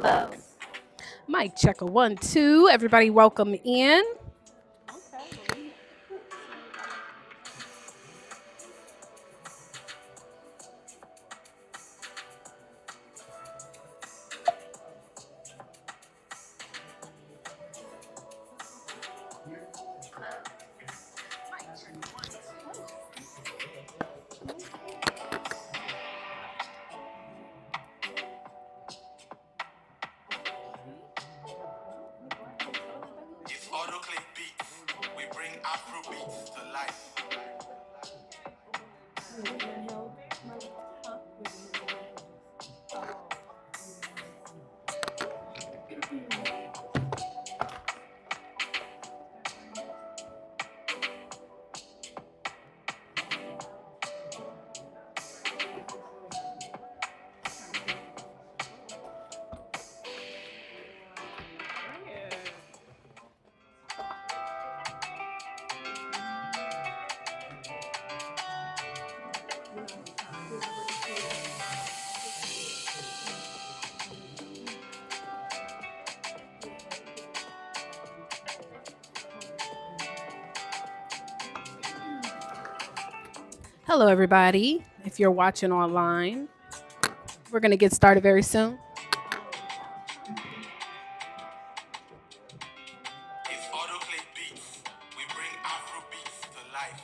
Hello. Mic check a 1, 2. Everybody welcome in. It's autoclave beats. We bring Afro beats to life. Hello, everybody. If you're watching online, we're going to get started very soon. It's autoclave beats. We bring Afro beats to life.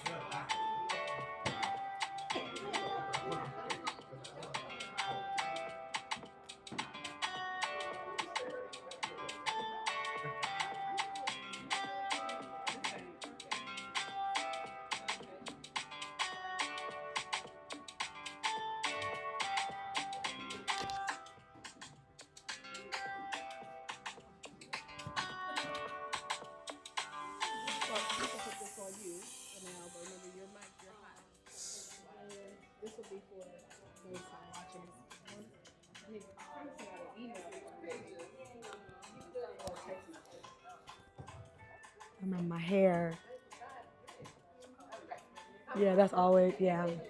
I remember my hair. Yeah, that's always, yeah. It's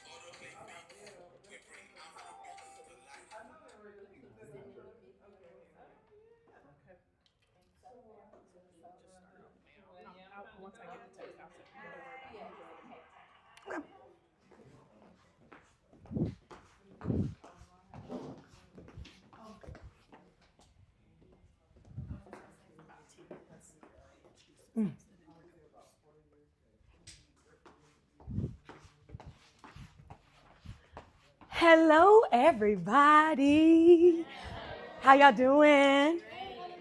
autoclave beats. We bring Afro beats to life. Hello, everybody. How y'all doing?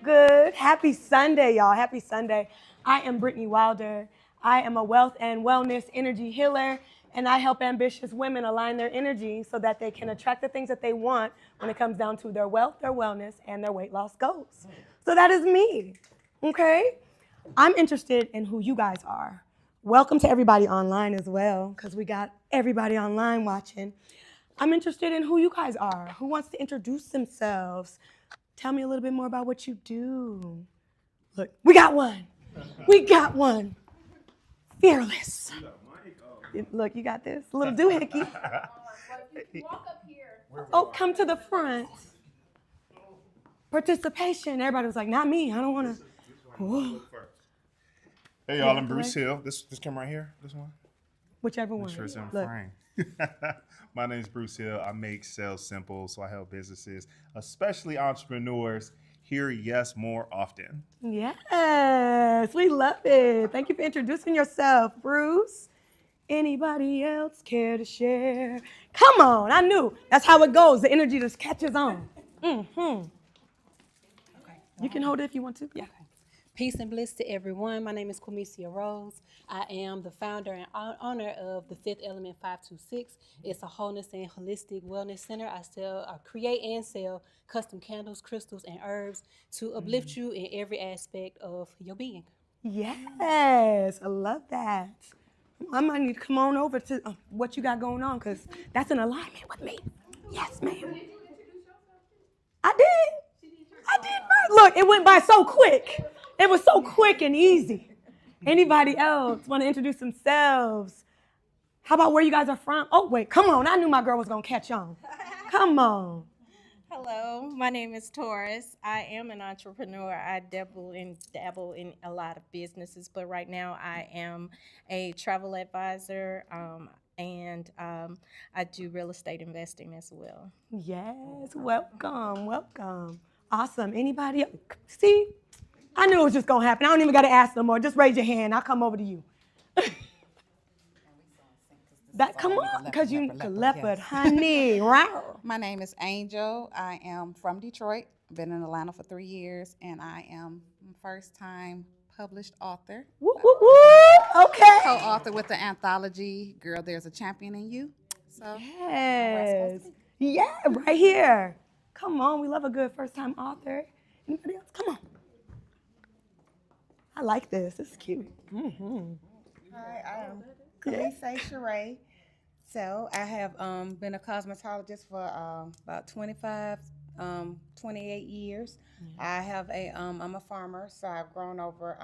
Good. Happy Sunday, y'all. Happy Sunday. I am Brittany Wilder. I am a wealth and wellness energy healer, and I help ambitious women align their energy so that they can attract the things that they want when it comes down to their wealth, their wellness, and their weight loss goals. So that is me, okay? I'm interested in who you guys are. Welcome to everybody online as well, because we got everybody online watching. I'm interested in who you guys are. Who wants to introduce themselves? Tell me a little bit more about what you do. Look, we got one. We got one. Fearless. Look, you got this. A little doohickey. Oh, come to the front. Participation. Everybody was like, not me. I don't want to. Hey y'all, I'm Bruce Hill. This camera right here, this one. Whichever one. Make sure it's in Look. frame. My name's Bruce Hill. I make sales simple, so I help businesses, especially entrepreneurs, hear yes more often. Yes, we love it. Thank you for introducing yourself, Bruce. Anybody else care to share? Come on, I knew. That's how it goes. The energy just catches on. Mm-hmm. Okay. You can hold it if you want to. Yeah. Peace and bliss to everyone. My name is Quamicia Rose. I am the founder and owner of the Fifth Element 526. It's a wholeness and holistic wellness center. I create and sell custom candles, crystals, and herbs to uplift you in every aspect of your being. Yes, I love that. I might need to come on over to what you got going on because that's in alignment with me. Yes, ma'am. I did. I did. Look, it went by so quick. It was so quick and easy. Anybody else want to introduce themselves? How about where you guys are from? Oh, wait, come on. I knew my girl was going to catch on. Come on. Hello, my name is Taurus. I am an entrepreneur. I dabble in a lot of businesses, but right now I am a travel advisor, and I do real estate investing as well. Yes, welcome, welcome. Awesome. Anybody else? See, I knew it was just going to happen. I don't even got to ask no more. Just raise your hand. I'll come over to you. Come on, because you leopard, honey. Wow. My name is Angel. I am from Detroit. Been in Atlanta for 3 years, and I am first-time published author. Woo, woo, woo. Okay. Co-author with the anthology "Girl, There's a Champion in You." So yes, yeah, right here. Come on, we love a good first-time author. Anybody else? Come on. I like this. It's cute. Mm-hmm. Hi, I am Khaleesi Sheree. So I have been a cosmetologist for about 28 years. I have I'm a farmer, so I've grown over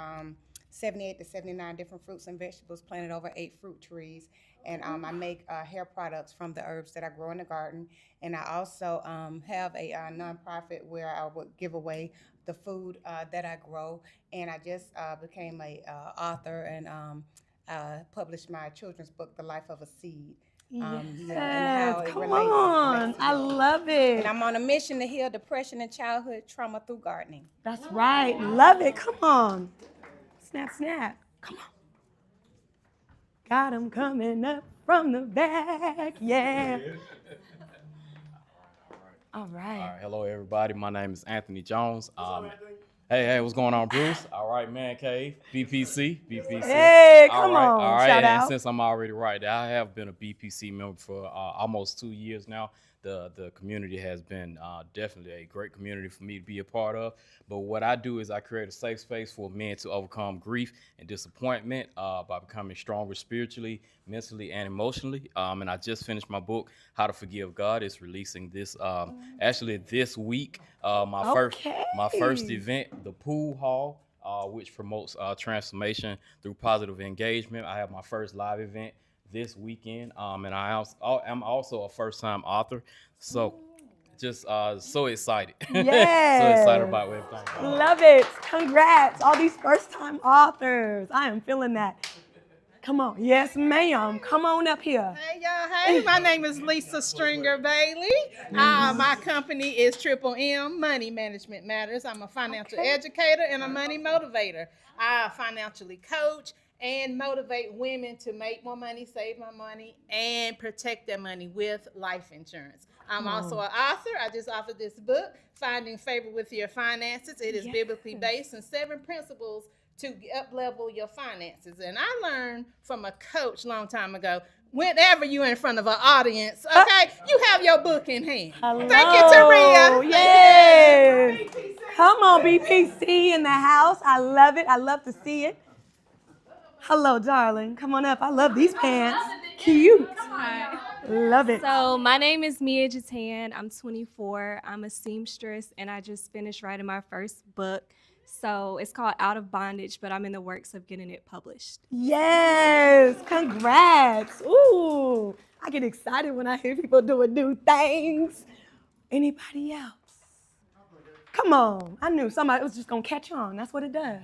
78 to 79 different fruits and vegetables, planted over 8 fruit trees, and I make hair products from the herbs that I grow in the garden. And I also have a nonprofit where I would give away the food that I grow. And I just became a author and published my children's book, The Life of a Seed. Yes, come on. I love it. And I'm on a mission to heal depression and childhood trauma through gardening. That's right. Love it. Come on. Snap, snap. Come on. Got him coming up from the back. Yeah. All right. Hello, everybody. My name is Anthony Jones. Hey, what's going on, Bruce? All right, Man Cave, BPC. Hey, come on. All right. Shout out. And since I'm already right there, I have been a BPC member for almost 2 years now. The community has been definitely a great community for me to be a part of. But what I do is I create a safe space for men to overcome grief and disappointment by becoming stronger spiritually, mentally, and emotionally. And I just finished my book, How to Forgive God. It's releasing this actually this week. My first event, the Pool Hall, which promotes transformation through positive engagement. I have my first live event this weekend, and I'm also a first-time author, so just so excited. Yes. So excited about everything. Love it. Congrats, all these first-time authors. I am feeling that. Come on. Yes, ma'am. Come on up here. Hey, y'all. Hey, my name is Lisa Stringer Bailey. My company is Triple M, Money Management Matters. I'm a financial educator and a money motivator. I financially coach and motivate women to make more money, save more money, and protect their money with life insurance. I'm also an author. I just authored this book, Finding Favor with Your Finances. It is biblically based on 7 principles to up-level your finances. And I learned from a coach a long time ago, whenever you're in front of an audience, okay, you have your book in hand. Hello. Thank you, Taria. Yes. Come on, BPC in the house. I love it. I love to see it. Hello, darling. Come on up. I love these pants. Cute. Hi. Love it. So my name is Mia Jatan. I'm 24. I'm a seamstress, and I just finished writing my first book. So it's called Out of Bondage, but I'm in the works of getting it published. Yes. Congrats. Ooh. I get excited when I hear people doing new things. Anybody else? Come on. I knew somebody was just going to catch on. That's what it does.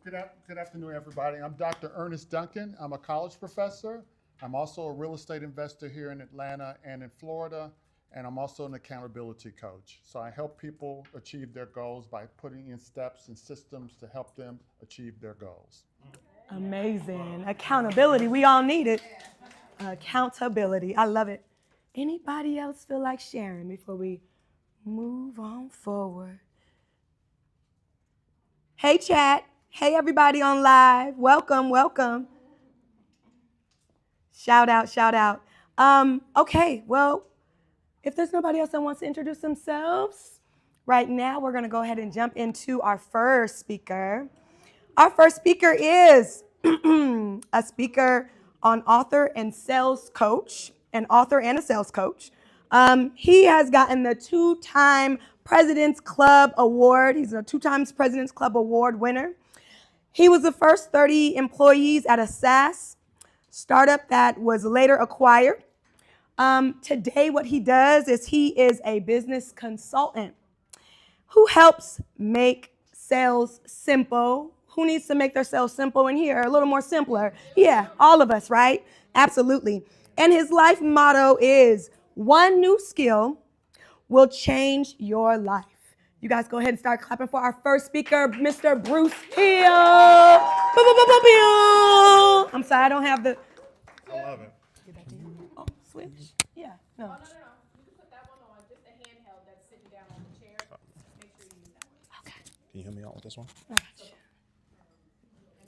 Good afternoon, everybody. I'm Dr. Ernest Duncan. I'm a college professor. I'm also a real estate investor here in Atlanta and in Florida, and I'm also an accountability coach. So I help people achieve their goals by putting in steps and systems to help them achieve their goals. Amazing. Accountability. We all need it. Accountability. I love it. Anybody else feel like sharing before we move on forward? Hey, chat. Hey, everybody on live. Welcome, welcome. Shout out, shout out. Okay, well, if there's nobody else that wants to introduce themselves, right now we're going to go ahead and jump into our first speaker. Our first speaker is a speaker on author and sales coach, an author and a sales coach. He has gotten the 2-time President's Club Award. He's a 2 times President's Club Award winner. He was the first 30 employees at a SaaS startup that was later acquired. Today, what he does is he is a business consultant who helps make sales simple. Who needs to make their sales simple in here? A little more simpler. Yeah, all of us, right? Absolutely. And his life motto is one new skill will change your life. You guys go ahead and start clapping for our first speaker, Mr. Bruce Hill. I'm sorry, I don't have the. I love it. Oh, switch? Yeah, no. You can put that one on, just a handheld that's sitting down on the chair. Make sure you use that one. Okay. Can you help me out with this one? And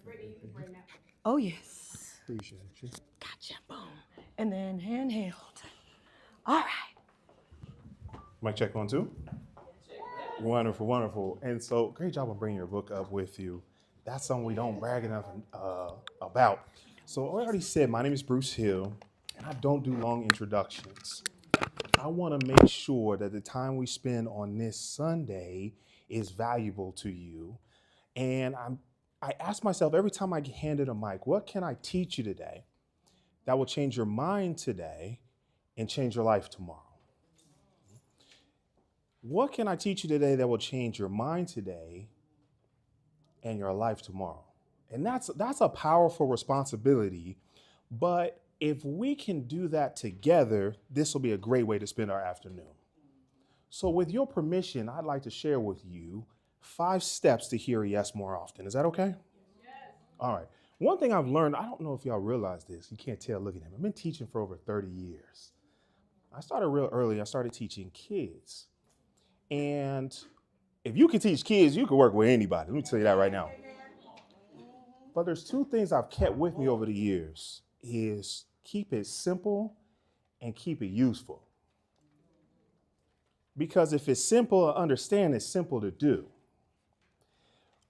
Brittany, you can bring that one. Oh, yes. Appreciate you. Gotcha. Boom. And then handheld. All right. Mic check 1, 2. Wonderful, wonderful. And so, great job on bringing your book up with you. That's something we don't brag enough about. So, I already said, my name is Bruce Hill, and I don't do long introductions. I want to make sure that the time we spend on this Sunday is valuable to you. And I ask myself every time I get handed a mic, what can I teach you today that will change your mind today and change your life tomorrow? What can I teach you today that will change your mind today and your life tomorrow? And that's a powerful responsibility. But if we can do that together, this will be a great way to spend our afternoon. So with your permission, I'd like to share with you 5 steps to hear yes more often. Is that okay? Yes. All right. One thing I've learned, I don't know if y'all realize this. You can't tell, look at him. I've been teaching for over 30 years. I started real early. I started teaching kids. And if you can teach kids, you can work with anybody. Let me tell you that right now. But there's 2 things I've kept with me over the years is keep it simple and keep it useful. Because if it's simple to understand, it's simple to do.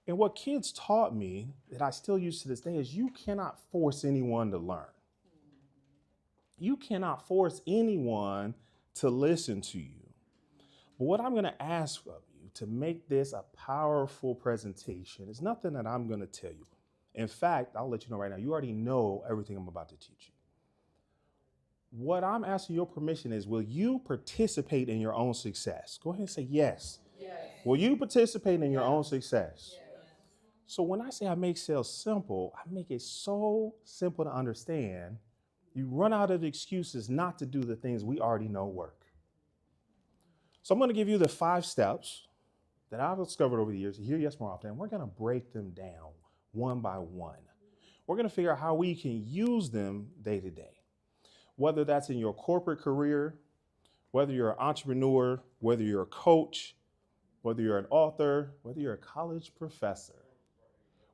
And what kids taught me that I still use to this day is you cannot force anyone to learn. You cannot force anyone to listen to you. But what I'm going to ask of you to make this a powerful presentation is nothing that I'm going to tell you. In fact, I'll let you know right now, you already know everything I'm about to teach you. What I'm asking your permission is, will you participate in your own success? Go ahead and say yes. Yes. Will you participate in your own success? Yes. So when I say I make sales simple, I make it so simple to understand. You run out of excuses not to do the things we already know work. So I'm going to give you the 5 steps that I've discovered over the years to hear yes more often, and we're going to break them down one by one. We're going to figure out how we can use them day to day, whether that's in your corporate career, whether you're an entrepreneur, whether you're a coach, whether you're an author, whether you're a college professor.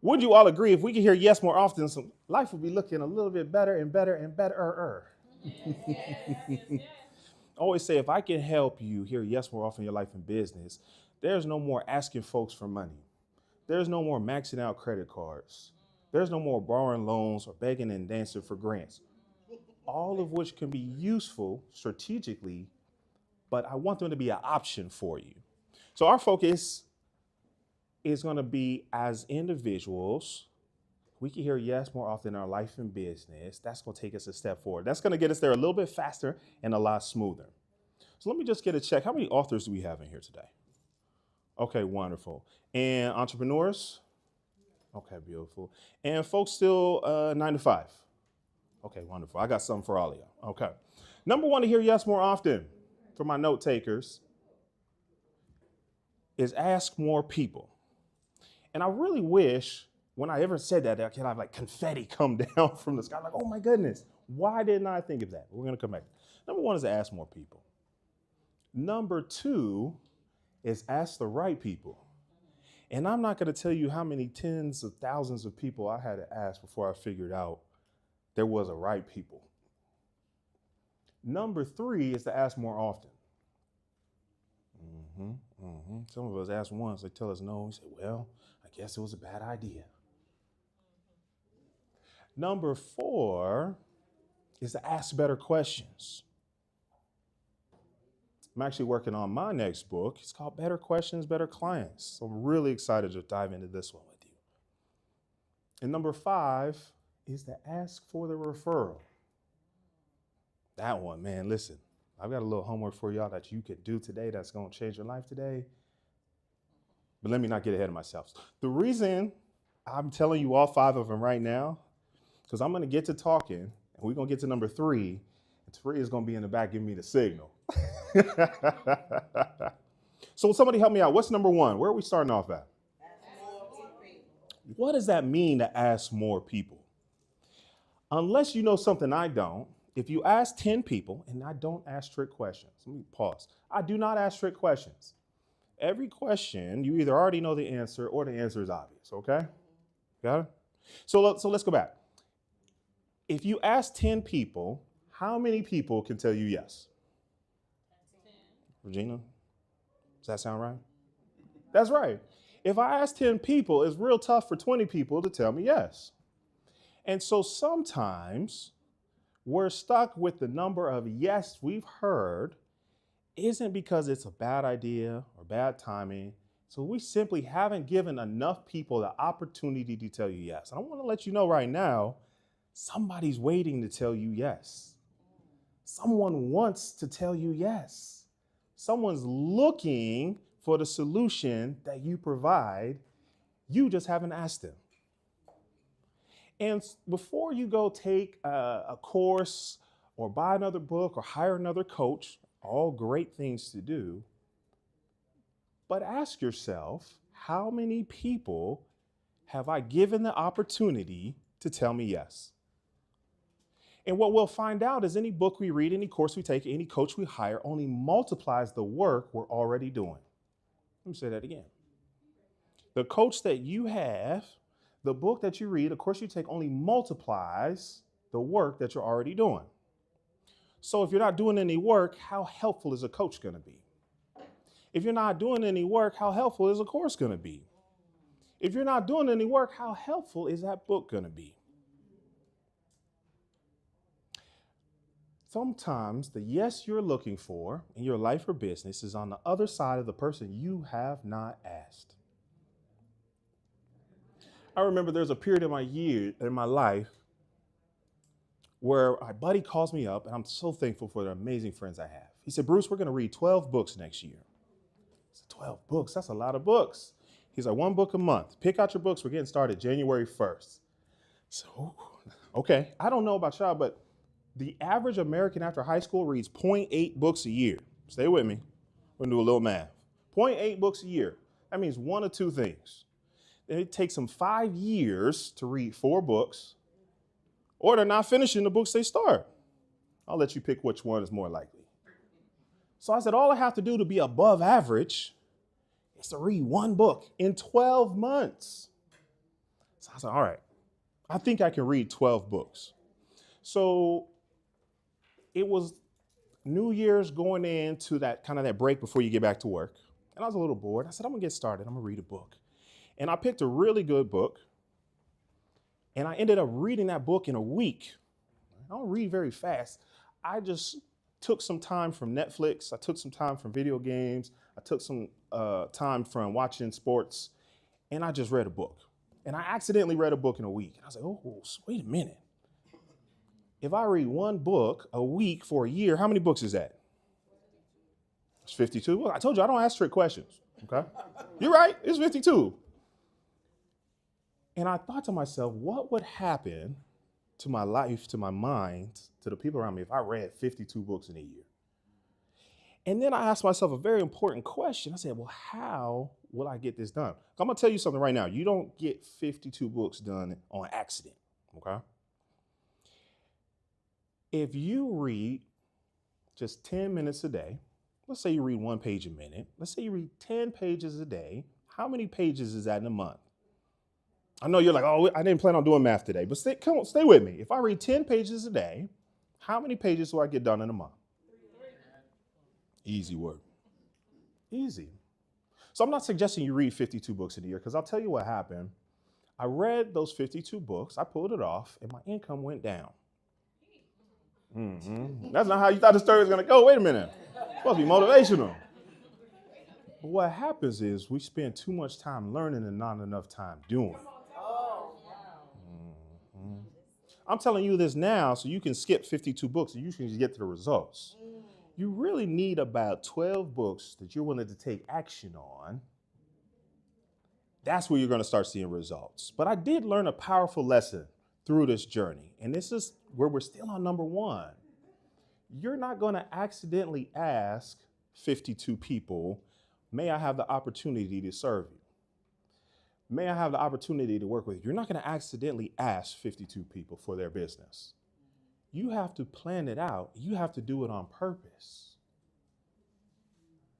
Would you all agree if we could hear yes more often, so life would be looking a little bit better and better and better? Yes. I always say, if I can help you hear yes more often in your life and business, there's no more asking folks for money. There's no more maxing out credit cards. There's no more borrowing loans or begging and dancing for grants. All of which can be useful strategically, but I want them to be an option for you. So our focus is going to be, as individuals, we can hear yes more often in our life and business. That's going to take us a step forward. That's going to get us there a little bit faster and a lot smoother. So let me just get a check. How many authors do we have in here today? Okay, wonderful. And entrepreneurs? Okay, beautiful. And folks still 9 to 5? Okay, wonderful. I got something for all of you. Okay. Number 1 to hear yes more often for my note takers is ask more people. And I really wish when I ever said that, I could have like confetti come down from the sky. Like, oh my goodness, why didn't I think of that? We're going to come back. Number 1 is to ask more people. Number 2 is ask the right people. And I'm not going to tell you how many tens of thousands of people I had to ask before I figured out there was a right people. Number 3 is to ask more often. Some of us ask once, they tell us no. We say, well, I guess it was a bad idea. Number 4 is to ask better questions. I'm actually working on my next book. It's called Better Questions, Better Clients. So I'm really excited to dive into this one with you. And number 5 is to ask for the referral. That one, man, listen, I've got a little homework for y'all that you could do today that's going to change your life today. But let me not get ahead of myself. The reason I'm telling you all 5 of them right now, because I'm going to get to talking, and we're going to get to number 3, and 3 is going to be in the back giving me the signal. So somebody help me out. What's number 1? Where are we starting off at? What does that mean to ask more people? Unless you know something I don't, if you ask 10 people, and I don't ask trick questions, let me pause. I do not ask trick questions. Every question, you either already know the answer or the answer is obvious, okay? Got it? So let's go back. If you ask 10 people, how many people can tell you yes? 10. Regina, does that sound right? That's right. If I ask 10 people, it's real tough for 20 people to tell me yes. And so sometimes we're stuck with the number of yes we've heard isn't because it's a bad idea or bad timing. So we simply haven't given enough people the opportunity to tell you yes. And I want to let you know right now, somebody's waiting to tell you yes. Someone wants to tell you yes. Someone's looking for the solution that you provide. You just haven't asked them. And before you go take a course or buy another book or hire another coach, all great things to do, but ask yourself, how many people have I given the opportunity to tell me yes? And what we'll find out is any book we read, any course we take, any coach we hire only multiplies the work we're already doing. Let me say that again. The coach that you have, the book that you read, the course you take only multiplies the work that you're already doing. So if you're not doing any work, how helpful is a coach going to be? If you're not doing any work, how helpful is a course going to be? If you're not doing any work, how helpful is that book going to be? Sometimes the yes you're looking for in your life or business is on the other side of the person you have not asked. I remember there's a period in my life where my buddy calls me up, and I'm so thankful for the amazing friends I have. He said, Bruce, we're going to read 12 books next year. I said, 12 books? That's a lot of books. He's like, 1 book a month. Pick out your books. We're getting started January 1st. So, okay. I don't know about y'all, but the average American after high school reads 0.8 books a year. Stay with me. We're going to do a little math. 0.8 books a year. That means 1 of 2 things. It takes them 5 years to read 4 books, or they're not finishing the books they start. I'll let you pick which one is more likely. So I said, all I have to do to be above average is to read 1 book in 12 months. So I said, all right, I think I can read 12 books. So it was New Year's going into that kind of that break before you get back to work. And I was a little bored. I said, I'm going to get started. I'm going to read a book. And I picked a really good book. And I ended up reading that book in a week. I don't read very fast. I just took some time from Netflix. I took some time from video games. I took some time from watching sports. And I just read a book. And I accidentally read a book in a week. And I was like, oh, wait a minute. If I read 1 book a week for a year, how many books is that? It's 52. Well, I told you I don't ask trick questions. Okay? You're right. It's 52. And I thought to myself, what would happen to my life, to my mind, to the people around me if I read 52 books in a year? And then I asked myself a very important question. I said, well, how will I get this done? I'm going to tell you something right now. You don't get 52 books done on accident, okay? If you read just 10 minutes a day, let's say you read 1 page a minute. Let's say you read 10 pages a day. How many pages is that in a month? I know you're like, oh, I didn't plan on doing math today, but stay with me. If I read 10 pages a day, how many pages do I get done in a month? Easy work. Easy. So I'm not suggesting you read 52 books in a year, because I'll tell you what happened. I read those 52 books, I pulled it off, and my income went down. That's not how you thought the story was going to go. Wait a minute. It's supposed to be motivational. But what happens is we spend too much time learning and not enough time doing. I'm telling you this now so you can skip 52 books and you can get to the results. You really need about 12 books that you're willing to take action on. That's where you're going to start seeing results. But I did learn a powerful lesson through this journey. And this is where we're still on number one. You're not going to accidentally ask 52 people, may I have the opportunity to serve you? May I have the opportunity to work with you? You're not going to accidentally ask 52 people for their business. You have to plan it out. You have to do it on purpose.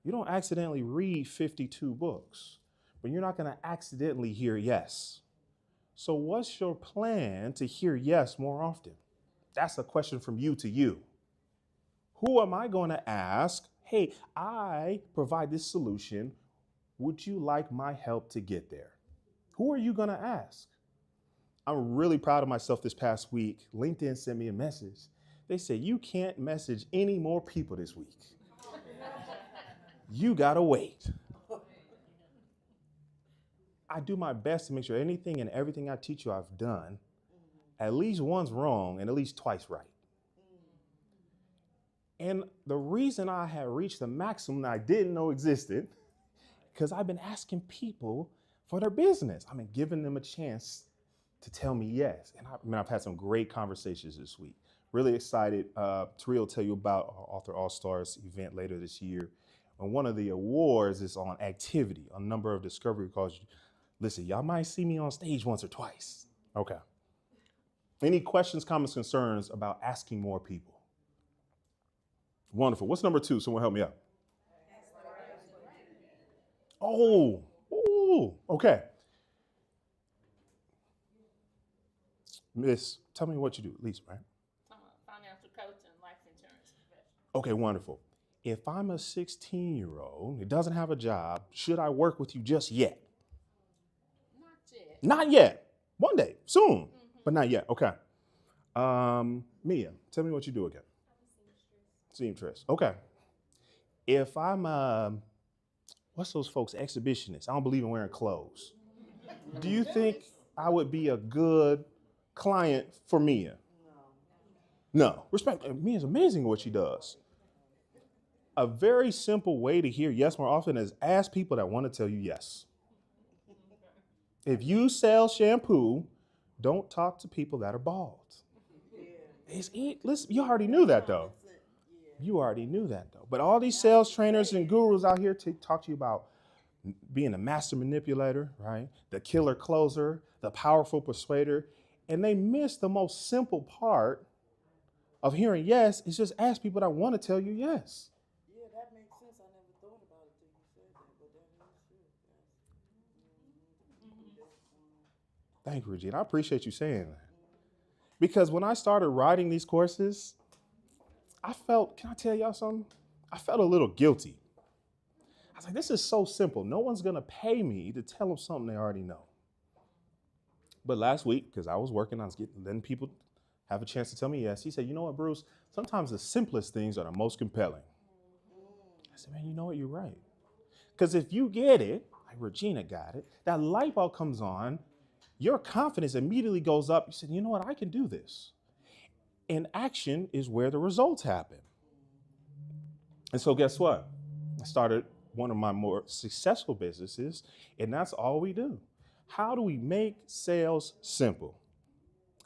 You don't accidentally read 52 books, but you're not going to accidentally hear yes. So what's your plan to hear yes more often? That's a question from you to you. Who am I going to ask, hey, I provide this solution. Would you like my help to get there? Who are you going to ask? I'm really proud of myself this past week. LinkedIn sent me a message. They said, you can't message any more people this week. You got to wait. I do my best to make sure anything and everything I teach you I've done, at least once wrong and at least twice right. And the reason I had reached the maximum that I didn't know existed, because I've been asking people for their business. I've been giving them a chance to tell me yes. And I've had some great conversations this week. Really excited. Taria will tell you about our Author All-Stars event later this year. And one of the awards is on activity, a number of discovery calls. Listen, y'all might see me on stage once or twice. Okay. Any questions, comments, concerns about asking more people? Wonderful. What's number 2? Someone help me out. Oh, okay. Miss, tell me what you do, Lisa, right? Financial coach and life insurance professional. Okay, wonderful. If I'm a 16-year-old who doesn't have a job, should I work with you just yet? Not yet. Not yet. One day, soon, but not yet. Okay. Mia, tell me what you do again. Seamstress. Okay. If I'm, what's those folks, exhibitionists? I don't believe in wearing clothes. Do you think I would be a good client for Mia? No. Respect. Mia's amazing at what she does. A very simple way to hear yes more often is ask people that want to tell you yes. If you sell shampoo, don't talk to people that are bald. Listen, you already knew that though. You already knew that though. But all these sales trainers and gurus out here talk to you about being a master manipulator, right? The killer closer, the powerful persuader. And they miss the most simple part of hearing yes is just ask people that want to tell you yes. Yeah, that makes sense. I never thought about it till you said that, but that is true. Thank you, Regina. I appreciate you saying that. Because when I started writing these courses, I felt, can I tell y'all something? I felt a little guilty. I was like, this is so simple. No one's going to pay me to tell them something they already know. But last week, because I was working, I was letting people have a chance to tell me yes. He said, you know what, Bruce? Sometimes the simplest things are the most compelling. I said, man, you know what? You're right. Because if you get it, like Regina got it, that light bulb comes on, your confidence immediately goes up. You said, you know what? I can do this. And action is where the results happen. And so guess what? I started one of my more successful businesses, and that's all we do. How do we make sales simple?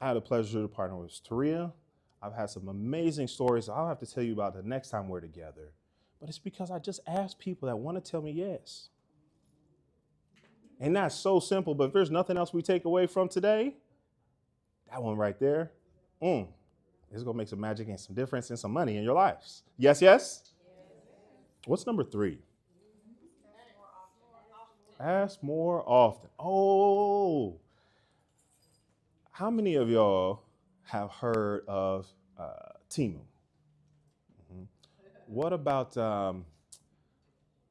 I had the pleasure to partner with Taria. I've had some amazing stories I'll have to tell you about the next time we're together. But it's because I just ask people that want to tell me yes. And that's so simple, but if there's nothing else we take away from today, that one right there, it's going to make some magic and some difference and some money in your lives. Yes, yes? What's number 3? Ask more often. Oh, how many of y'all have heard of Temu? What about,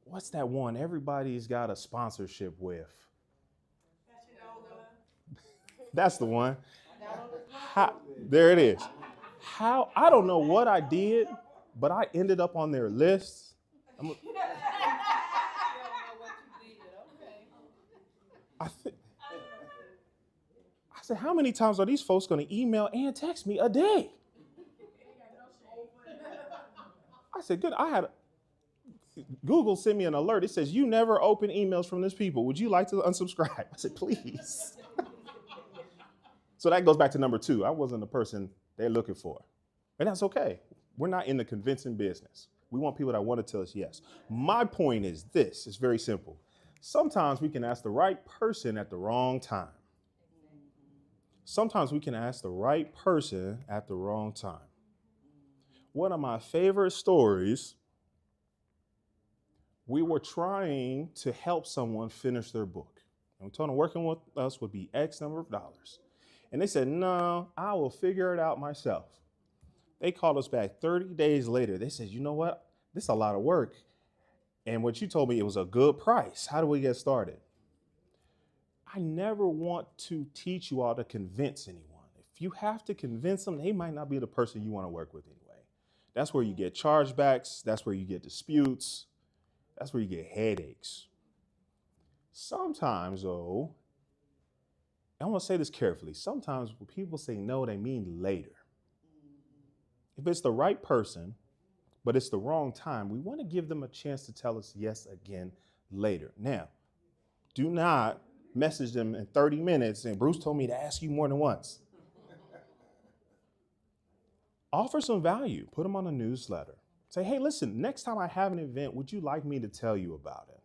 what's that one everybody's got a sponsorship with? That's the one. There it is. I don't know what I did, but I ended up on their list. I said, how many times are these folks going to email and text me a day? I said, good. Google sent me an alert. It says, you never open emails from these people. Would you like to unsubscribe? I said, please. So that goes back to number 2. I wasn't the person they're looking for. And that's okay. We're not in the convincing business. We want people that want to tell us yes. My point is this. It's very simple. Sometimes we can ask the right person at the wrong time. Sometimes we can ask the right person at the wrong time. One of my favorite stories, we were trying to help someone finish their book. And we told them working with us would be X number of dollars. And they said, no, I will figure it out myself. They called us back 30 days later. They said, you know what? This is a lot of work. And what you told me, it was a good price. How do we get started? I never want to teach you all to convince anyone. If you have to convince them, they might not be the person you want to work with anyway. That's where you get chargebacks. That's where you get disputes. That's where you get headaches. Sometimes, though, I want to say this carefully. Sometimes when people say no, they mean later. If it's the right person, but it's the wrong time, we want to give them a chance to tell us yes again later. Now, do not message them in 30 minutes and Bruce told me to ask you more than once. Offer some value. Put them on a newsletter. Say, hey, listen, next time I have an event, would you like me to tell you about it?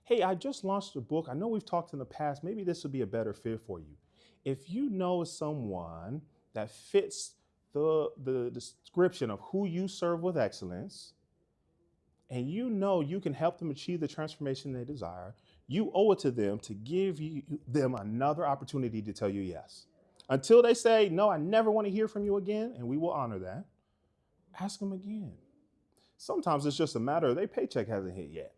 Hey, I just launched a book. I know we've talked in the past. Maybe this would be a better fit for you. If you know someone that fits the description of who you serve with excellence, and you know you can help them achieve the transformation they desire, you owe it to them to give them another opportunity to tell you yes. Until they say, no, I never want to hear from you again, and we will honor that, ask them again. Sometimes it's just a matter of their paycheck hasn't hit yet.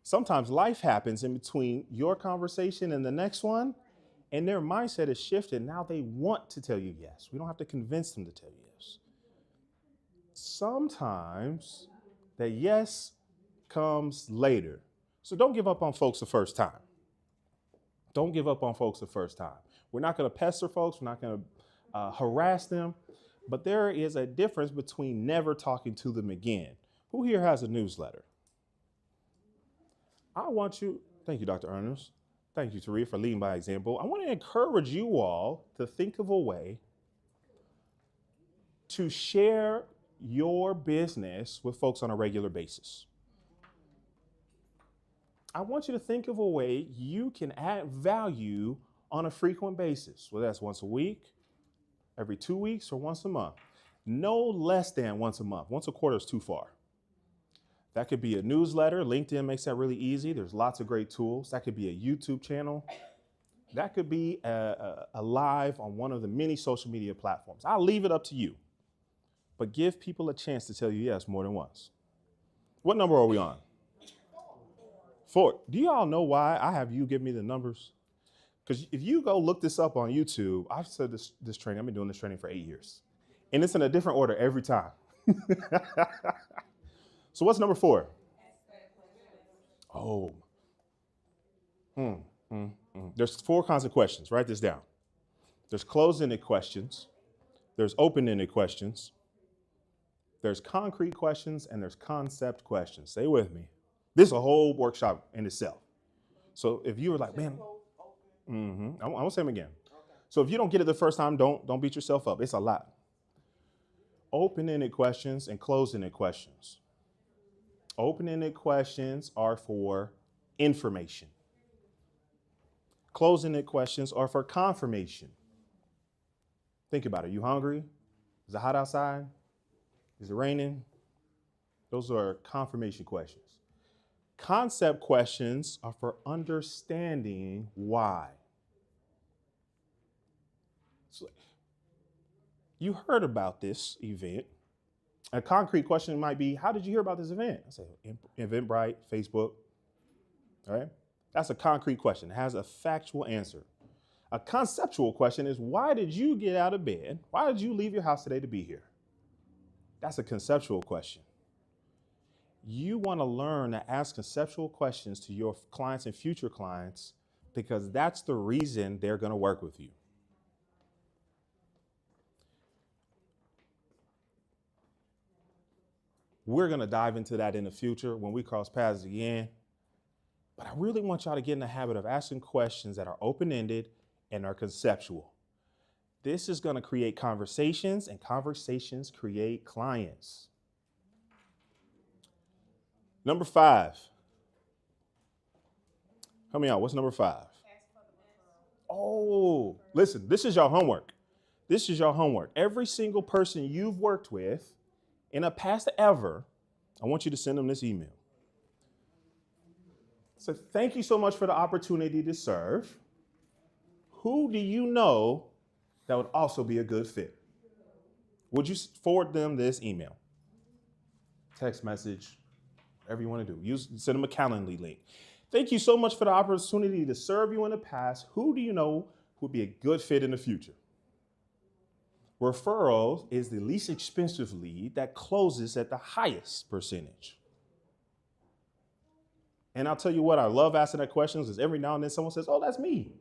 Sometimes life happens in between your conversation and the next one, and their mindset is shifted. Now they want to tell you yes. We don't have to convince them to tell you yes. Sometimes that yes comes later. So don't give up on folks the first time. Don't give up on folks the first time. We're not going to pester folks. We're not going to harass them. But there is a difference between never talking to them again. Who here has a newsletter? I want you, thank you, Dr. Ernest. Thank you, Taria, for leading by example. I want to encourage you all to think of a way to share your business with folks on a regular basis. I want you to think of a way you can add value on a frequent basis, whether that's once a week, every 2 weeks, or once a month. No less than once a month. Once a quarter is too far. That could be a newsletter. LinkedIn makes that really easy. There's lots of great tools. That could be a YouTube channel. That could be a live on one of the many social media platforms. I'll leave it up to you. But give people a chance to tell you yes more than once. What number are we on? 4. Do you all know why I have you give me the numbers? Because if you go look this up on YouTube, I've said this training, I've been doing this training for 8 years. And it's in a different order every time. So what's number 4? Oh. There's 4 kinds of questions. Write this down. There's closed-ended questions. There's open-ended questions. There's concrete questions, and there's concept questions. Stay with me. This is a whole workshop in itself. So if you were like, man, I won't say them again. So if you don't get it the first time, don't beat yourself up. It's a lot. Open-ended questions and closed-ended questions. Open-ended questions are for information. Closed-ended questions are for confirmation. Think about it. You hungry? Is it hot outside? Is it raining? Those are confirmation questions. Concept questions are for understanding why. So you heard about this event. A concrete question might be, how did you hear about this event? I say, Eventbrite, Facebook, all right? That's a concrete question. It has a factual answer. A conceptual question is, why did you get out of bed? Why did you leave your house today to be here? That's a conceptual question. You want to learn to ask conceptual questions to your clients and future clients because that's the reason they're going to work with you. We're going to dive into that in the future when we cross paths again. But I really want y'all to get in the habit of asking questions that are open-ended and are conceptual. This is going to create conversations, and conversations create clients. Number 5. Help me out. What's number 5? Oh, listen, this is your homework. This is your homework. Every single person you've worked with in a past ever, I want you to send them this email. So thank you so much for the opportunity to serve. Who do you know that would also be a good fit? Would you forward them this email? Text message, whatever you want to do. Send them a Calendly link. Thank you so much for the opportunity to serve you in the past. Who do you know would be a good fit in the future? Referrals is the least expensive lead that closes at the highest percentage. And I'll tell you what, I love asking that question is every now and then someone says, oh, that's me.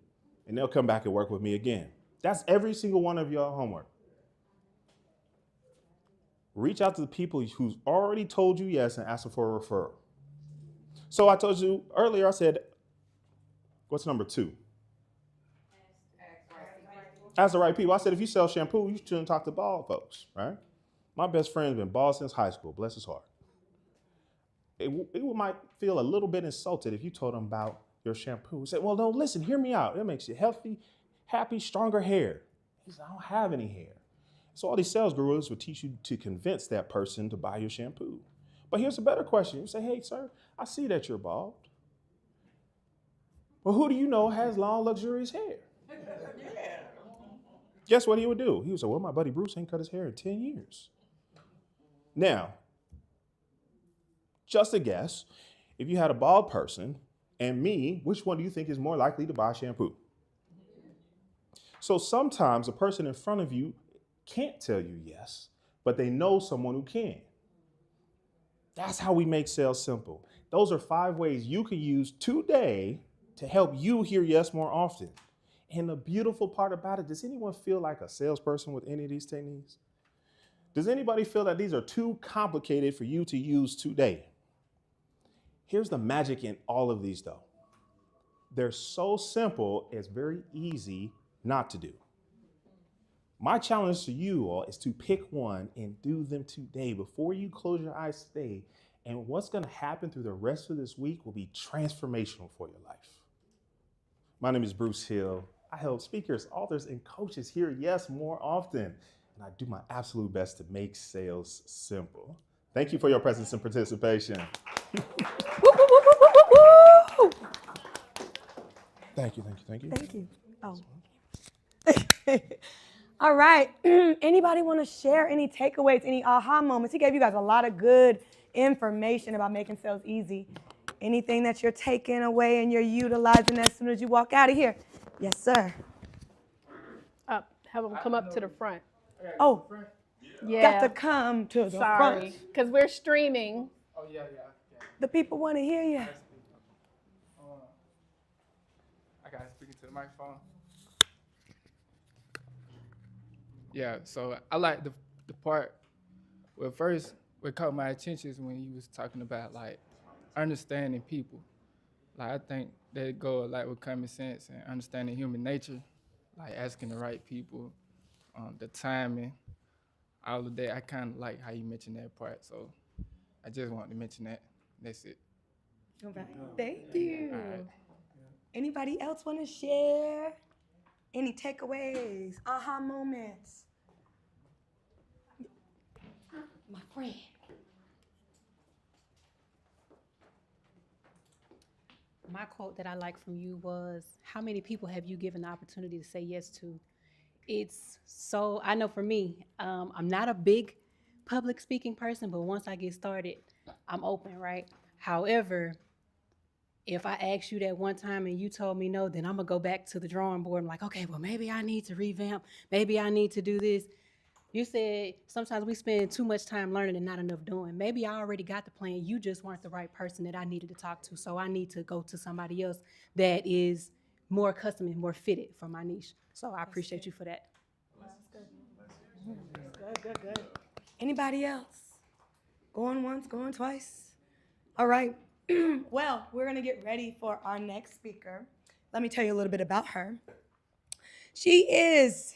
And they'll come back and work with me again. That's every single one of your homework. Reach out to the people who's already told you yes and ask them for a referral. So I told you earlier, I said, what's number 2? Ask the right people. I said, if you sell shampoo, you shouldn't talk to bald folks, right? My best friend's been bald since high school, bless his heart. It might feel a little bit insulted if you told him about your shampoo. He said, well, no, listen, hear me out. It makes you healthy, happy, stronger hair. He said, I don't have any hair. So all these sales gurus will teach you to convince that person to buy your shampoo. But here's a better question. You say, hey, sir, I see that you're bald. Well, who do you know has long, luxurious hair? Guess what he would do? He would say, well, my buddy Bruce ain't cut his hair in 10 years. Now, just a guess, if you had a bald person and me, which one do you think is more likely to buy shampoo? So sometimes a person in front of you can't tell you yes, but they know someone who can. That's how we make sales simple. Those are 5 ways you can use today to help you hear yes more often. And the beautiful part about it, does anyone feel like a salesperson with any of these techniques? Does anybody feel that these are too complicated for you to use today? Here's the magic in all of these though. They're so simple, it's very easy not to do. My challenge to you all is to pick one and do them today before you close your eyes today. And what's going to happen through the rest of this week will be transformational for your life. My name is Bruce Hill. I help speakers, authors, and coaches hear yes more often. And I do my absolute best to make sales simple. Thank you for your presence and participation. Thank you. Thank you. Oh. All right. Anybody want to share any takeaways, any aha moments? He gave you guys a lot of good information about making sales easy. Anything that you're taking away and you're utilizing as soon as you walk out of here? Yes, sir. Have them come up to the front. Oh, Yeah. got to come to the Sorry, front. because we're streaming. Oh, yeah. The people want to hear you. I got to speak into the microphone. Yeah, so I like the part where first what caught my attention is when you was talking about like understanding people. Like I think that go a lot with common sense and understanding human nature, like asking the right people, the timing, all of that. I kind of like how you mentioned that part, so I just wanted to mention that. That's it. All right. Thank you. All right. Anybody else want to share? Any takeaways, aha moments? My friend. My quote that I like from you was, how many people have you given the opportunity to say yes to? It's so, I know for me, I'm not a big public speaking person, but once I get started, I'm open, right? However, if I asked you that one time and you told me no, then I'm gonna go back to the drawing board. I'm like, okay, well, maybe I need to revamp. Maybe I need to do this. You said sometimes we spend too much time learning and not enough doing. Maybe I already got the plan. You just weren't the right person that I needed to talk to. So I need to go to somebody else that is more custom and more fitted for my niche. So I appreciate you for that. Good. Anybody else? Going once, going twice? All right. Well, we're going to get ready for our next speaker. Let me tell you a little bit about her. She is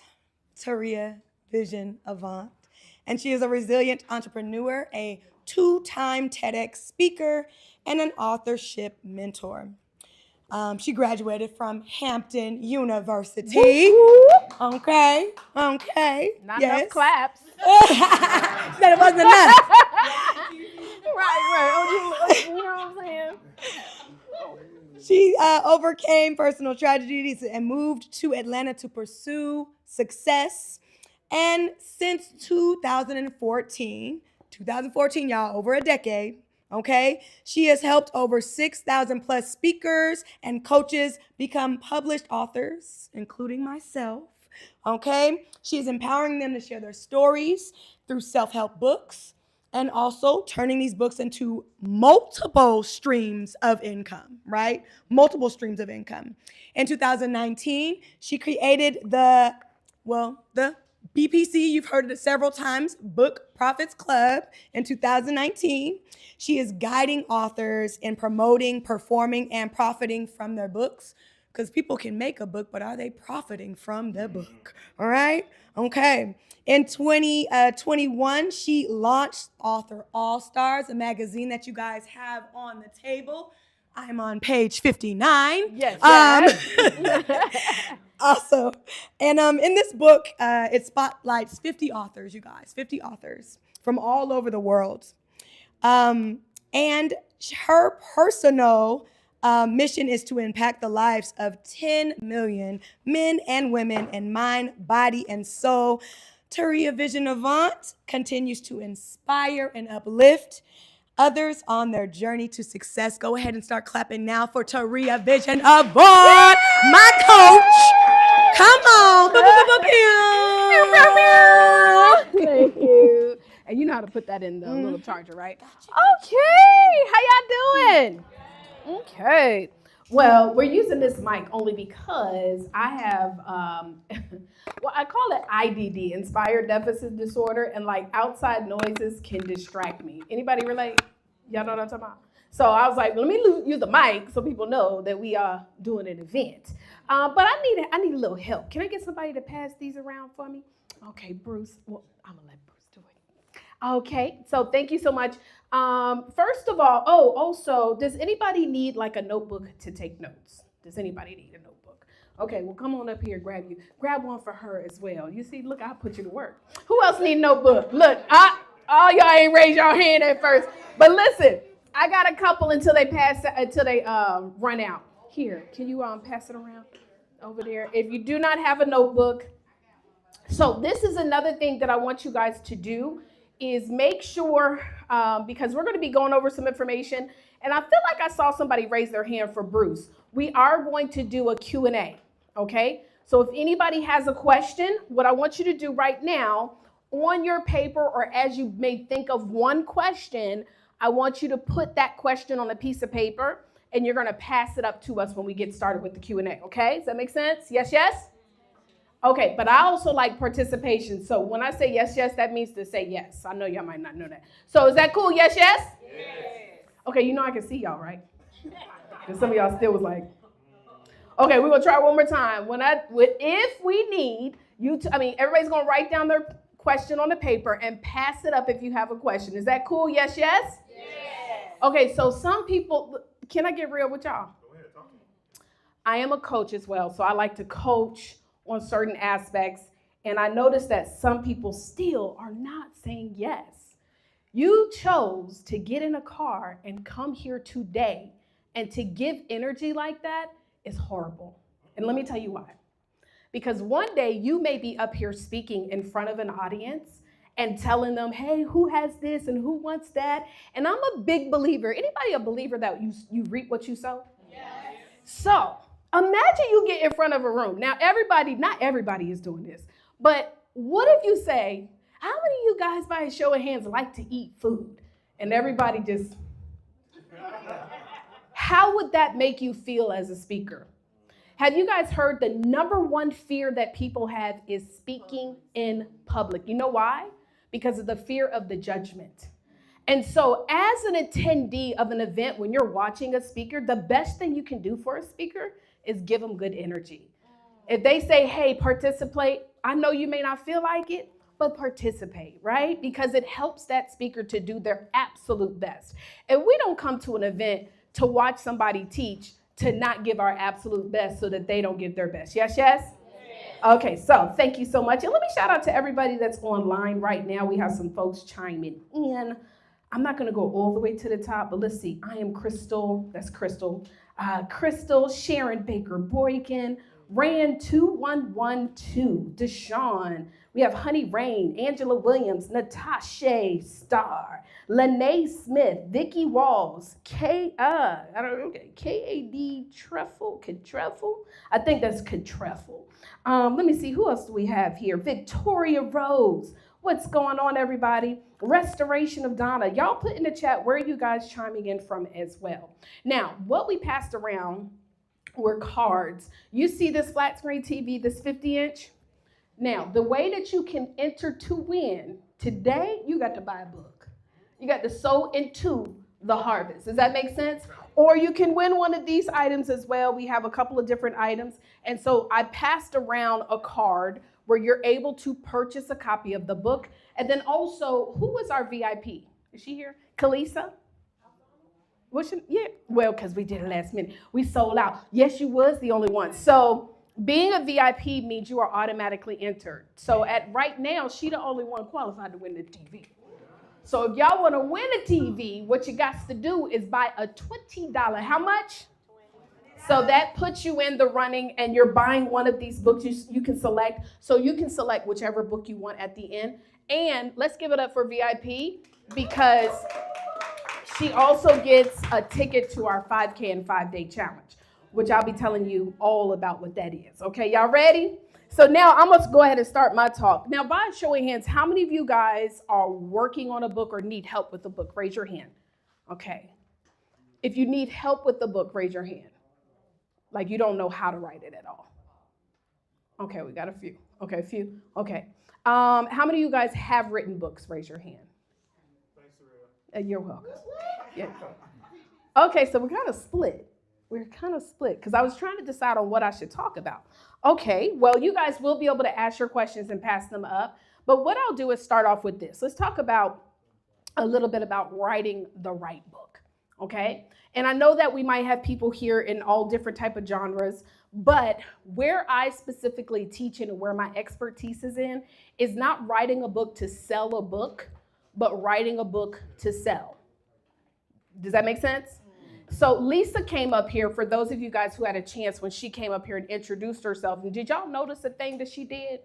Taria Vision Avant, and she is a resilient entrepreneur, a 2-time TEDx speaker, and an authorship mentor. She graduated from Hampton University. Okay. Not yes. enough claps. That it wasn't enough. right. You know what I'm saying? She overcame personal tragedies and moved to Atlanta to pursue success. And since 2014, y'all, over a decade, okay, she has helped over 6,000 plus speakers and coaches become published authors, including myself, okay? She is empowering them to share their stories through self-help books, and also turning these books into multiple streams of income, right? Multiple streams of income. In 2019, she created the BPC, you've heard of it several times, Book Profits Club in 2019. She is guiding authors in promoting, performing, and profiting from their books, because people can make a book, but are they profiting from the book? All right? Okay. In 2021, she launched Author All-Stars, a magazine that you guys have on the table. I'm on page 59. Yes. Awesome. And in this book, it spotlights 50 authors, you guys, 50 authors from all over the world. And her personal mission is to impact the lives of 10 million men and women in mind, body, and soul. Taria Vision Avant continues to inspire and uplift others on their journey to success. Go ahead and start clapping now for Taria Vision Avant, my coach. Come on. Thank you. And you know how to put that in the little charger, right? Gotcha. Okay. How y'all doing? Okay. Well, we're using this mic only because I have, I call it IDD, Inspired Deficit Disorder, and like outside noises can distract me. Anybody relate? Y'all know what I'm talking about? So I was like, let me use the mic so people know that we are doing an event. But I need a little help. Can I get somebody to pass these around for me? Okay, Bruce. Well, I'm gonna let Bruce do it. Okay, so thank you so much. First of all, also, does anybody need like a notebook to take notes? Does anybody need a notebook? Okay, well, come on up here, grab one for her as well. You see, look, I'll put you to work. Who else need a notebook? Look, all y'all ain't raise your hand at first, but listen, I got a couple until they run out. Here, can you pass it around over there? If you do not have a notebook, so this is another thing that I want you guys to do is make sure, because we're going to be going over some information, and I feel like I saw somebody raise their hand for Bruce. We are going to do a Q&A, okay? So if anybody has a question, what I want you to do right now, on your paper or as you may think of one question, I want you to put that question on a piece of paper, and you're going to pass it up to us when we get started with the Q&A, okay? Does that make sense? Yes, yes? Okay, but I also like participation. So when I say yes, yes, that means to say yes. I know y'all might not know that. So is that cool? Yes, yes? Yes. Okay, you know I can see y'all, right? Because some of y'all still was like, okay, we're going to try one more time. If we need you to, everybody's going to write down their question on the paper and pass it up if you have a question. Is that cool? Yes, yes? Yes. Okay, so some people, can I get real with y'all? Go ahead, talk to me. I am a coach as well, so I like to coach on certain aspects, and I noticed that some people still are not saying yes. You chose to get in a car and come here today, and to give energy like that is horrible. And let me tell you why. Because one day you may be up here speaking in front of an audience and telling them, hey, who has this and who wants that? And I'm a big believer. Anybody a believer that you reap what you sow? Yes. So imagine you get in front of a room. Now, not everybody is doing this, but what if you say, how many of you guys by a show of hands like to eat food? And everybody just, how would that make you feel as a speaker? Have you guys heard the number one fear that people have is speaking in public? You know why? Because of the fear of the judgment. And so as an attendee of an event, when you're watching a speaker, the best thing you can do for a speaker is give them good energy. If they say, hey, participate, I know you may not feel like it, but participate, right? Because it helps that speaker to do their absolute best. And we don't come to an event to watch somebody teach to not give our absolute best so that they don't give their best. Yes, yes? Okay, so thank you so much. And let me shout out to everybody that's online right now. We have some folks chiming in. I'm not gonna go all the way to the top, but let's see. I am Crystal, that's Crystal. Crystal, Sharon Baker Boykin, Rand 2112, Deshaun. We have Honey Rain, Angela Williams, Natasha Starr, Lene Smith, Vicky Walls, K.A.D. Truffle. I think that's Truffle. Let me see, who else do we have here? Victoria Rose. What's going on, everybody? Restoration of Donna. Y'all put in the chat where are you guys chiming in from as well. Now, what we passed around were cards. You see this flat screen TV, this 50-inch? Now, the way that you can enter to win, today you got to buy a book. You got to sow into the harvest. Does that make sense? Or you can win one of these items as well. We have a couple of different items. And so I passed around a card where you're able to purchase a copy of the book. And then also, who was our VIP? Is she here? Kalisa? Was she? Yeah. Well, because we did it last minute. We sold out. Yes, you was the only one. So being a VIP means you are automatically entered. So right now, she the only one qualified to win the TV. So if y'all want to win a TV, what you got to do is buy a $20. How much? So that puts you in the running, and you're buying one of these books you can select. So you can select whichever book you want at the end. And let's give it up for VIP because she also gets a ticket to our 5K and 5-day challenge, which I'll be telling you all about what that is. Okay, y'all ready? So now I'm going to go ahead and start my talk. Now, by a show of hands, how many of you guys are working on a book or need help with a book? Raise your hand. Okay. If you need help with the book, raise your hand. Like you don't know how to write it at all. Okay, we got a few. Okay, a few. Okay. How many of you guys have written books? Raise your hand. You're welcome. Yeah. Okay, so we're kind of split. Because I was trying to decide on what I should talk about. Okay, well, you guys will be able to ask your questions and pass them up. But what I'll do is start off with this. Let's talk about a little bit about writing the right book, okay? And I know that we might have people here in all different type of genres, but where I specifically teach and where my expertise is in is not writing a book to sell a book, but writing a book to sell. Does that make sense? So Lisa came up here, for those of you guys who had a chance when she came up here and introduced herself. And did y'all notice the thing that she did?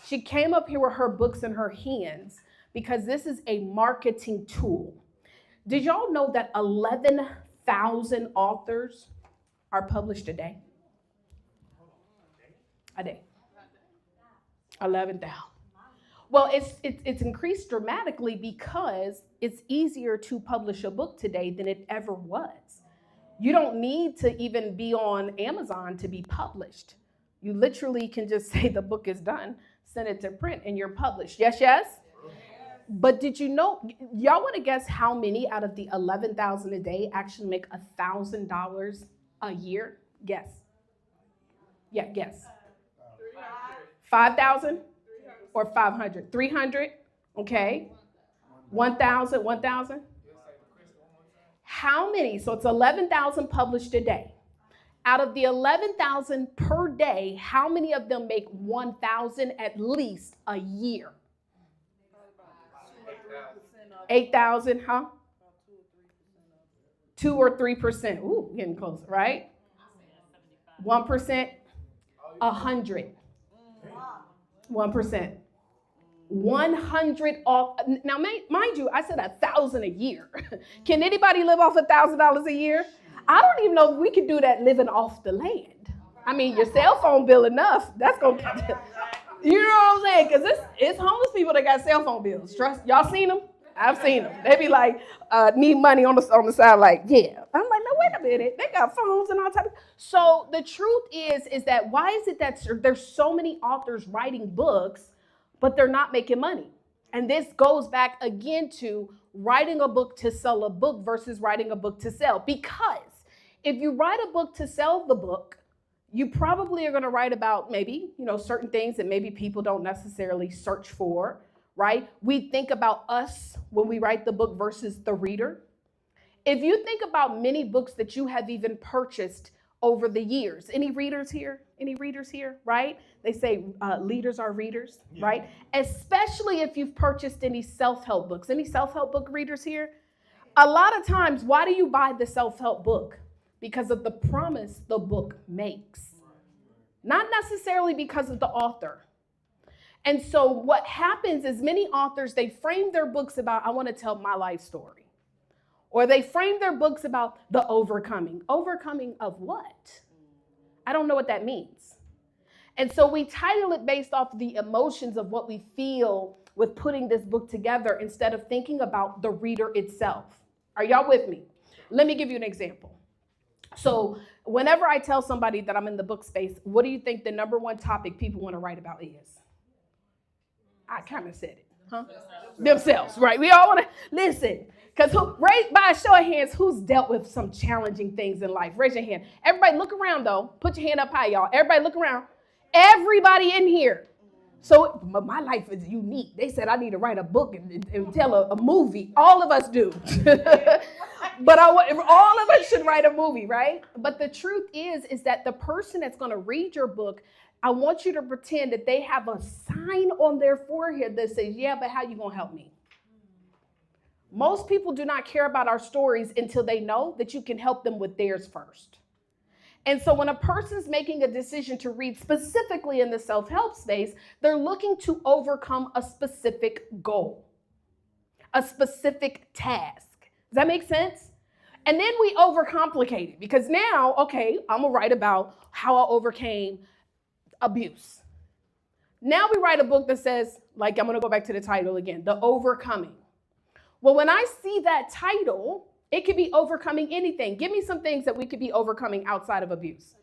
She came up here with her books in her hands because this is a marketing tool. Did y'all know that 11,000 authors are published a day? A day. 11,000. Well, it's increased dramatically because it's easier to publish a book today than it ever was. You don't need to even be on Amazon to be published. You literally can just say the book is done, send it to print, and you're published. Yes, yes? But did you know, y'all want to guess how many out of the 11,000 a day actually make $1,000 a year? Guess. Yeah, guess. 5,000? Or 500? 300? Okay. 1,000? 1,000? How many? So it's 11,000 published a day. Out of the 11,000 per day, how many of them make 1,000 at least a year? 8,000, huh? 2 or 3%. Ooh, getting close, right? 1%? 100. 1%. 100 off. Now, mind you, I said 1,000 a year. Can anybody live off $1,000 a year? I don't even know if we could do that living off the land. I mean, your cell phone bill enough. That's going to, you know what I'm saying? Because it's homeless people that got cell phone bills. Trust, y'all seen them? I've seen them. They be like, need money on the side, like, yeah. I'm like, no, wait a minute, they got phones and all types. So the truth is that why is it that there's so many authors writing books, but they're not making money? And this goes back again to writing a book to sell a book versus writing a book to sell. Because if you write a book to sell the book, you probably are going to write about maybe, certain things that maybe people don't necessarily search for, right? We think about us when we write the book versus the reader. If you think about many books that you have even purchased over the years, any readers here? Any readers here, right? They say leaders are readers, right? Especially if you've purchased any self-help books. Any self-help book readers here? A lot of times, why do you buy the self-help book? Because of the promise the book makes. Not necessarily because of the author. And so what happens is many authors, they frame their books about, I want to tell my life story. Or they frame their books about the overcoming. Overcoming of what? I don't know what that means. And so we title it based off the emotions of what we feel with putting this book together instead of thinking about the reader itself. Are y'all with me? Let me give you an example. So whenever I tell somebody that I'm in the book space, what do you think the number one topic people want to write about is? I kind of said it, huh? Themselves, right? We all want to listen. Because right by a show of hands, who's dealt with some challenging things in life? Raise your hand. Everybody look around, though. Put your hand up high, y'all. Everybody look around. Everybody in here. So my life is unique. They said I need to write a book and tell a movie. All of us do. But all of us should write a movie, right? But the truth is that the person that's going to read your book, I want you to pretend that they have a sign on their forehead that says, yeah, but how you going to help me? Most people do not care about our stories until they know that you can help them with theirs first. And so when a person's making a decision to read specifically in the self-help space, they're looking to overcome a specific goal, a specific task. Does that make sense? And then we overcomplicate it because now, okay, I'm going to write about how I overcame abuse. Now we write a book that says, like, I'm going to go back to the title again, The Overcoming. Well, when I see that title, it could be overcoming anything. Give me some things that we could be overcoming outside of abuse.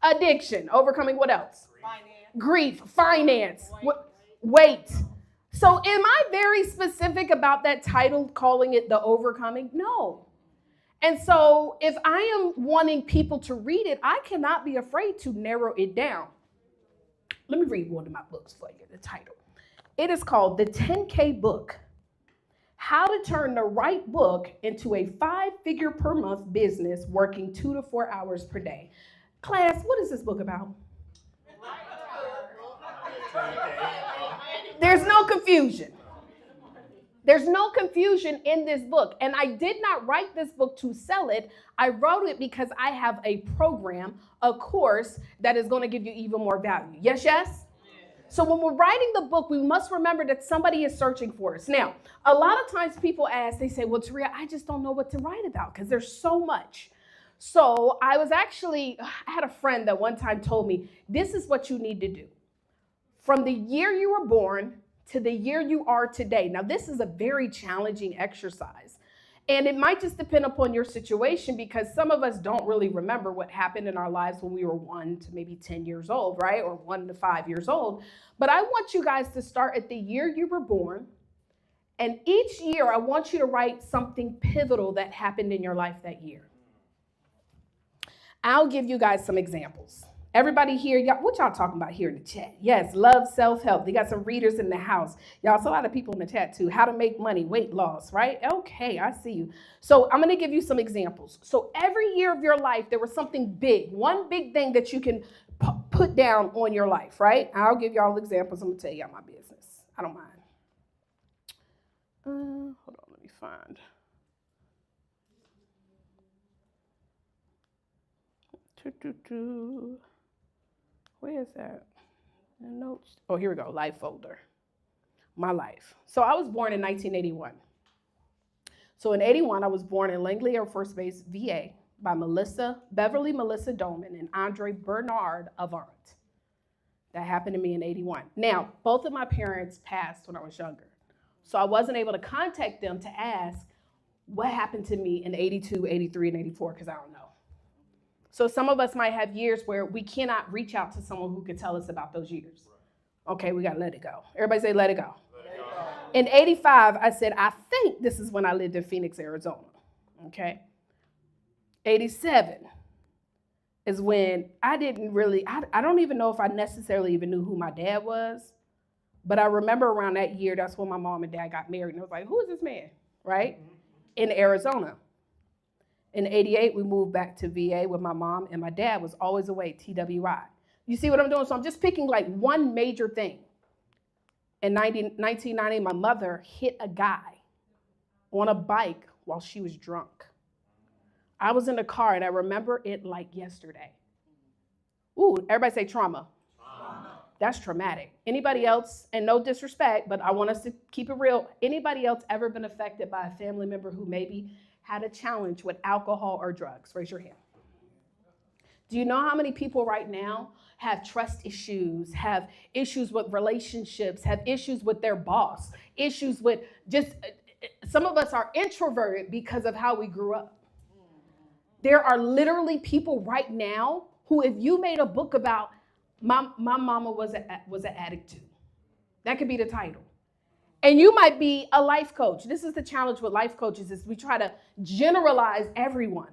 Addiction. Overcoming what else? Grief. Finance. Weight. So am I very specific about that title, calling it The Overcoming? No. And so if I am wanting people to read it, I cannot be afraid to narrow it down. Let me read one of my books for you, the title. It is called The 10K Book. How to Turn the Right Book into a 5-figure per month business working 2 to 4 hours per day. Class, what is this book about? There's no confusion. There's no confusion in this book. And I did not write this book to sell it. I wrote it because I have a program, a course that is going to give you even more value. Yes, yes? So when we're writing the book, we must remember that somebody is searching for us. Now, a lot of times people ask, they say, well, Taria, I just don't know what to write about because there's so much. So I had a friend that one time told me, this is what you need to do. From the year you were born to the year you are today. Now, this is a very challenging exercise. And it might just depend upon your situation because some of us don't really remember what happened in our lives when we were 1 to maybe 10 years old, right? Or 1 to 5 years old. But I want you guys to start at the year you were born. And each year, I want you to write something pivotal that happened in your life that year. I'll give you guys some examples. Everybody here, what y'all talking about here in the chat? Yes, love, self-help. They got some readers in the house. Y'all, it's a lot of people in the chat too. How to make money, weight loss, right? Okay, I see you. So I'm going to give you some examples. So every year of your life, there was something big, one big thing that you can put down on your life, right? I'll give y'all examples. I'm going to tell y'all my business. I don't mind. Hold on, let me find. Where is that? The notes. Oh, here we go. Life folder. My life. So I was born in 1981. So in 81, I was born in Langley Air Force Base, VA, by Beverly Melissa Doman and Andre Bernard Avant. That happened to me in 81. Now, both of my parents passed when I was younger. So I wasn't able to contact them to ask, what happened to me in 82, 83, and 84, because I don't know. So some of us might have years where we cannot reach out to someone who could tell us about those years. Okay, we got to let it go. Everybody say, let it go. In 85, I said, I think this is when I lived in Phoenix, Arizona. Okay. 87 is when I didn't really, I don't even know if I necessarily even knew who my dad was. But I remember around that year, that's when my mom and dad got married. And I was like, who is this man? Right? In Arizona. In 88, we moved back to VA with my mom, and my dad was always away, TWI. You see what I'm doing? So I'm just picking like one major thing. In 1990, my mother hit a guy on a bike while she was drunk. I was in the car, and I remember it like yesterday. Ooh, everybody say trauma. That's traumatic. Anybody else, and no disrespect, but I want us to keep it real. Anybody else ever been affected by a family member who maybe had a challenge with alcohol or drugs? Raise your hand. Do you know how many people right now have trust issues, have issues with relationships, have issues with their boss, issues with just, some of us are introverted because of how we grew up. There are literally people right now who, if you made a book about my mama was an addict too, that could be the title. And you might be a life coach. This is the challenge with life coaches, is we try to generalize everyone.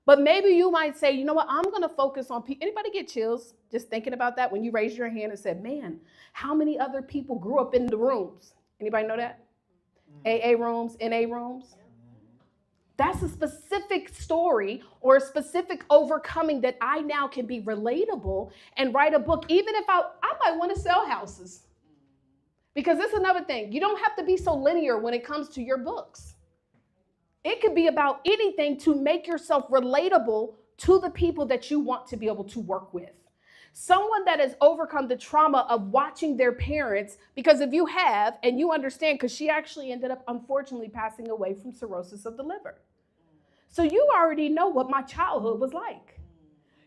But maybe you might say, you know what, I'm going to focus on people. Anybody get chills just thinking about that when you raised your hand and said, man, how many other people grew up in the rooms? Anybody know that? AA rooms, NA rooms? That's a specific story or a specific overcoming that I now can be relatable and write a book, even if I might want to sell houses. Because that's another thing. You don't have to be so linear when it comes to your books. It could be about anything to make yourself relatable to the people that you want to be able to work with. Someone that has overcome the trauma of watching their parents, because if you have, and you understand, because she actually ended up unfortunately passing away from cirrhosis of the liver. So you already know what my childhood was like.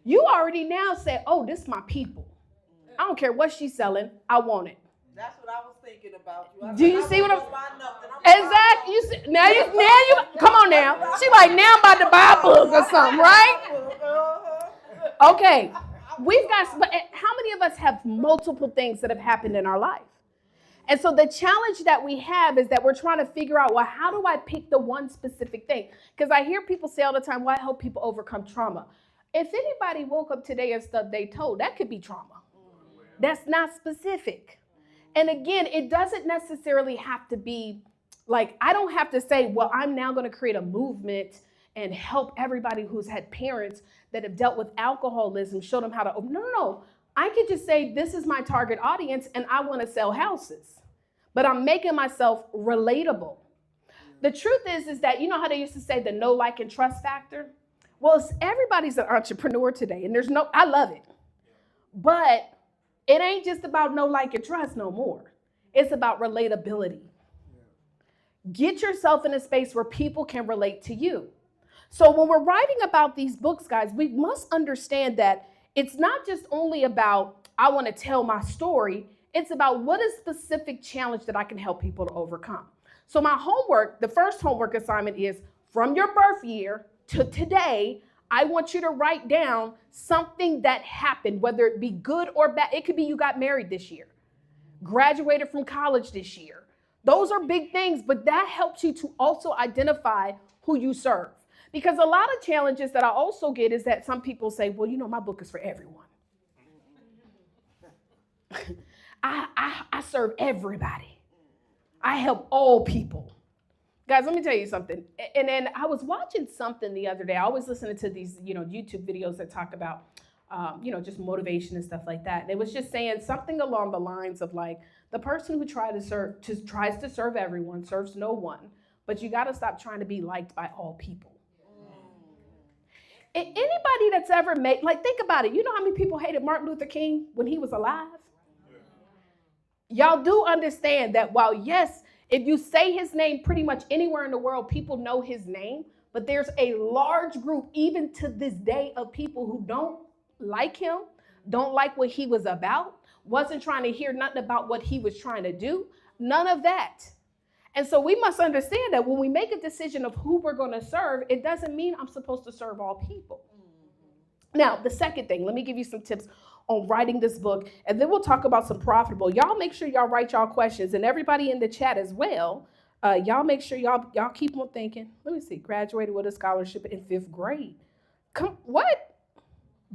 You already now say, oh, this is my people. I don't care what she's selling, I want it. That's what I was thinking about you. Do you see what I'm? Exactly. You see, now you come on now. She like, now I'm about to buy a book or something, right? Okay. We've got, but how many of us have multiple things that have happened in our life? And so the challenge that we have is that we're trying to figure out, well, how do I pick the one specific thing? Because I hear people say all the time, well, I help people overcome trauma. If anybody woke up today and stuff they told, that could be trauma. That's not specific. And again, it doesn't necessarily have to be like, I don't have to say, well, I'm now going to create a movement and help everybody who's had parents that have dealt with alcoholism, show them how to, no. I could just say, this is my target audience and I want to sell houses, but I'm making myself relatable. The truth is that, you know how they used to say the know, like, and trust factor? Well, everybody's an entrepreneur today, and I love it. But it ain't just about know, like, and trust no more. It's about relatability. Get yourself in a space where people can relate to you. So when we're writing about these books, guys, we must understand that it's not just only about, I want to tell my story. It's about what is specific challenge that I can help people to overcome. So my homework, the first homework assignment is, from your birth year to today, I want you to write down something that happened, whether it be good or bad. It could be you got married this year, graduated from college this year. Those are big things, but that helps you to also identify who you serve. Because a lot of challenges that I also get is that some people say, well, you know, my book is for everyone. I serve everybody. I help all people. Guys, let me tell you something. And then I was watching something the other day. I always listen to these, YouTube videos that talk about, just motivation and stuff like that. And it was just saying something along the lines of like, the person who tries to serve everyone serves no one, but you got to stop trying to be liked by all people. Anybody that's ever made, like, think about it. You know how many people hated Martin Luther King when he was alive? Y'all do understand that while, yes, if you say his name pretty much anywhere in the world, people know his name, but there's a large group, even to this day, of people who don't like him, don't like what he was about, wasn't trying to hear nothing about what he was trying to do, none of that. And so we must understand that when we make a decision of who we're going to serve, it doesn't mean I'm supposed to serve all people. Now, the second thing, let me give you some tips on writing this book, and then we'll talk about some profitable. Y'all make sure y'all write y'all questions, and everybody in the chat as well. Y'all make sure y'all keep on thinking. Let me see, graduated with a scholarship in 5th grade. What?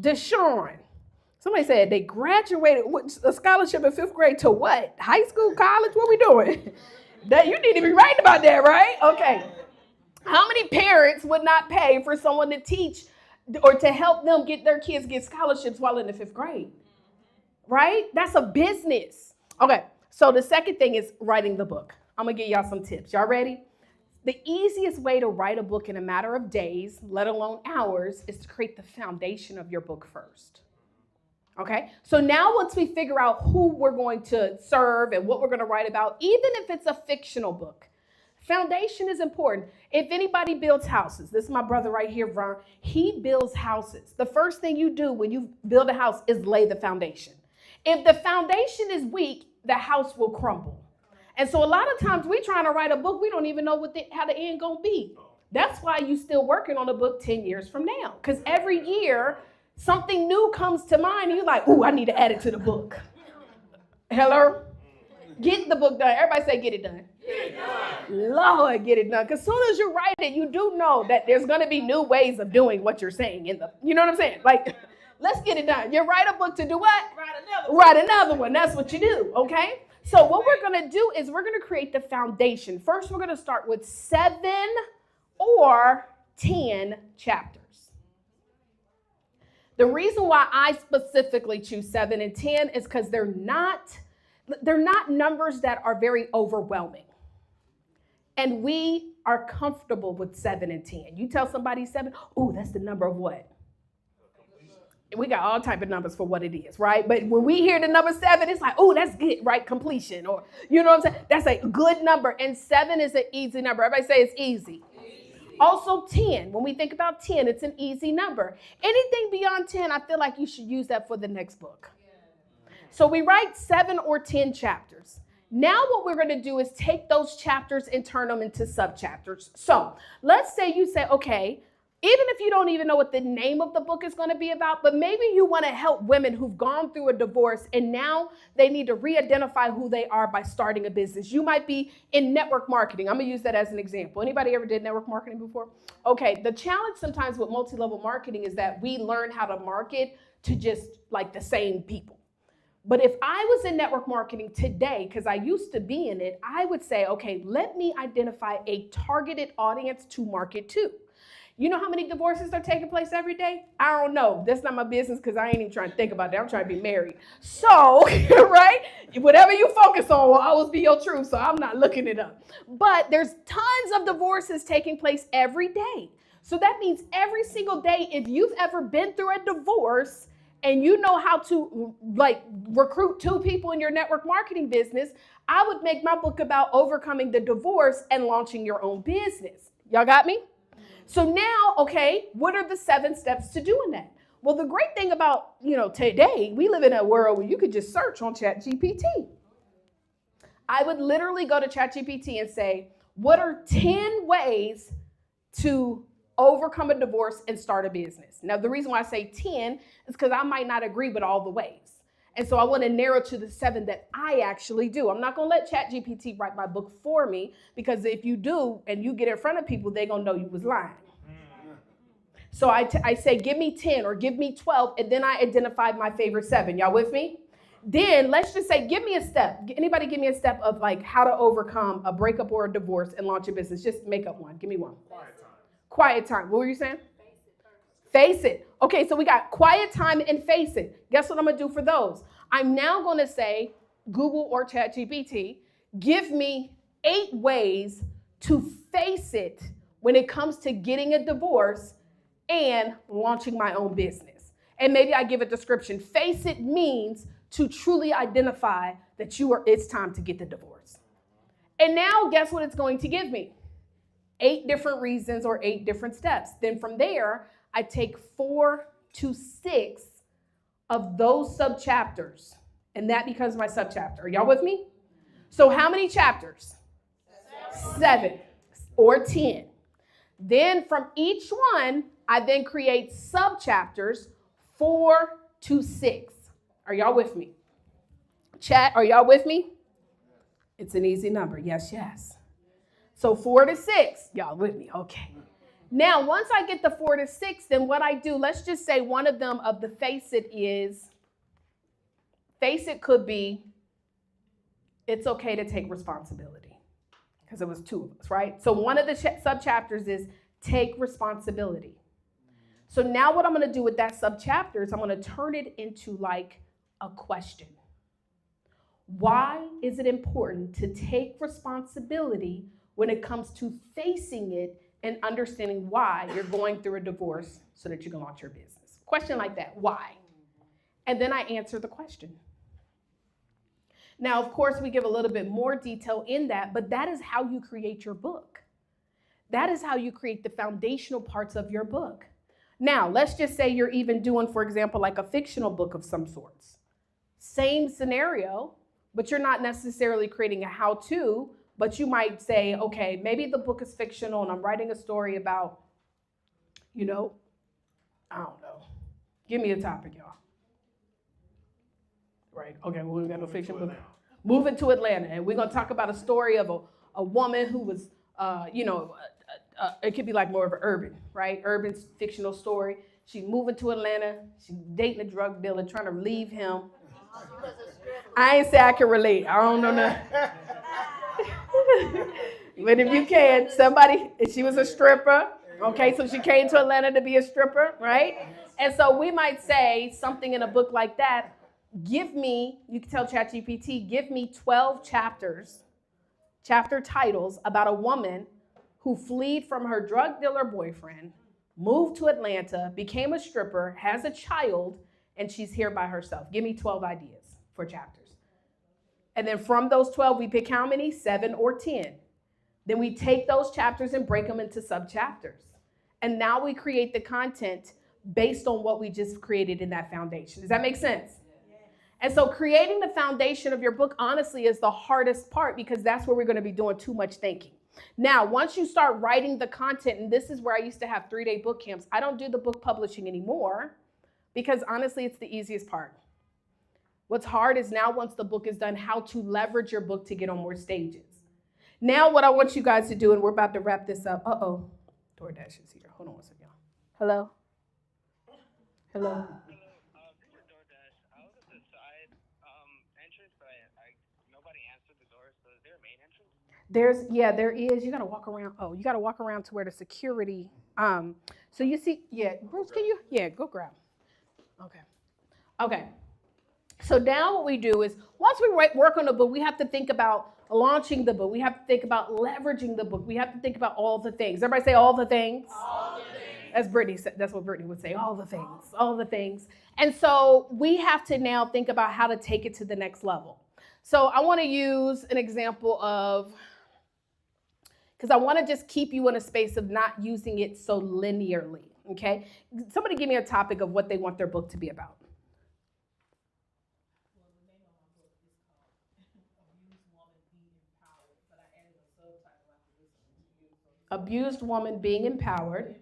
Deshaun. Somebody said they graduated with a scholarship in 5th grade to what? High school, college? What we doing? That you need to be writing about that, right? Okay. How many parents would not pay for someone to teach or to help them get their kids get scholarships while in the 5th grade? Right? That's a business. Okay. So the second thing is writing the book. I'm going to give y'all some tips. Y'all ready? The easiest way to write a book in a matter of days, let alone hours, is to create the foundation of your book first. Okay, so now once we figure out who we're going to serve and what we're going to write about, even if it's a fictional book, foundation is important. If anybody builds houses, this is my brother right here, Ron, he builds houses. The first thing you do when you build a house is lay the foundation. If the foundation is weak, the house will crumble. And so a lot of times we're trying to write a book, we don't even know how the end going to be. That's why you're still working on a book 10 years from now, because every year, something new comes to mind, and you're like, ooh, I need to add it to the book. Hello? Get the book done. Everybody say, get it done. Get it done. Lord, get it done. Because as soon as you write it, you do know that there's going to be new ways of doing what you're saying. You know what I'm saying? Like, let's get it done. You write a book to do what? Write another one. That's what you do, okay? So what we're going to do is we're going to create the foundation. First, we're going to start with 7 or 10 chapters. The reason why I specifically choose 7 and 10 is because they're not numbers that are very overwhelming. And we are comfortable with 7 and 10. You tell somebody 7, oh, that's the number of what? We got all type of numbers for what it is, right? But when we hear the number 7, it's like, oh, that's good, right? Completion, or you know what I'm saying? That's a good number, and 7 is an easy number. Everybody say it's easy. Also 10, when we think about 10, it's an easy number. Anything beyond 10, I feel like you should use that for the next book. So we write 7 or 10 chapters. Now what we're going to do is take those chapters and turn them into subchapters. So let's say you say, okay, even if you don't even know what the name of the book is going to be about, but maybe you want to help women who've gone through a divorce and now they need to re-identify who they are by starting a business. You might be in network marketing. I'm going to use that as an example. Anybody ever did network marketing before? Okay, the challenge sometimes with multi-level marketing is that we learn how to market to just like the same people. But if I was in network marketing today, because I used to be in it, I would say, okay, let me identify a targeted audience to market to. You know how many divorces are taking place every day? I don't know. That's not my business because I ain't even trying to think about that. I'm trying to be married. So, right? Whatever you focus on will always be your truth, so I'm not looking it up. But there's tons of divorces taking place every day. So that means every single day, if you've ever been through a divorce and you know how to like recruit 2 people in your network marketing business, I would make my book about overcoming the divorce and launching your own business. Y'all got me? So now, okay, what are the 7 steps to doing that? Well, the great thing about, today, we live in a world where you could just search on ChatGPT. I would literally go to ChatGPT and say, what are 10 ways to overcome a divorce and start a business? Now, the reason why I say 10 is because I might not agree with all the ways. And so I want to narrow to the 7 that I actually do. I'm not going to let ChatGPT write my book for me, because if you do and you get in front of people, they're going to know you was lying. So I say, give me 10 or give me 12, and then I identified my favorite 7. Y'all with me? Then let's just say, give me a step. Anybody give me a step of like how to overcome a breakup or a divorce and launch a business. Just make up one. Give me one. Quiet time. What were you saying? Face it. Okay, so we got quiet time and face it. Guess what I'm going to do for those? I'm now going to say, Google or ChatGPT, give me 8 ways to face it when it comes to getting a divorce and launching my own business. And maybe I give a description. Face it means to truly identify that it's time to get the divorce. And now guess what it's going to give me? 8 different reasons or 8 different steps. Then from there, I take 4 to 6 of those subchapters, and that becomes my subchapter. Are y'all with me? So how many chapters? 7 or 10. Then from each one, I then create subchapters 4 to 6. Are y'all with me? Chat, are y'all with me? It's an easy number. Yes, yes. So 4 to 6. Y'all with me? Okay. Now, once I get the 4 to 6, then what I do, let's just say one of them of the face it could be, it's okay to take responsibility. Because it was 2 of us, right? So one of the subchapters is take responsibility. So now what I'm going to do with that subchapter is I'm going to turn it into like a question. Why is it important to take responsibility when it comes to facing it and understanding why you're going through a divorce so that you can launch your business? Question like that, why? And then I answer the question. Now, of course, we give a little bit more detail in that, but that is how you create your book. That is how you create the foundational parts of your book. Now, let's just say you're even doing, for example, like a fictional book of some sorts. Same scenario, but you're not necessarily creating a how-to, but you might say, okay, maybe the book is fictional and I'm writing a story about, I don't know. Give me a topic, y'all. Right, okay, well, we got no fiction book. Moving to Atlanta, and we're going to talk about a story of a woman who was, it could be like more of an urban fictional story. She's moving to Atlanta. She's dating a drug dealer, trying to leave him. I ain't say I can relate. I don't know nothing. But if you can, she was a stripper. Okay, so she came to Atlanta to be a stripper, right? And so we might say something in a book like that. You can tell ChatGPT, give me 12 chapter titles about a woman who fled from her drug dealer boyfriend, moved to Atlanta, became a stripper, has a child, and she's here by herself. Give me 12 ideas for chapters. And then from those 12, we pick how many? 7 or 10. Then we take those chapters and break them into subchapters. And now we create the content based on what we just created in that foundation. Does that make sense? And so creating the foundation of your book, honestly, is the hardest part because that's where we're going to be doing too much thinking. Now, once you start writing the content, and this is where I used to have 3-day book camps, I don't do the book publishing anymore because honestly, it's the easiest part. What's hard is now once the book is done, how to leverage your book to get on more stages. Now what I want you guys to do, and we're about to wrap this up. Uh-oh, DoorDash is here. Hold on one second, y'all. Hello? Hello? There is. You got to walk around. Oh, you got to walk around to where the security. So you see, Bruce, can you? Yeah, go grab. Okay. So now what we do is once we work on the book, we have to think about launching the book. We have to think about leveraging the book. We have to think about all the things. Everybody say all the things. All the things. As Brittany said, that's what Brittany would say. All the things. All the things. And so we have to now think about how to take it to the next level. So I want to use an example of. Because I want to just keep you in a space of not using it so linearly, okay? Somebody give me a topic of what they want their book to be about. Abused woman being empowered.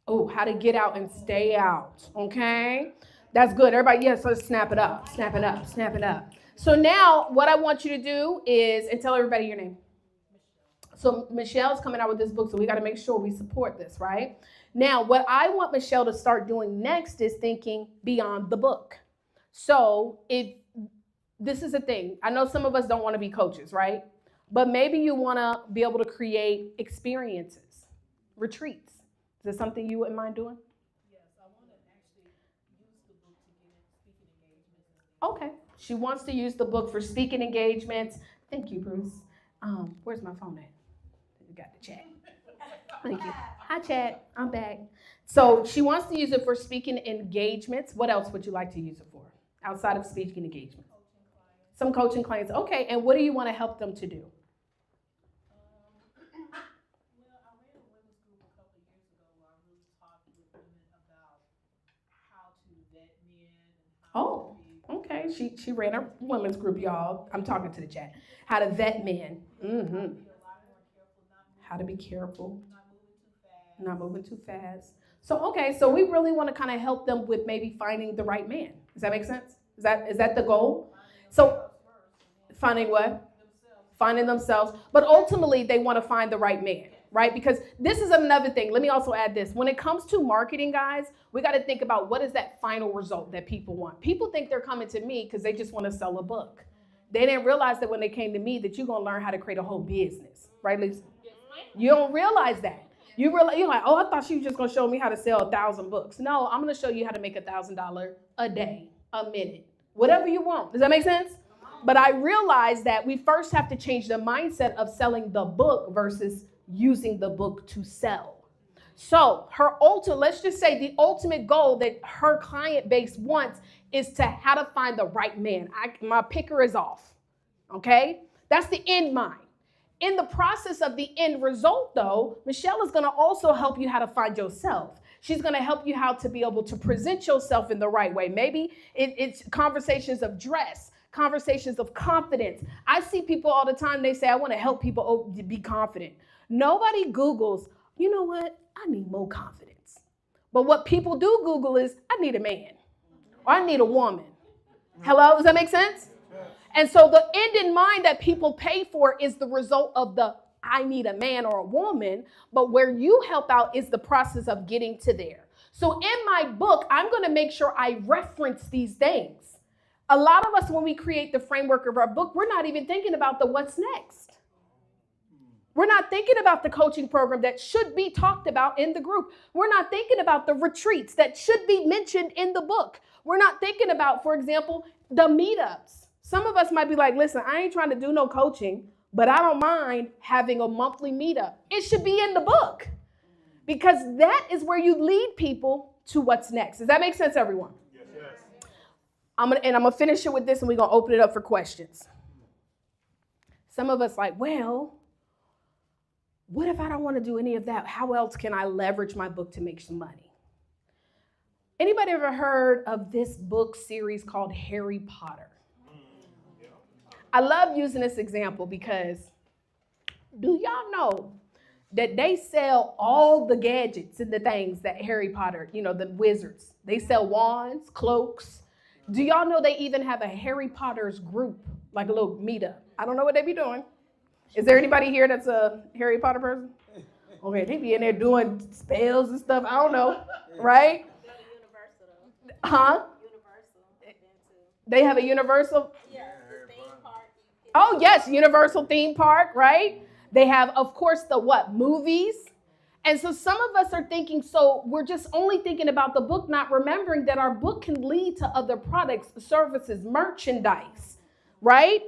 Oh, how to get out and stay out, okay? That's good. Everybody, yes, let's snap it up, snap it up, snap it up. So now what I want you to do is, and tell everybody your name. So Michelle's coming out with this book, so we got to make sure we support this, right? Now, what I want Michelle to start doing next is thinking beyond the book. So this is a thing. I know some of us don't want to be coaches, right? But maybe you want to be able to create experiences, retreats. Is there something you wouldn't mind doing? Yes, I want to actually use the book to get speaking engagements. Okay. She wants to use the book for speaking engagements. Thank you, Bruce. Where's my phone at? You got the chat. Thank you. Hi, chat. I'm back. So she wants to use it for speaking engagements. What else would you like to use it for outside of speaking engagements? Some coaching clients. Okay. And what do you want to help them to do? Oh, okay. right? She ran a women's group, y'all. I'm talking to the chat. How to vet men. Mm-hmm. How to be careful. Not moving too fast. So okay, so we really want to kind of help them with maybe finding the right man. Does that make sense? Is that the goal? So finding what? Finding themselves. But ultimately they want to find the right man, right? Because this is another thing. Let me also add this. When it comes to marketing, guys, we got to think about what is that final result that people want. People think they're coming to me because they just want to sell a book. They didn't realize that when they came to me that you're going to learn how to create a whole business, right, Lisa? You don't realize that. You're like, oh, I thought she was just going to show me how to sell 1,000 books. No, I'm going to show you how to make $1,000 a day, a minute, whatever you want. Does that make sense? But I realized that we first have to change the mindset of selling the book versus using the book to sell. So let's just say the ultimate goal that her client base wants is to how to find the right man. My picker is off, okay? That's the end mind. In the process of the end result, though, Michelle is going to also help you how to find yourself. She's going to help you how to be able to present yourself in the right way. Maybe it's conversations of dress, conversations of confidence. I see people all the time, they say, I want to help people be confident. Nobody Googles, you know what? I need more confidence. But what people do Google is, I need a man or I need a woman. Hello, does that make sense? And so the end in mind that people pay for is the result of the I need a man or a woman, but where you help out is the process of getting to there. So in my book, I'm going to make sure I reference these things. A lot of us, when we create the framework of our book, we're not even thinking about the what's next. We're not thinking about the coaching program that should be talked about in the group. We're not thinking about the retreats that should be mentioned in the book. We're not thinking about, for example, the meetups. Some of us might be like, listen, I ain't trying to do no coaching, but I don't mind having a monthly meetup. It should be in the book because that is where you lead people to what's next. Does that make sense, everyone? Yes. I'm gonna finish it with this and we're going to open it up for questions. Some of us like, well, what if I don't want to do any of that? How else can I leverage my book to make some money? Anybody ever heard of this book series called Harry Potter? I love using this example because do y'all know that they sell all the gadgets and the things that Harry Potter, the wizards, they sell wands, cloaks. Do y'all know they even have a Harry Potter's group, like a little meetup? I don't know what they be doing. Is there anybody here that's a Harry Potter person? Okay, they be in there doing spells and stuff. I don't know, right? Huh? They have a Universal? Oh, yes, Universal theme park, right? They have, of course, the what? Movies. And so some of us are thinking, so we're just only thinking about the book, not remembering that our book can lead to other products, services, merchandise, right?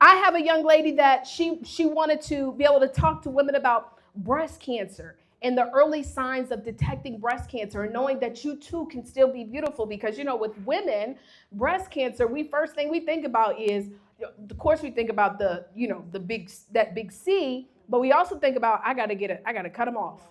I have a young lady that she wanted to be able to talk to women about breast cancer and the early signs of detecting breast cancer and knowing that you too can still be beautiful because, with women, breast cancer, first thing we think about is, of course we think about that big C, but we also think about, I got to cut them off.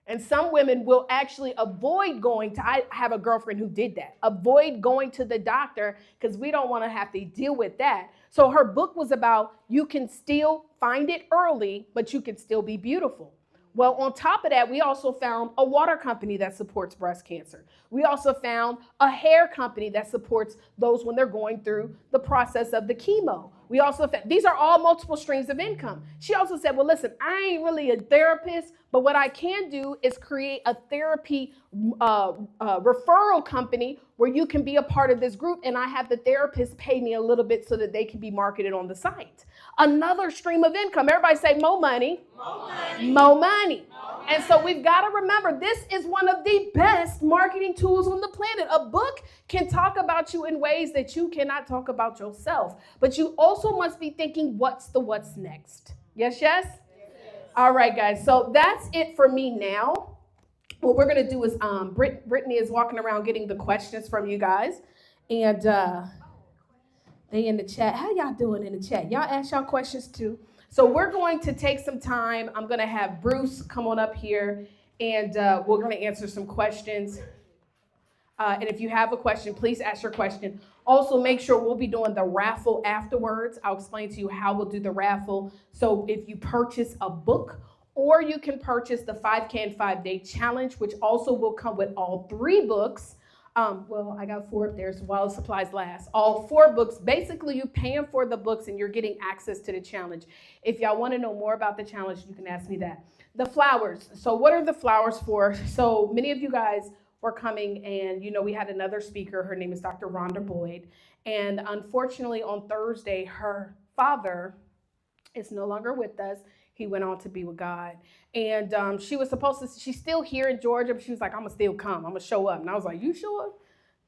And some women will actually avoid going to, I have a girlfriend who did that, avoid going to the doctor because we don't want to have to deal with that. So her book was about, you can still find it early, but you can still be beautiful. Well, on top of that, we also found a water company that supports breast cancer. We also found a hair company that supports those when they're going through the process of the chemo. We also found, these are all multiple streams of income. She also said, well, listen, I ain't really a therapist, but what I can do is create a therapy referral company where you can be a part of this group and I have the therapist pay me a little bit so that they can be marketed on the site. Another stream of income. Everybody say more money. More money. More money. And so we've got to remember this is one of the best marketing tools on the planet. A book can talk about you in ways that you cannot talk about yourself. But you also must be thinking, what's next? Yes, yes? All right, guys. So that's it for me now. What we're going to do is Brittany is walking around getting the questions from you guys. And they in the chat. How y'all doing in the chat? Y'all ask y'all questions too. So we're going to take some time. I'm going to have Bruce come on up here, and we're going to answer some questions. And if you have a question, please ask your question. Also, make sure we'll be doing the raffle afterwards. I'll explain to you how we'll do the raffle. So if you purchase a book, or you can purchase the 5K in 5 Day Challenge, which also will come with all 3 books. Well, I got 4 up there, so while supplies last. All 4 books. Basically, you paying for the books and you're getting access to the challenge. If y'all want to know more about the challenge, you can ask me that. The flowers. So what are the flowers for? So many of you guys were coming, and we had another speaker. Her name is Dr. Rhonda Boyd. And unfortunately, on Thursday, her father is no longer with us. He went on to be with God. And she was supposed to, she's still here in Georgia, but she was like, I'm going to still come. I'm going to show up. And I was like, you sure?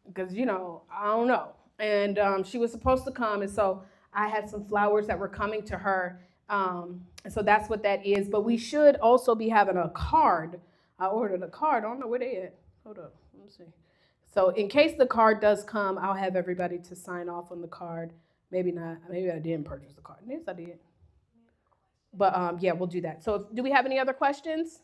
Because, I don't know. And she was supposed to come. And so I had some flowers that were coming to her. And so that's what that is. But we should also be having a card. I ordered a card. I don't know where they at. Hold up. Let me see. So in case the card does come, I'll have everybody to sign off on the card. Maybe not. Maybe I didn't purchase the card. Yes, I did. But yeah, we'll do that. So do we have any other questions?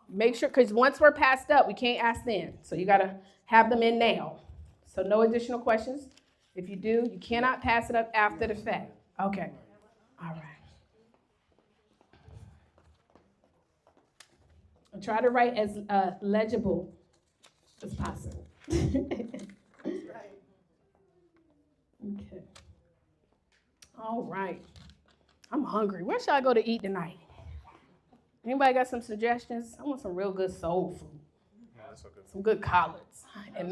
Make sure, because once we're passed up, we can't ask then. So you got to have them in now. So no additional questions. If you do, you cannot pass it up after the fact. Okay. All right. I'll try to write as legible as possible. Okay. All right. I'm hungry. Where should I go to eat tonight? Anybody got some suggestions? I want some real good soul food. Yeah, that's okay. Some good collards and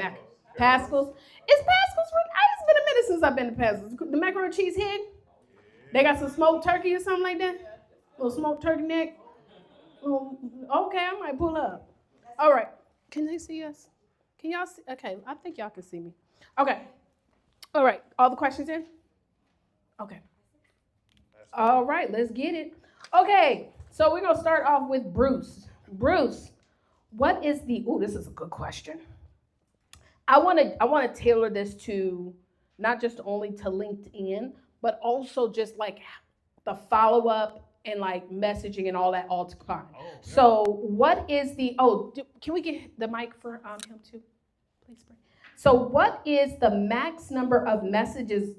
Pascal's. Is Pascal's? It's been a minute since I've been to Pascal's. The macaroni and cheese head. They got some smoked turkey or something like that. Little smoked turkey neck. Okay, I might pull up. All right. Can they see us? Can y'all see? Okay, I think y'all can see me. Okay. All right. All the questions in? Okay. All right, let's get it. Okay, so we're gonna start off with Bruce. Bruce, what is this is a good question. I wanna tailor this to not just only to LinkedIn, but also just like the follow-up and like messaging and all that all together. Oh, yeah. So what is can we get the mic for him too? Please. So what is the max number of messages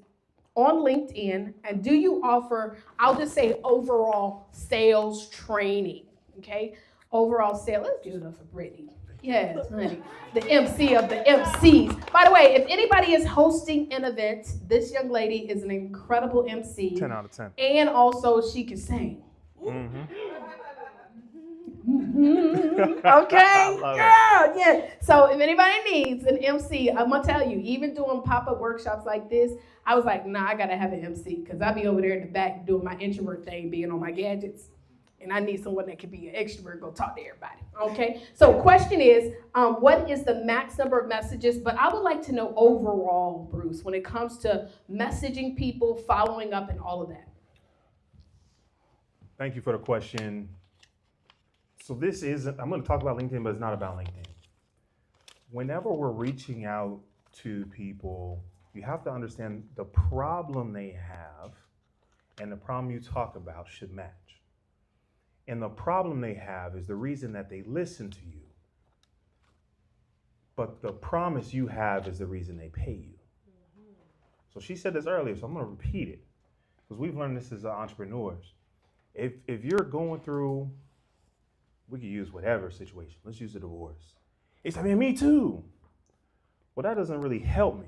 on LinkedIn, and do you offer, I'll just say overall sales training, okay? Overall sales, let's give it up for Brittany. Yes, honey, the MC of the MCs. By the way, if anybody is hosting an event, this young lady is an incredible MC. 10 out of 10. And also she can sing. Mm-hmm. Okay, girl, yeah. So if anybody needs an MC, I'm gonna tell you, even doing pop-up workshops like this, I was like, nah, I gotta have an MC, because I be over there in the back doing my introvert thing, being on my gadgets, and I need someone that can be an extrovert, go talk to everybody, okay? So question is, what is the max number of messages? But I would like to know overall, Bruce, when it comes to messaging people, following up, and all of that. Thank you for the question. So I'm going to talk about LinkedIn, but it's not about LinkedIn. Whenever we're reaching out to people, you have to understand the problem they have and the problem you talk about should match. And the problem they have is the reason that they listen to you. But the promise you have is the reason they pay you. So she said this earlier, so I'm going to repeat it, because we've learned this as entrepreneurs. If you're going through, we could use whatever situation. Let's use a divorce. It's like, man, me too. Well, that doesn't really help me.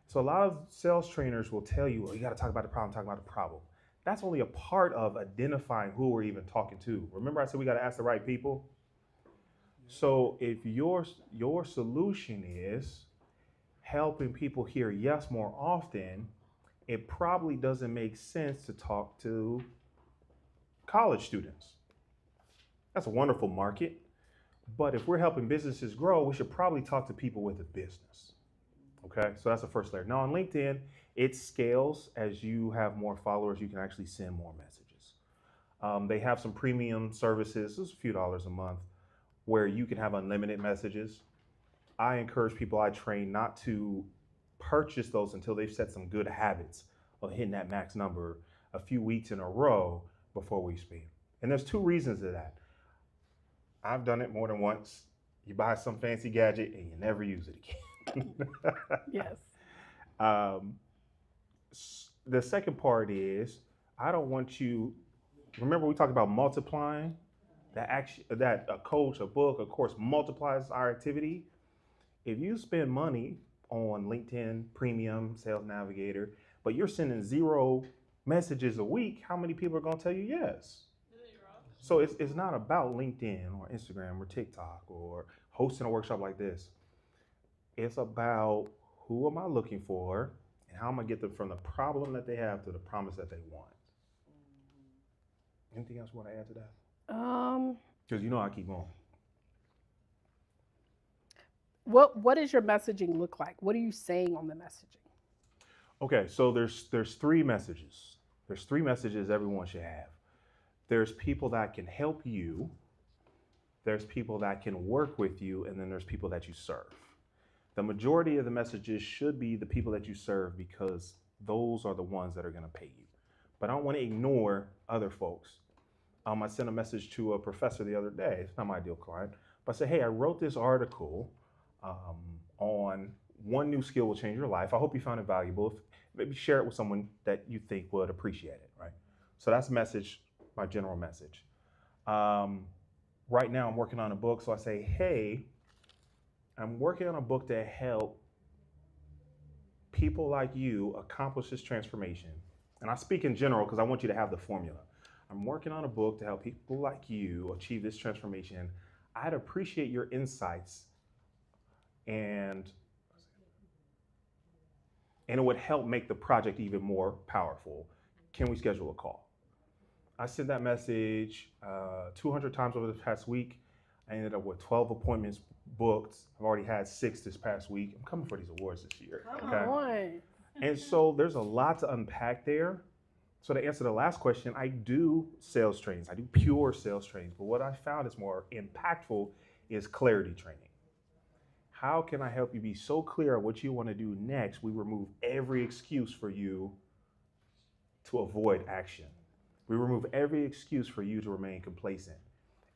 So a lot of sales trainers will tell you, well, you got to talk about the problem. That's only a part of identifying who we're even talking to. Remember I said we got to ask the right people? So if your solution is helping people hear yes more often, it probably doesn't make sense to talk to college students. That's a wonderful market. But if we're helping businesses grow, we should probably talk to people with a business. Okay, so that's the first layer. Now on LinkedIn, it scales as you have more followers, you can actually send more messages. They have some premium services, it's a few dollars a month, where you can have unlimited messages. I encourage people I train not to purchase those until they've set some good habits of hitting that max number a few weeks in a row before we speak. And there's 2 reasons to that. I've done it more than once. You buy some fancy gadget and you never use it again. Yes. Um, the second part is I don't want you. Remember, we talked about multiplying that action, that a coach, a book, a course multiplies our activity. If you spend money on LinkedIn Premium, Sales Navigator, but you're sending 0 messages a week, how many people are going to tell you yes? So it's not about LinkedIn or Instagram or TikTok or hosting a workshop like this. It's about who am I looking for and how am I get them from the problem that they have to the promise that they want. Anything else you want to add to that? Because you know I keep going. What does your messaging look like? What are you saying on the messaging? Okay, so there's 3 messages. There's 3 messages everyone should have. There's people that can help you, there's people that can work with you, and then there's people that you serve. The majority of the messages should be the people that you serve because those are the ones that are going to pay you. But I don't want to ignore other folks. I sent a message to a professor the other day. It's not my ideal client, but I said, hey, I wrote this article on one new skill will change your life. I hope you found it valuable. Maybe share it with someone that you think would appreciate it, right? So that's message, my general message. Right now I'm working on a book, so I say, hey, I'm working on a book to help people like you accomplish this transformation. And I speak in general because I want you to have the formula. I'm working on a book to help people like you achieve this transformation. I'd appreciate your insights and it would help make the project even more powerful. Can we schedule a call? I sent that message 200 times over the past week. I ended up with 12 appointments booked. I've already had 6 this past week. I'm coming for these awards this year. Come on. And so there's a lot to unpack there. So to answer the last question, I do sales trainings. I do pure sales trainings. But what I found is more impactful is clarity training. How can I help you be so clear on what you want to do next? We remove every excuse for you to avoid action. We remove every excuse for you to remain complacent.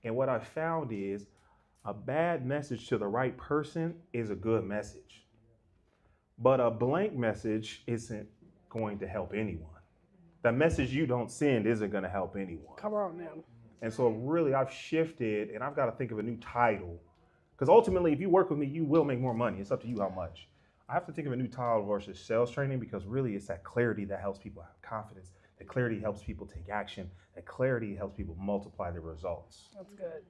And what I found is a bad message to the right person is a good message. But a blank message isn't going to help anyone. The message you don't send isn't going to help anyone. Come on now. And so really I've shifted and I've got to think of a new title. Because ultimately, if you work with me, you will make more money. It's up to you how much. I have to think of a new title versus sales training because really it's that clarity that helps people have confidence. That clarity helps people take action. That clarity helps people multiply their results. That's good.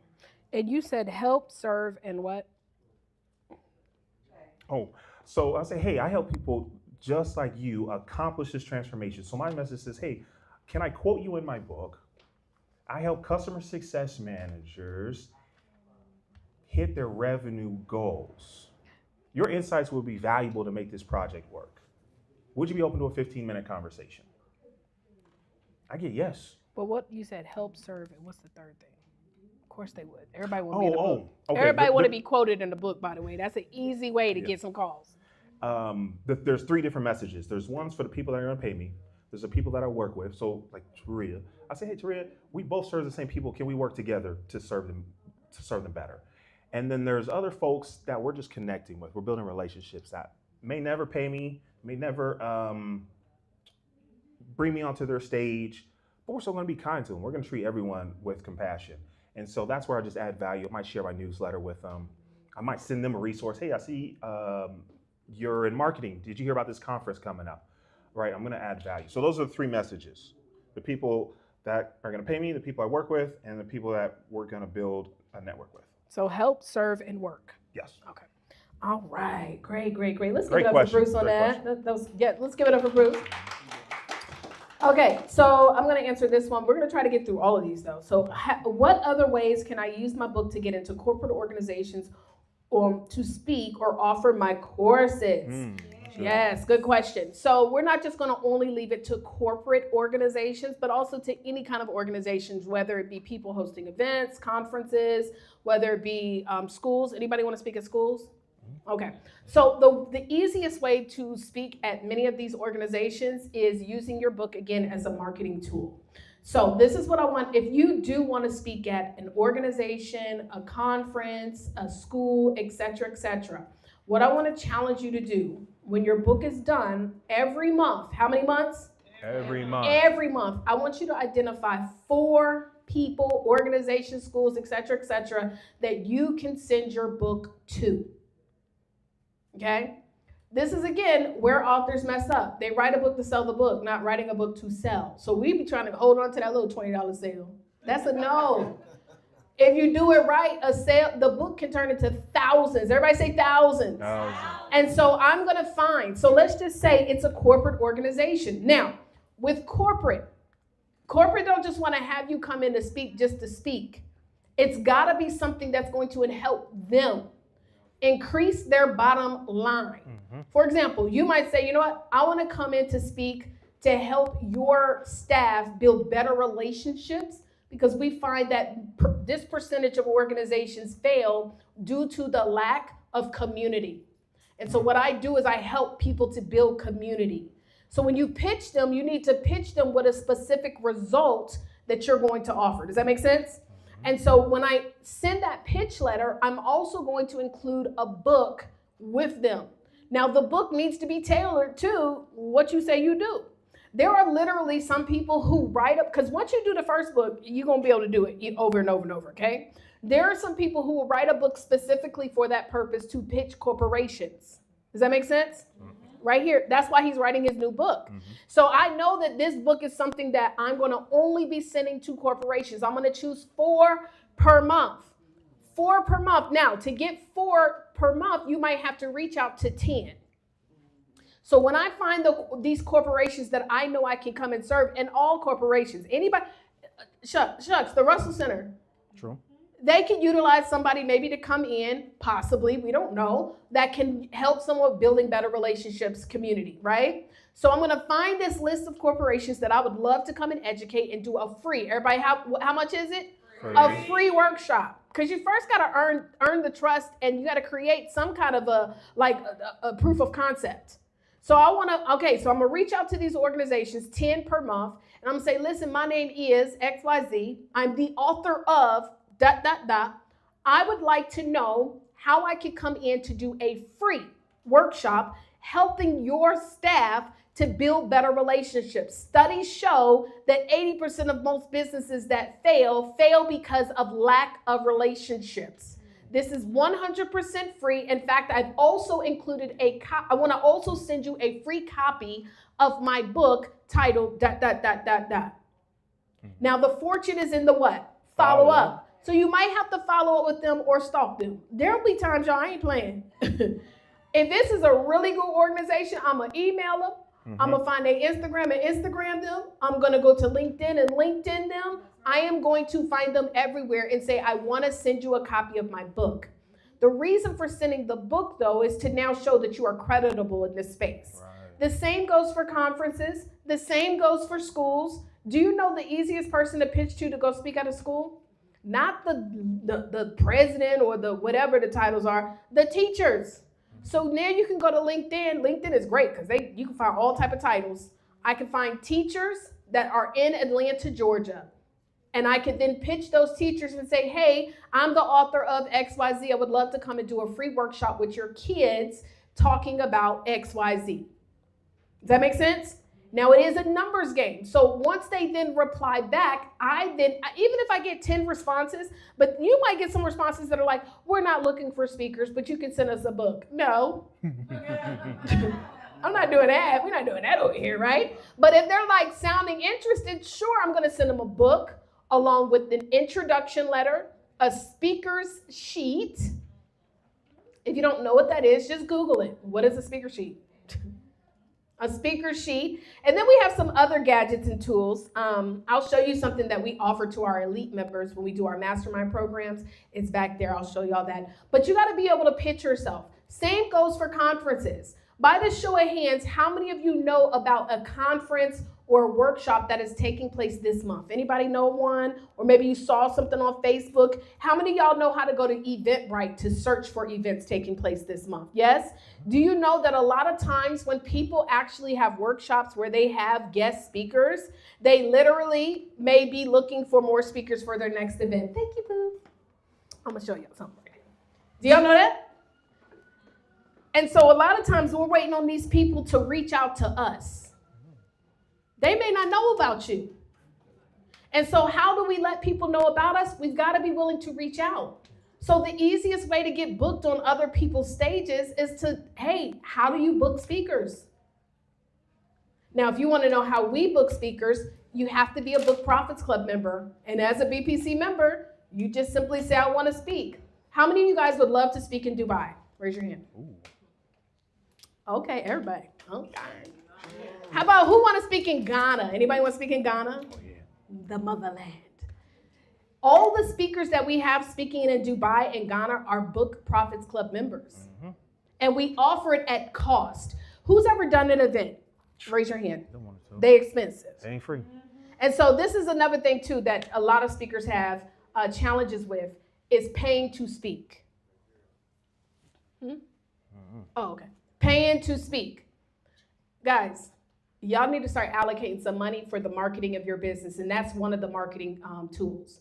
And you said help, serve, and what? Oh, so I say, hey, I help people just like you accomplish this transformation. So my message says, hey, can I quote you in my book? I help customer success managers hit their revenue goals. Your insights will be valuable to make this project work. Would you be open to a 15-minute conversation? I get yes. But what you said, help, serve, and what's the third thing? Of course they would. Everybody want to be in the book. Okay. Everybody want to be quoted in the book, by the way. That's an easy way to get some calls. There's 3 different messages. There's ones for the people that are going to pay me. There's the people that I work with. So like Taria, I say, hey Taria, we both serve the same people. Can we work together to serve them better? And then there's other folks that we're just connecting with. We're building relationships that may never pay me, may never bring me onto their stage, but we're still going to be kind to them. We're going to treat everyone with compassion. And so that's where I just add value. I might share my newsletter with them. I might send them a resource. Hey, I see you're in marketing. Did you hear about this conference coming up? Right, I'm going to add value. So those are the 3 messages. The people that are going to pay me, the people I work with, and the people that we're going to build a network with. So help, serve, and work. Yes. Okay. All right. Great. Let's Great give it up question. for Bruce on Great that. Let's give it up for Bruce. Okay, so I'm going to answer this one. We're going to try to get through all of these, though. So what other ways can I use my book to get into corporate organizations or to speak or offer my courses? Yes, good question. So we're not just going to only leave it to corporate organizations, but also to any kind of organizations, whether it be people hosting events, conferences, whether it be schools. Anybody want to speak at schools? Okay. So the easiest way to speak at many of these organizations is using your book, again, as a marketing tool. So this is what I want. If you do want to speak at an organization, a conference, a school, et cetera, what I want to challenge you to do when your book is done, every month, how many months? Every month. Every month, I want you to identify 4 people, organizations, schools, et cetera, that you can send your book to. Okay? This is, again, where authors mess up. They write a book to sell the book, not writing a book to sell. So we be trying to hold on to that little $20 sale. That's a no. If you do it right, a sale, the book can turn into thousands. Everybody say thousands. And so I'm going to find, so let's just say it's a corporate organization. Now, with corporate don't just want to have you come in to speak just to speak. It's got to be something that's going to help them increase their bottom line. For example, you might say, you know what, I want to come in to speak to help your staff build better relationships, because we find that this percentage of organizations fail due to the lack of community. And so what I do is I help people to build community. So when you pitch them, you need to pitch them with a specific result that you're going to offer. Does that make sense? And so when I send that pitch letter, I'm also going to include a book with them. Now, the book needs to be tailored to what you say you do. There are literally some people who write up, because once you do the first book, you're going to be able to do it over and over and over, okay? There are some people who will write a book specifically for that purpose to pitch corporations. Does that make sense? Right here, that's why he's writing his new book. So I know that this book is something that I'm going to only be sending to corporations. I'm going to choose 4 per month. 4 per month. Now, to get 4 per month, you might have to reach out to 10. So when I find these corporations that I know I can come and serve, and all corporations, anybody, shucks, the Russell Center. True. They can utilize somebody maybe to come in, possibly, we don't know, that can help someone building better relationships, community, right? So I'm going to find this list of corporations that I would love to come and educate and do a free. Everybody, how much is it? Free. A free workshop. Because you first got to earn the trust, and you got to create some kind of a proof of concept. So so I'm going to reach out to these organizations, 10 per month, and I'm going to say, listen, my name is XYZ. I'm the author of ... I would like to know how I could come in to do a free workshop helping your staff to build better relationships. Studies show that 80% of most businesses that fail because of lack of relationships. This is 100% free. In fact, I've also included I want to also send you a free copy of my book titled ... Now, the fortune is in the what? Follow up. So you might have to follow up with them or stalk them. There'll be times y'all ain't playing. If this is a really good organization, I'm going to email them. I'm going to find their Instagram and Instagram them. I'm going to go to LinkedIn and LinkedIn them. I am going to find them everywhere and say, I want to send you a copy of my book. The reason for sending the book, though, is to now show that you are creditable in this space. Right. The same goes for conferences. The same goes for schools. Do you know the easiest person to pitch to go speak at a school? Not the president or the whatever the titles are, the teachers. So now you can go to LinkedIn. LinkedIn is great because you can find all type of titles. I can find teachers that are in Atlanta, Georgia. And I could then pitch those teachers and say, hey, I'm the author of XYZ. I would love to come and do a free workshop with your kids talking about XYZ. Does that make sense? Now, it is a numbers game. So once they then reply back, even if I get 10 responses, but you might get some responses that are like, we're not looking for speakers, but you can send us a book. No. I'm not doing that. We're not doing that over here, right? But if they're like sounding interested, sure, I'm going to send them a book along with an introduction letter, a speaker's sheet. If you don't know what that is, just Google it. What is a speaker sheet? A speaker sheet. And then we have some other gadgets and tools. I'll show you something that we offer to our elite members when we do our mastermind programs. It's back there. I'll show you all that. But you got to be able to pitch yourself. Same goes for conferences. By the show of hands, how many of you know about a conference or a workshop that is taking place this month? Anybody know one? Or maybe you saw something on people. How many of y'all know how to go to Eventbrite to search for events taking place this month? Yes? Do you know that a lot of times when people actually have workshops where they have guest speakers, they literally may be looking for more speakers for their next event? Thank you, boo. I'm going to show y'all something. Do y'all know that? And so a lot of times we're waiting on these people to reach out to us. They may not know about you. And so how do we let people know about us? We've got to be willing to reach out. So the easiest way to get booked on other people's stages is to, hey, how do you book speakers? Now, if you want to know how we book speakers, you have to be a Book Profits Club member. And as a BPC member, you just simply say, I want to speak. How many of you guys would love to speak in Dubai? Raise your hand. Ooh. Okay, everybody. Okay. How about who want to speak in Ghana? Anybody want to speak in Ghana? Oh, yeah. The motherland. All the speakers that we have speaking in Dubai and Ghana are Book Profits Club members. Mm-hmm. And we offer it at cost. Who's ever done an event? Raise your hand. They expensive. They ain't free. And so this is another thing too that a lot of speakers have challenges with is paying to speak. Oh, okay. Paying to speak. Guys, y'all need to start allocating some money for the marketing of your business, and that's one of the marketing tools.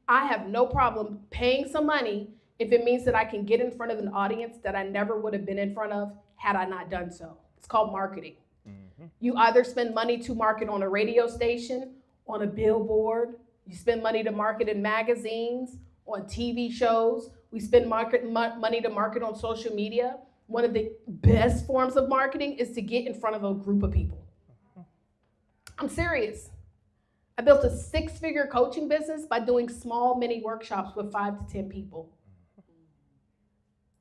I have no problem paying some money if it means that I can get in front of an audience that I never would have been in front of had I not done so. It's called marketing. Mm-hmm. You either spend money to market on a radio station, on a billboard, you spend money to market in magazines, on TV shows, we spend money to market on social media. One of the best forms of marketing is to get in front of a group of people. I'm serious. I built a 6-figure coaching business by doing small mini workshops with 5 to 10 people.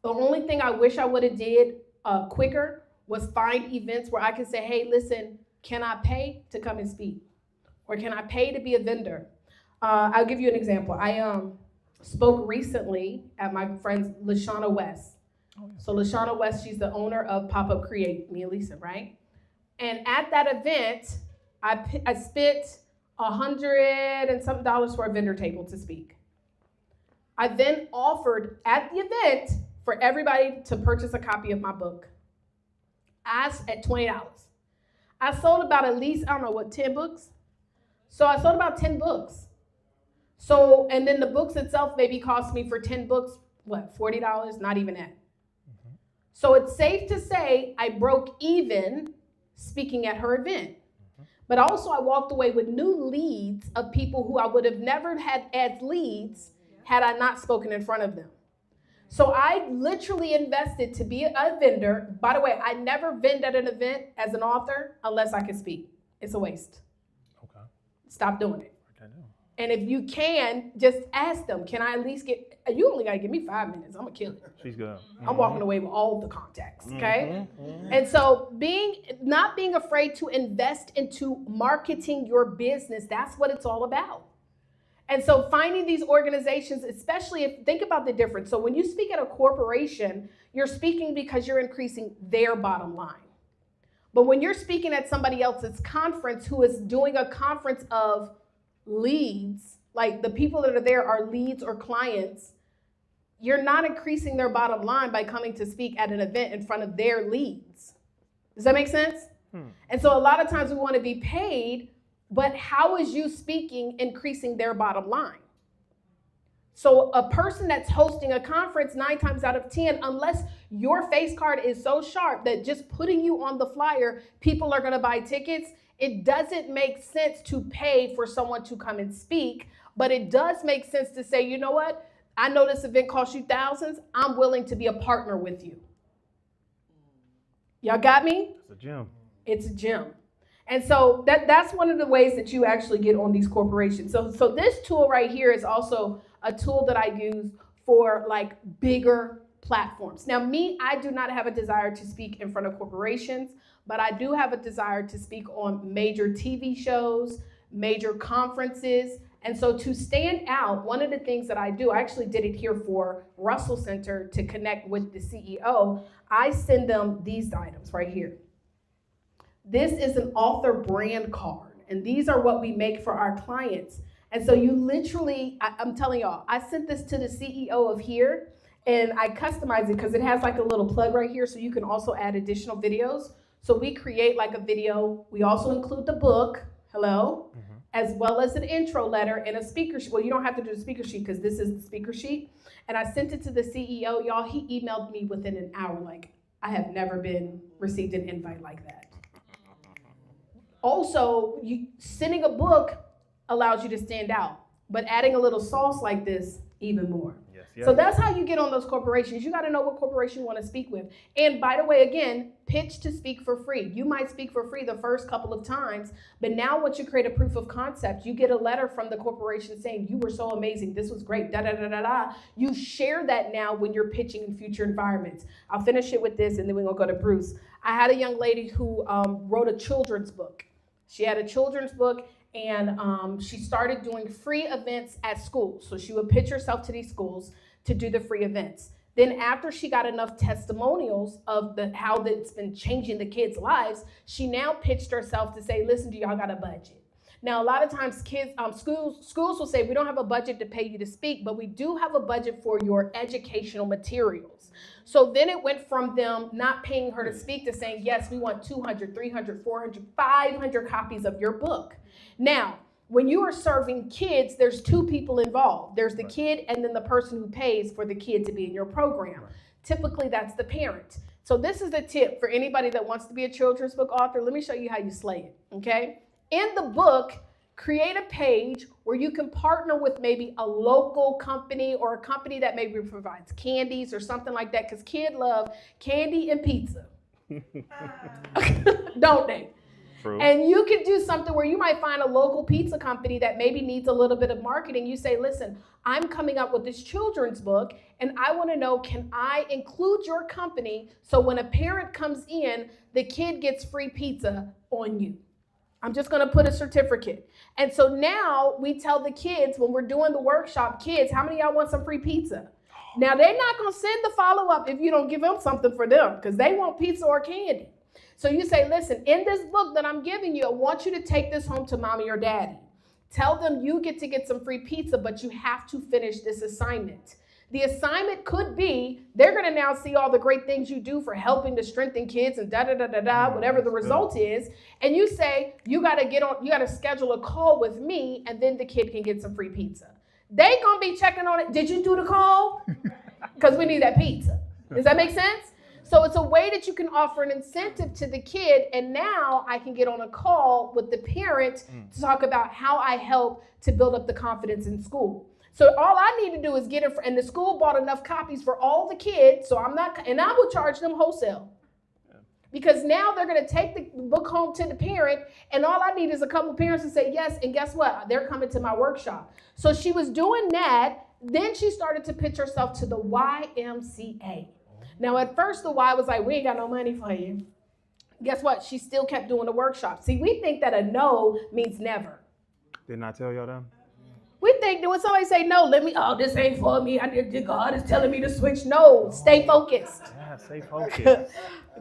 The only thing I wish I would have did quicker was find events where I could say, hey, listen, can I pay to come and speak? Or can I pay to be a vendor? I'll give you an example. I spoke recently at my friend Lashana West. Oh, yeah. So Lashana West, she's the owner of Pop-Up Create, me and Lisa, right? And at that event, I spent $100 and something for a vendor table to speak. I then offered at the event for everybody to purchase a copy of my book. At $20. I sold about at least, 10 books? So I sold about 10 books. So, and then the books itself maybe cost me for 10 books, $40? Not even that. Mm-hmm. So it's safe to say I broke even speaking at her event. Mm-hmm. But also I walked away with new leads of people who I would have never had as leads had I not spoken in front of them. So I literally invested to be a vendor. By the way, I never vend at an event as an author unless I can speak. It's a waste. Okay. Stop doing it. I know. And if you can, just ask them, can I at least you only got to give me 5 minutes. I'm going to kill it. She's good. Mm-hmm. I'm walking away with all the contacts, okay? Mm-hmm. And so not being afraid to invest into marketing your business, that's what it's all about. And so finding these organizations, especially think about the difference. So when you speak at a corporation, you're speaking because you're increasing their bottom line. But when you're speaking at somebody else's conference who is doing a conference of leads, like the people that are there are leads or clients, you're not increasing their bottom line by coming to speak at an event in front of their leads. Does that make sense? And so a lot of times we want to be paid, but how is you speaking increasing their bottom line? So a person that's hosting a conference 9 times out of 10, unless your face card is so sharp that just putting you on the flyer, people are going to buy tickets, it doesn't make sense to pay for someone to come and speak, but it does make sense to say, you know what? I know this event costs you thousands. I'm willing to be a partner with you. Y'all got me? It's a gym. It's a gym. And so that's one of the ways that you actually get on these corporations. So this tool right here is also a tool that I use for like bigger platforms. Now I do not have a desire to speak in front of corporations, but I do have a desire to speak on major TV shows, major conferences. And so to stand out, one of the things that I do, I actually did it here for Russell Center to connect with the CEO. I send them these items right here. This is an author brand card, and these are what we make for our clients. And so you literally, I'm telling y'all, I sent this to the CEO of here, and I customize it because it has like a little plug right here, so you can also add additional videos. So we create like a video. We also include the book, as well as an intro letter and a speaker sheet. Well, you don't have to do the speaker sheet because this is the speaker sheet. And I sent it to the CEO, y'all. He emailed me within an hour, like, I have never received an invite like that. Also, sending a book allows you to stand out, but adding a little sauce like this, even more. Yes, yes. So that's how you get on those corporations. You got to know what corporation you want to speak with. And by the way, again, pitch to speak for free. You might speak for free the first couple of times, but now once you create a proof of concept, you get a letter from the corporation saying, you were so amazing, this was great, da da da da da. You share that now when you're pitching in future environments. I'll finish it with this and then we're going to go to Bruce. I had a young lady who wrote a children's book. She had a children's book, and she started doing free events at schools. So she would pitch herself to these schools to do the free events. Then after she got enough testimonials of how it's been changing the kids' lives, she now pitched herself to say, listen, do y'all got a budget? Now, a lot of times schools will say, we don't have a budget to pay you to speak, but we do have a budget for your educational materials. So then it went from them not paying her to speak to saying, yes, we want 200, 300, 400, 500 copies of your book. Now, when you are serving kids, there's two people involved. There's the kid and then the person who pays for the kid to be in your program. Typically, that's the parent. So this is a tip for anybody that wants to be a children's book author. Let me show you how you slay it, okay? In the book, create a page where you can partner with maybe a local company or a company that maybe provides candies or something like that, because kids love candy and pizza. Don't they? True. And you can do something where you might find a local pizza company that maybe needs a little bit of marketing. You say, listen, I'm coming up with this children's book, and I want to know, can I include your company so when a parent comes in, the kid gets free pizza on you? I'm just going to put a certificate. And so now we tell the kids when we're doing the workshop, kids, how many of y'all want some free pizza? Now, they're not going to send the follow-up if you don't give them something for them, because they want pizza or candy. So you say, listen, in this book that I'm giving you, I want you to take this home to mommy or daddy. Tell them you get to get some free pizza, but you have to finish this assignment. The assignment could be, they're going to now see all the great things you do for helping to strengthen kids and da-da-da-da-da, whatever the result is. And you say, you got to schedule a call with me, and then the kid can get some free pizza. They going to be checking on it. Did you do the call? Because we need that pizza. Does that make sense? So it's a way that you can offer an incentive to the kid, and now I can get on a call with the parent to talk about how I help to build up the confidence in school. So all I need to do is get it, and the school bought enough copies for all the kids, so and I will charge them wholesale. Because now they're going to take the book home to the parent, and all I need is a couple parents to say yes, and guess what? They're coming to my workshop. So she was doing that, then she started to pitch herself to the YMCA. Now, at first, the Y was like, we ain't got no money for you. Guess what? She still kept doing the workshop. See, we think that a no means never. Didn't I tell y'all that? We think that when somebody say no, this ain't for me. God is telling me to switch. No, stay focused. Yeah, stay focused.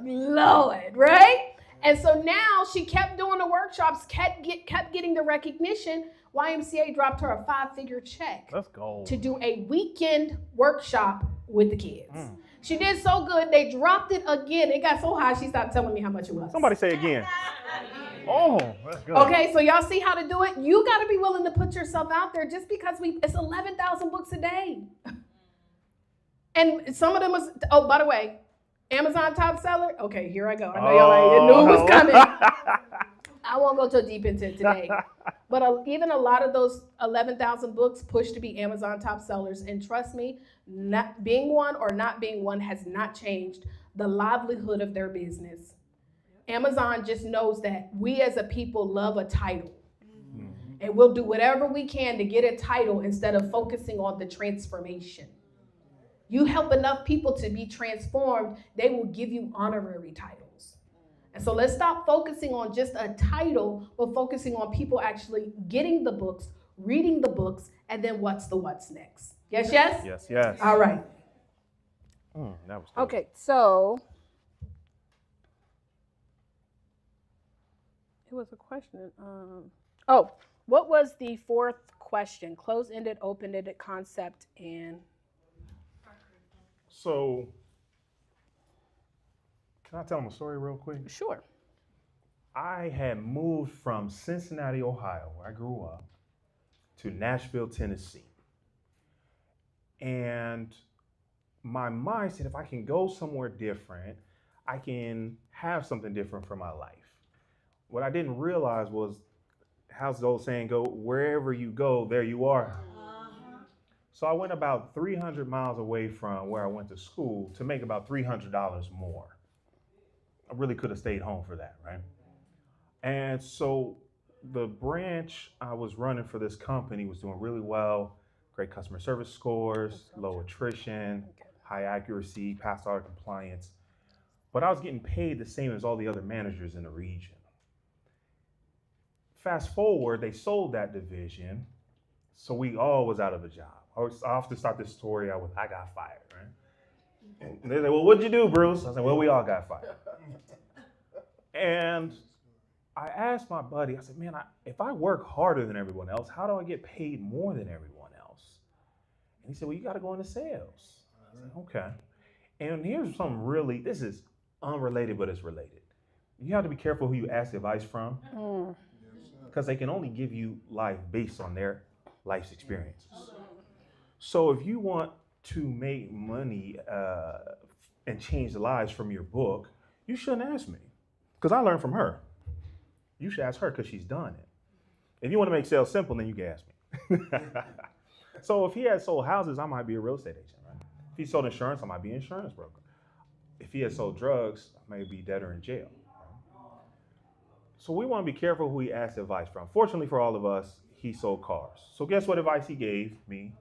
Lord, right? And so now she kept doing the workshops, kept getting the recognition. YMCA dropped her a 5-figure check. Let's go. To do a weekend workshop with the kids. She did so good, they dropped it again. It got so high, she stopped telling me how much it was. Somebody say again. Oh, that's good. Okay, so y'all see how to do it? You got to be willing to put yourself out there just because it's 11,000 books a day. And some of them was, oh, by the way, Amazon top seller? Okay, here I go. I know y'all knew it was coming. I won't go too deep into it today. But even a lot of those 11,000 books push to be Amazon top sellers. And trust me, not being one or not being one has not changed the livelihood of their business. Amazon just knows that we as a people love a title. And we'll do whatever we can to get a title instead of focusing on the transformation. You help enough people to be transformed, they will give you honorary titles. And so let's stop focusing on just a title, but focusing on people actually getting the books, reading the books, and then what's next. Yes, yes? Yes, yes. All right. That was good. Okay, so it was a question. What was the fourth question? Closed-ended, open-ended concept and... So, can I tell them a story real quick? Sure. I had moved from Cincinnati, Ohio, where I grew up, to Nashville, Tennessee. And my mind said, if I can go somewhere different, I can have something different for my life. What I didn't realize was, how's the old saying go, wherever you go, there you are. So I went about 300 miles away from where I went to school to make about $300 more. I really could have stayed home for that, right? And so the branch I was running for this company was doing really well, great customer service scores, low attrition, high accuracy, passed audit compliance. But I was getting paid the same as all the other managers in the region. Fast forward, they sold that division, so we all was out of a job. I often start this story out with, I got fired, right? And they say, well, what'd you do, Bruce? I said, well, we all got fired. And I asked my buddy, I said, man, if I work harder than everyone else, how do I get paid more than everyone else? And he said, well, you got to go into sales. I said, okay. And here's something really, this is unrelated, but it's related. You have to be careful who you ask advice from, because they can only give you life based on their life's experiences. So if you want to make money and change the lives from your book, you shouldn't ask me, because I learned from her. You should ask her because she's done it. If you want to make sales simple, then you can ask me. So if he had sold houses, I might be a real estate agent, right? If he sold insurance, I might be an insurance broker. If he had sold drugs, I may be dead or in jail. Right? So we want to be careful who we ask advice from. Fortunately for all of us, he sold cars. So guess what advice he gave me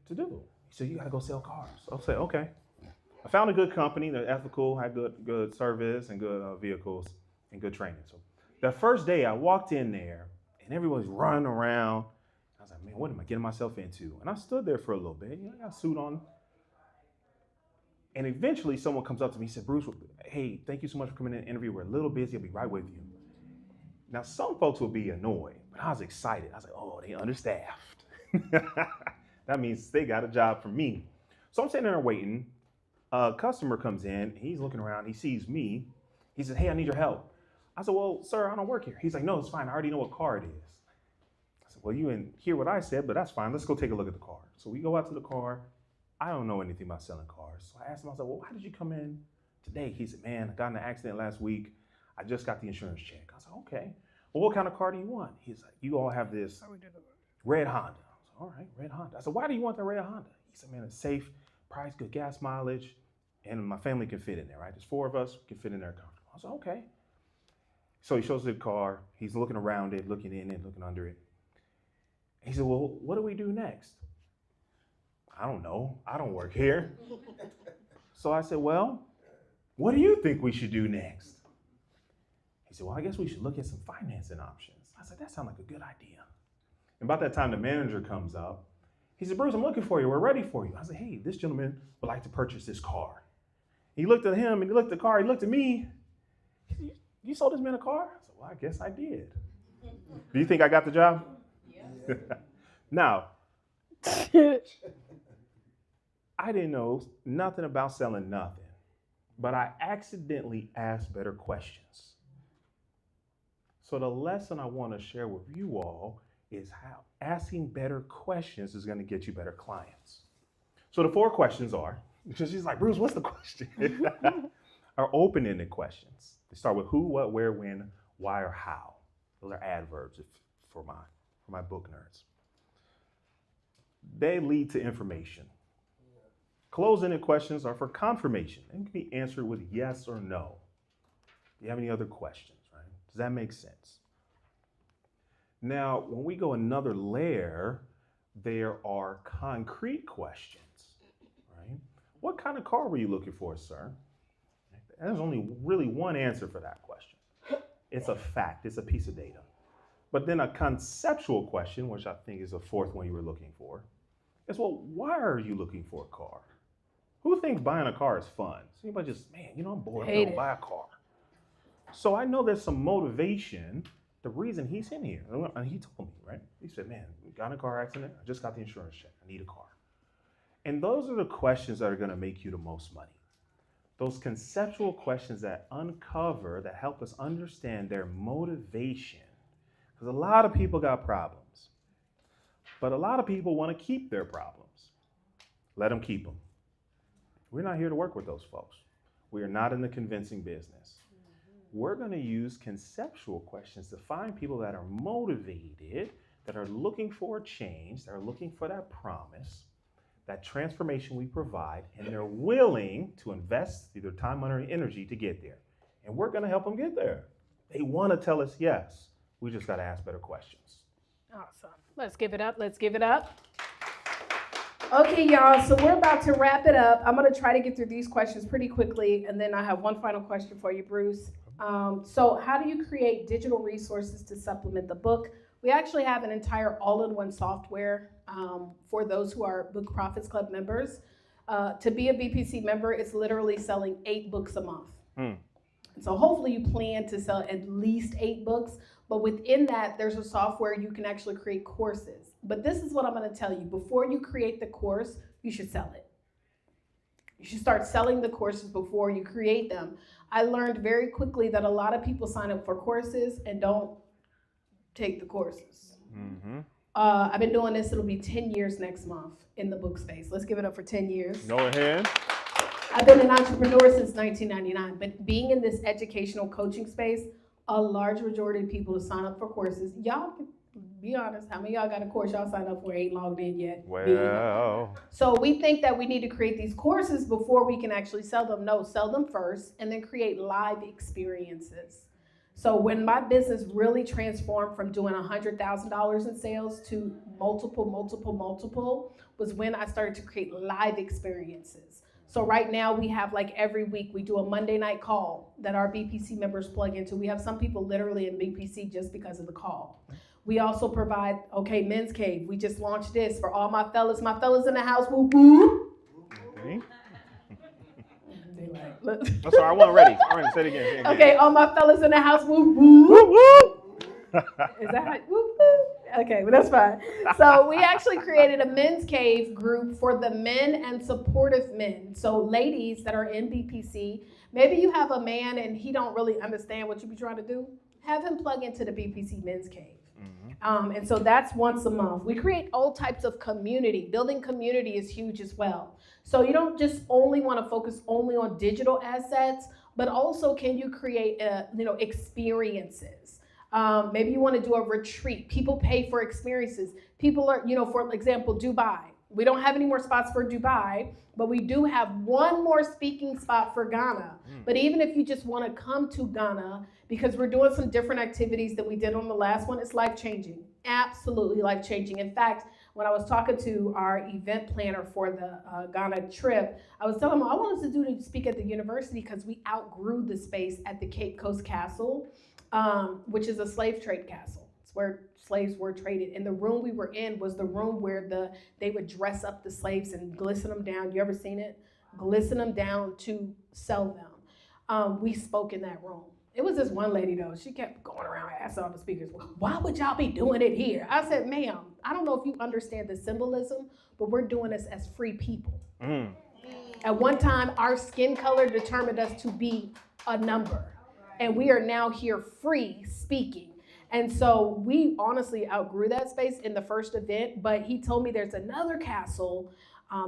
to do? He said, you got to go sell cars. So I said, okay. I found a good company, they're ethical, had good service and good vehicles and good training. So the first day I walked in there and everyone's running around. I was like, man, what am I getting myself into? And I stood there for a little bit. I got a suit on. And eventually someone comes up to me and said, Bruce, hey, thank you so much for coming in the interview. We're a little busy. I'll be right with you. Now, some folks will be annoyed, but I was excited. I was like, oh, they understaffed. That means they got a job for me. So I'm sitting there waiting. A customer comes in. He's looking around. He sees me. He says, hey, I need your help. I said, well, sir, I don't work here. He's like, no, it's fine. I already know what car it is. I said, well, you didn't hear what I said, but that's fine. Let's go take a look at the car. So we go out to the car. I don't know anything about selling cars. So I asked him, I said, well, why did you come in today? He said, man, I got in an accident last week. I just got the insurance check. I said, okay. Well, what kind of car do you want? He's like, you all have this red Honda. I said, all right, red Honda. I said, why do you want the red Honda? He said, man, it's safe, price, good gas mileage, and my family can fit in there, right? There's 4 of us, we can fit in there comfortable. I said, okay. So he shows us the car. He's looking around it, looking in it, looking under it. He said, well, what do we do next? I don't know. I don't work here. So I said, well, what do you think we should do next? He said, well, I guess we should look at some financing options. I said, that sounds like a good idea. And about that time, the manager comes up. He said, Bruce, I'm looking for you. We're ready for you. I said, hey, this gentleman would like to purchase this car. He looked at him and he looked at the car. He looked at me. He said, you sold this man a car? I said, well, I guess I did. Do you think I got the job? Yeah. Now, I didn't know nothing about selling nothing, but I accidentally asked better questions. So the lesson I want to share with you all is how asking better questions is going to get you better clients. So the 4 questions are, because she's like, Bruce, what's the question? Are open-ended questions. They start with who, what, where, when, why, or how. Those are adverbs for my book nerds. They lead to information. Closed-ended questions are for confirmation and can be answered with yes or no. Do you have any other questions, right? Does that make sense? Now, when we go another layer, there are concrete questions, right? What kind of car were you looking for, sir? There's only really one answer for that question. It's a fact, it's a piece of data. But then a conceptual question, which I think is the 4th one you were looking for, is, well, why are you looking for a car? Who thinks buying a car is fun? So anybody just, man, I'm bored, I'm gonna buy a car. So I know there's some motivation. The reason he's in here, and he told me, right? He said, man, we got in a car accident, I just got the insurance check, I need a car. And those are the questions that are gonna make you the most money. Those conceptual questions that uncover, that help us understand their motivation. Because a lot of people got problems, but a lot of people wanna keep their problems. Let them keep them. We're not here to work with those folks. We are not in the convincing business. We're going to use conceptual questions to find people that are motivated, that are looking for a change, that are looking for that promise, that transformation we provide, and they're willing to invest either time, money, or energy to get there. And we're going to help them get there. They want to tell us yes. We just got to ask better questions. Awesome. Let's give it up. Let's give it up. Okay, y'all, so we're about to wrap it up. I'm going to try to get through these questions pretty quickly, and then I have one final question for you, Bruce. So how do you create digital resources to supplement the book? We actually have an entire all-in-one software for those who are Book Profits Club members. To be a BPC member, it's literally selling 8 books a month. So hopefully you plan to sell at least 8 books, but within that, there's a software you can actually create courses. But this is what I'm going to tell you. Before you create the course, you should sell it. You should start selling the courses before you create them. I learned very quickly that a lot of people sign up for courses and don't take the courses. I've been doing this, it'll be 10 years next month in the book space. Let's give it up for 10 years. Go ahead. I've been an entrepreneur since 1999, but being in this educational coaching space, a large majority of people who sign up for courses, y'all, be honest, how many of y'all got a course y'all signed up for ain't logged in yet? Well. So we think that we need to create these courses before we can actually sell them. No, sell them first and then create live experiences. So when my business really transformed from doing $100,000 in sales to multiple was when I started to create live experiences. So right now we have, like, every week we do a Monday night call that our BPC members plug into. We have some people literally in BPC just because of the call. We also provide, Men's Cave. We just launched this for all my fellas in the house, whoop whoop. Okay. That's all right, I wasn't ready. All right, say it again. Okay, all my fellas in the house, whoop whoop. Is that how, whoop whoop? Okay, well, that's fine. So we actually created a men's cave group for the men and supportive men. So ladies that are in BPC, maybe you have a man and he don't really understand what you be trying to do. Have him plug into the BPC men's cave. And so that's once a month. We create all types of community. Building community is huge as well. So you don't just only want to focus only on digital assets, but also can you create experiences. Maybe you want to do a retreat. People pay for experiences. People are, for example, Dubai. We don't have any more spots for Dubai, but we do have one more speaking spot for Ghana. But even if you just want to come to Ghana, because we're doing some different activities that we did on the last one, it's life-changing. Absolutely life-changing. In fact, when I was talking to our event planner for the Ghana trip, I was telling him I wanted to speak at the university because we outgrew the space at the Cape Coast Castle, which is a slave trade castle. It's where slaves were traded. And the room we were in was the room where they would dress up the slaves and glisten them down. You ever seen it? Glisten them down to sell them. We spoke in that room. It was this one lady, though. She kept going around and asking all the speakers, why would y'all be doing it here? I said, ma'am, I don't know if you understand the symbolism, but we're doing this as free people. At one time, our skin color determined us to be a number. And we are now here free speaking. And so we honestly outgrew that space in the first event, but he told me there's another castle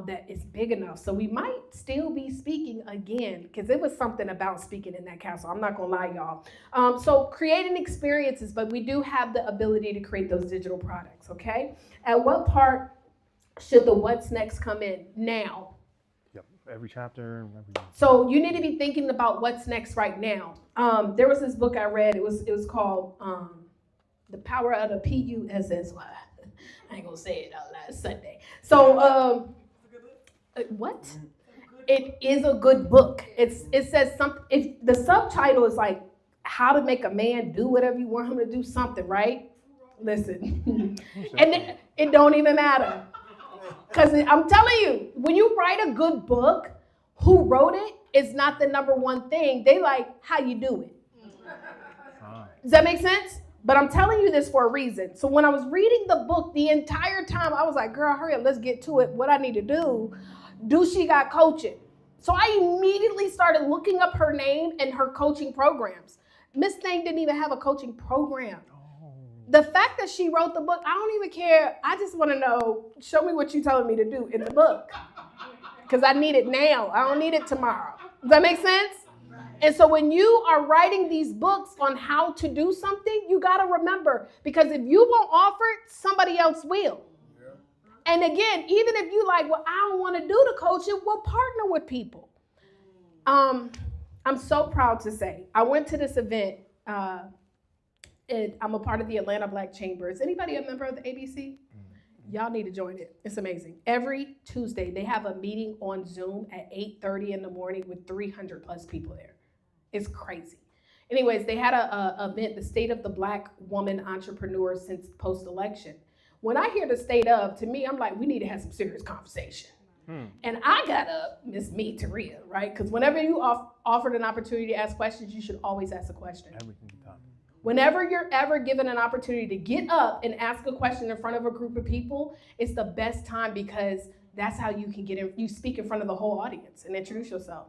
that is big enough. So we might still be speaking again, because it was something about speaking in that castle. I'm not gonna lie, y'all. So creating experiences, but we do have the ability to create those digital products, okay? At what part should the what's next come in? Now. Yep, every chapter. So you need to be thinking about what's next right now. There was this book I read, it was called The Power of the P-U-S-S-Y. I ain't gonna say it out loud, Sunday. So, what? It is a good book. It says something. The subtitle is like how to make a man do whatever you want him to do, something, right? Listen, and it don't even matter, because I'm telling you, when you write a good book, who wrote it is not the number one thing. They like how you do it. Does that make sense? But I'm telling you this for a reason. So when I was reading the book the entire time, I was like, girl, hurry up, let's get to it. What I need to do she got coaching? So I immediately started looking up her name and her coaching programs. Miss Thing didn't even have a coaching program. The fact that she wrote the book, I don't even care. I just want to know, show me what you're telling me to do in the book. Because I need it now. I don't need it tomorrow. Does that make sense? And so when you are writing these books on how to do something, you got to remember, because if you won't offer it, somebody else will. And again, even if you like, well, I don't want to do the coaching, we'll partner with people. I'm so proud to say, I went to this event, and I'm a part of the Atlanta Black Chamber. Is anybody a member of the ABC? Y'all need to join it. It's amazing. Every Tuesday, they have a meeting on Zoom at 8:30 in the morning with 300 plus people there. It's crazy. Anyways, they had a event, the State of the Black Woman Entrepreneur since post-election. When I hear the state of, to me, I'm like, we need to have some serious conversation. And I got up, Miss Me, Taria, right? Because whenever you offered an opportunity to ask questions, you should always ask a question. Whenever you're ever given an opportunity to get up and ask a question in front of a group of people, it's the best time, because that's how you can get in. You speak in front of the whole audience and introduce yourself.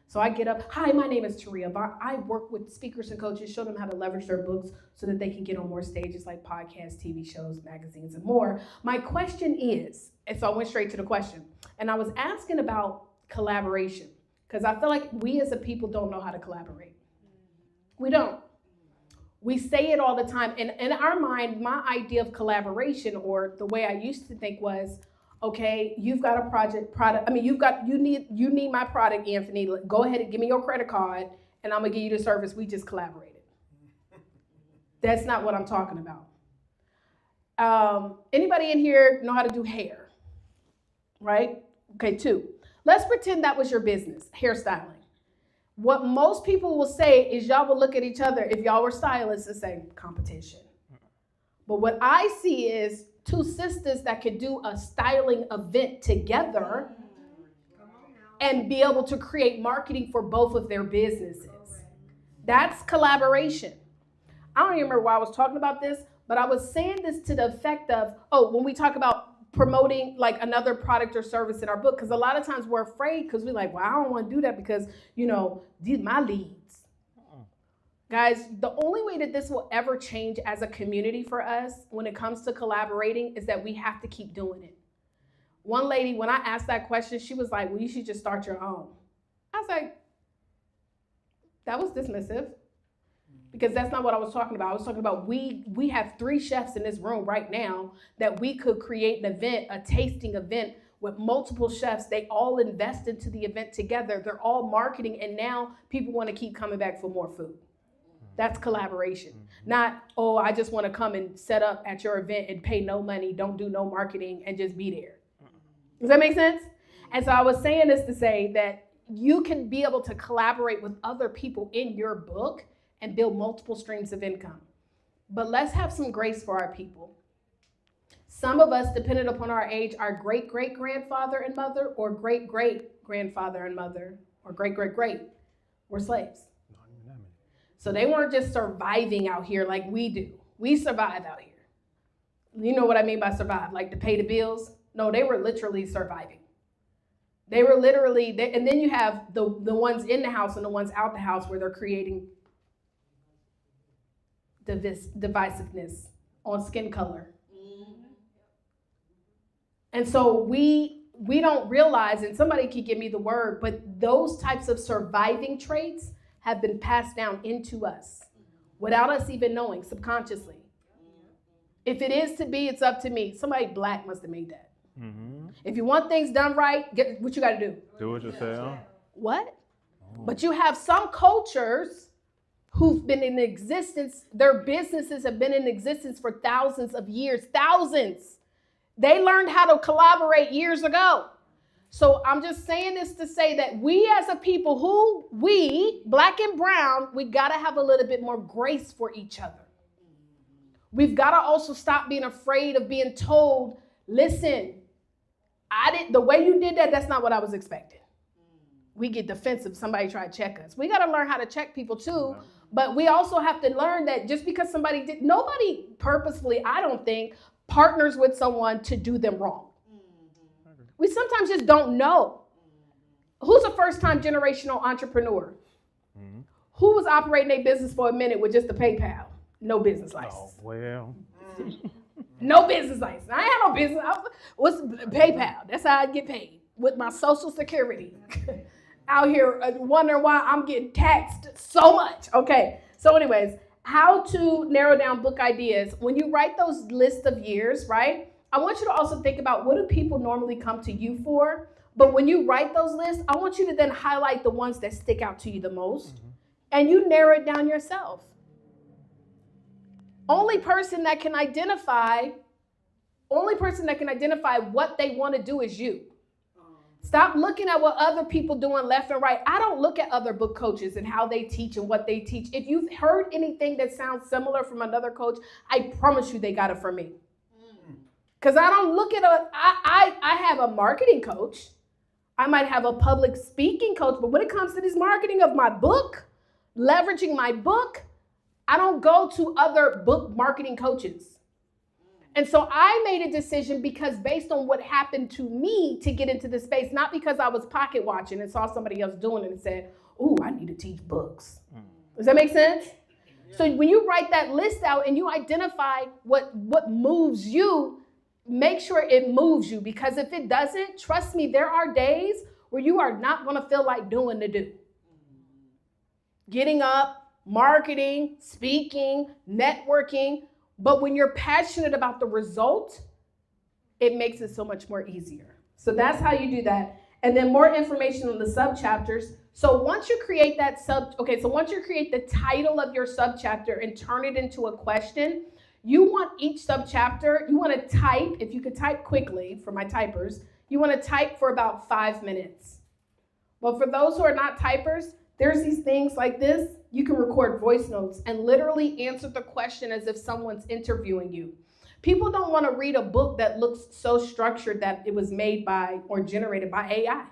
So I get up, hi, my name is Taria. I work with speakers and coaches, show them how to leverage their books so that they can get on more stages like podcasts, TV shows, magazines, and more. My question is, and so I went straight to the question, and I was asking about collaboration, because I feel like we as a people don't know how to collaborate. We don't. We say it all the time. And in our mind, my idea of collaboration, or the way I used to think, was, okay, you've got a product. I mean, you need my product, Anthony. Go ahead and give me your credit card, and I'm gonna give you the service. We just collaborated. That's not what I'm talking about. Anybody in here know how to do hair? Right? Okay, 2. Let's pretend that was your business, hairstyling. What most people will say is y'all will look at each other, if y'all were stylists, and say, competition. But what I see is 2 sisters that could do a styling event together and be able to create marketing for both of their businesses. That's collaboration. I don't even remember why I was talking about this, but I was saying this to the effect of, when we talk about promoting like another product or service in our book, because a lot of times we're afraid, because we're like, well, I don't want to do that because, these are my leads. Guys, the only way that this will ever change as a community for us when it comes to collaborating is that we have to keep doing it. One lady, when I asked that question, she was like, well, you should just start your own. I was like, that was dismissive, because that's not what I was talking about. I was talking about we have 3 chefs in this room right now that we could create an event, a tasting event with multiple chefs. They all invest into the event together. They're all marketing, and now people want to keep coming back for more food. That's collaboration. Not, I just want to come and set up at your event and pay no money, don't do no marketing, and just be there. Does that make sense? And so I was saying this to say that you can be able to collaborate with other people in your book and build multiple streams of income. But let's have some grace for our people. Some of us, depending upon our age, our great-great-grandfather and mother, or great-great-grandfather and mother, or great-great-great, were slaves. So they weren't just surviving out here like we do. We survive out here. You know what I mean by survive? Like to pay the bills? No, they were literally surviving. They were literally, and then you have the ones in the house and the ones out the house where they're creating divisiveness on skin color. And so we don't realize, and somebody can give me the word, but those types of surviving traits have been passed down into us without us even knowing, subconsciously. If it is to be, it's up to me. Somebody Black must have made that. If you want things done right, get what you got to do. Do it yourself. What? But you have some cultures who've been in existence, their businesses have been in existence for thousands of years, thousands. They learned how to collaborate years ago. So I'm just saying this to say that we as a people, Black and brown, we gotta have a little bit more grace for each other. We've gotta also stop being afraid of being told, listen, the way you did that, that's not what I was expecting. We get defensive, somebody try to check us. We gotta learn how to check people too, but we also have to learn that just because nobody purposefully, I don't think, partners with someone to do them wrong. We sometimes just don't know. Who's a first-time generational entrepreneur? Who was operating a business for a minute with just a PayPal? No business license. Oh, well. No business license. I ain't had no business. What's PayPal? That's how I get paid, with my Social Security. out here wondering why I'm getting taxed so much. Okay, so anyways, how to narrow down book ideas. When you write those lists of years, right, I want you to also think about what do people normally come to you for? But when you write those lists, I want you to then highlight the ones that stick out to you the most, and you narrow it down yourself. Only person that can identify what they want to do is you. Stop looking at what other people doing left and right. I don't look at other book coaches and how they teach and what they teach. If you've heard anything that sounds similar from another coach, I promise you they got it from me. Because I don't look at I have a marketing coach. I might have a public speaking coach, but when it comes to this marketing of my book, leveraging my book, I don't go to other book marketing coaches. And so I made a decision because based on what happened to me to get into this space, not because I was pocket watching and saw somebody else doing it and said, ooh, I need to teach books. Does that make sense? So when you write that list out and you identify what moves you, make sure it moves you, because if it doesn't, trust me, there are days where you are not going to feel like doing the do. Getting up, marketing, speaking, networking. But when you're passionate about the result, it makes it so much more easier. So that's how you do that. And then more information on the subchapters. So once you create once you create the title of your subchapter and turn it into a question, you want each subchapter, you want to type, if you could type quickly for my typers, you want to type for about 5 minutes. But for those who are not typers, there's these things like this. You can record voice notes and literally answer the question as if someone's interviewing you. People don't want to read a book that looks so structured that it was made by or generated by AI.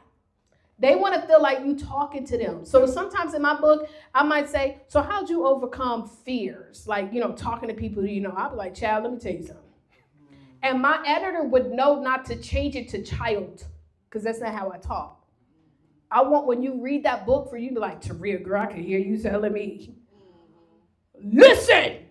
They want to feel like you talking to them. So sometimes in my book, I might say, so how'd you overcome fears? Like, talking to people, I'll be like, child, let me tell you something. And my editor would know not to change it to child, because that's not how I talk. I want when you read that book for you to be like, Taria, girl, I can hear you telling me, listen.